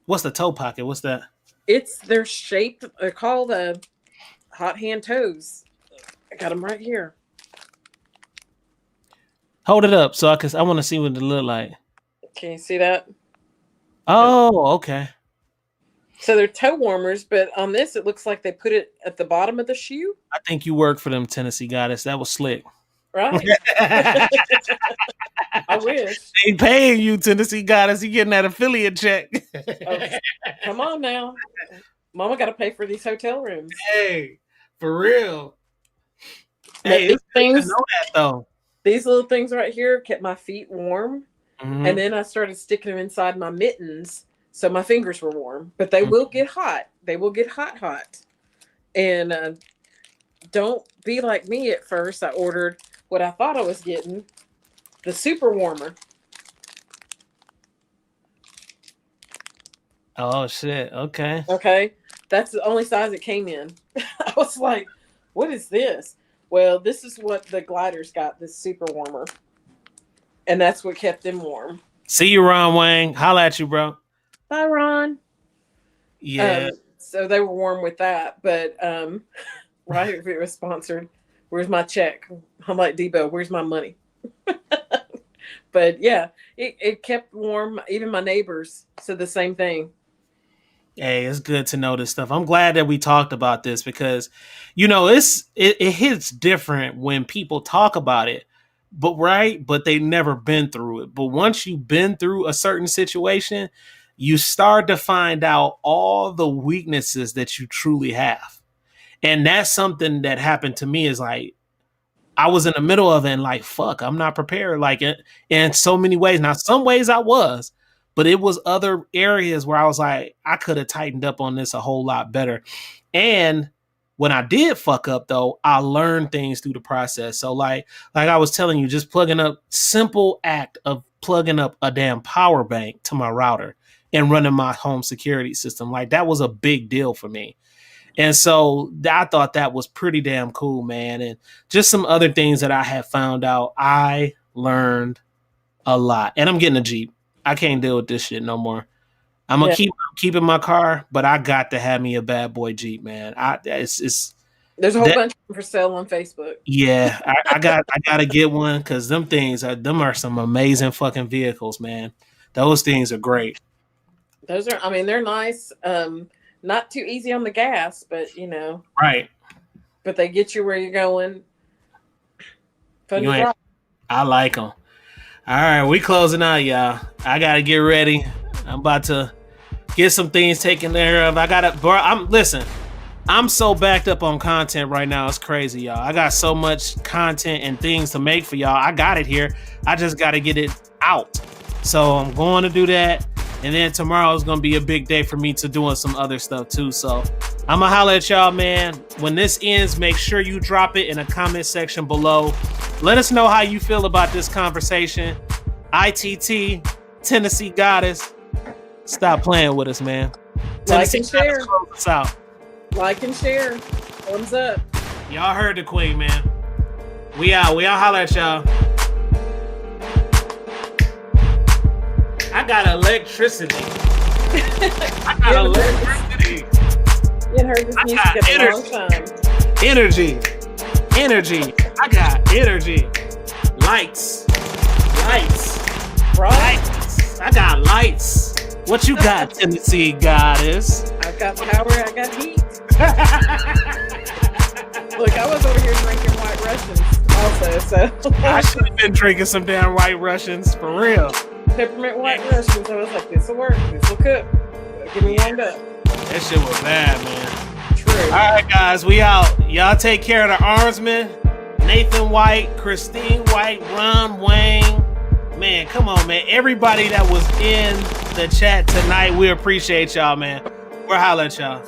What's the toe pocket? What's that? They're shaped. They're called hot hand toes. I got them right here. Hold it up so I want to see what it look like. Can you see that? Oh, okay. So they're toe warmers, but on this it looks like they put it at the bottom of the shoe. I think you work for them, Tennessee Goddess. That was slick. Right. I wish. They paying you, Tennessee Goddess. You getting that affiliate check. Oh, come on now. Mama got to pay for these hotel rooms. Hey, for real. But Hey, these it's good to things, know that though. these little things right here kept my feet warm. Mm-hmm. And then I started sticking them inside my mittens so my fingers were warm. But they will get hot. They will get hot. And don't be like me at first. I ordered what I thought I was getting, the super warmer. Oh shit. Okay. Okay. That's the only size it came in. I was like, what is this? Well, this is what the gliders got, this super warmer. And that's what kept them warm. See you, Ron Wang. Holla at you, bro. Bye, Ron. Yeah. So they were warm with that. But right, if it was sponsored, where's my check? I'm like, Debo, where's my money? But yeah, it kept warm. Even my neighbors said the same thing. Hey, it's good to know this stuff. I'm glad that we talked about this because, you know, it hits different when people talk about it, but they never been through it. But once you've been through a certain situation, you start to find out all the weaknesses that you truly have. And that's something that happened to me is like, I was in the middle of it and like, fuck, I'm not prepared. Like in so many ways. Now, some ways I was, but it was other areas where I was like, I could have tightened up on this a whole lot better. And when I did fuck up though, I learned things through the process. So like I was telling you, just simple act of plugging up a damn power bank to my router and running my home security system. Like that was a big deal for me. And so I thought that was pretty damn cool, man. And just some other things that I have found out. I learned a lot. And I'm getting a Jeep. I can't deal with this shit no more. I'm gonna keep in my car, but I got to have me a bad boy Jeep, man. There's a whole bunch of them for sale on Facebook. Yeah, I gotta get one because them are some amazing fucking vehicles, man. Those things are great. They're nice. Not too easy on the gas, but you know. Right. But they get you where you're going. Fun to drive. I like them. All right, we closing out, y'all. I gotta get ready. I'm about to get some things taken care of. I'm so backed up on content right now. It's crazy, y'all. I got so much content and things to make for y'all. I got it here. I just gotta get it out. So I'm going to do that. And then tomorrow is going to be a big day for me to doing some other stuff too. So I'm going to holler at y'all, man. When this ends, make sure you drop it in the comment section below. Let us know how you feel about this conversation. I.T.T, Tennessee Goddess. Stop playing with us, man. Like and share. Close us out. Like and share. Thumbs up. Y'all heard the queen, man. We out. Holler at y'all. I got electricity. I got electricity. You heard this music a long time. Energy. I got energy. Lights. Right. Lights. I got lights. What you got, Tennessee Goddess? I've got power. I got heat. Look, I was over here drinking White Russians also. So I should have been drinking some damn White Russians for real. Peppermint White Russians. I was like, this will work. This will cook. Get me warmed up. That shit was bad, man. True. All right, guys, we out. Y'all take care of the Armsmen. Nathan White, Christine White, Ron Wang. Man, come on, man. Everybody that was in the chat tonight, we appreciate y'all, man. We're hollering at y'all.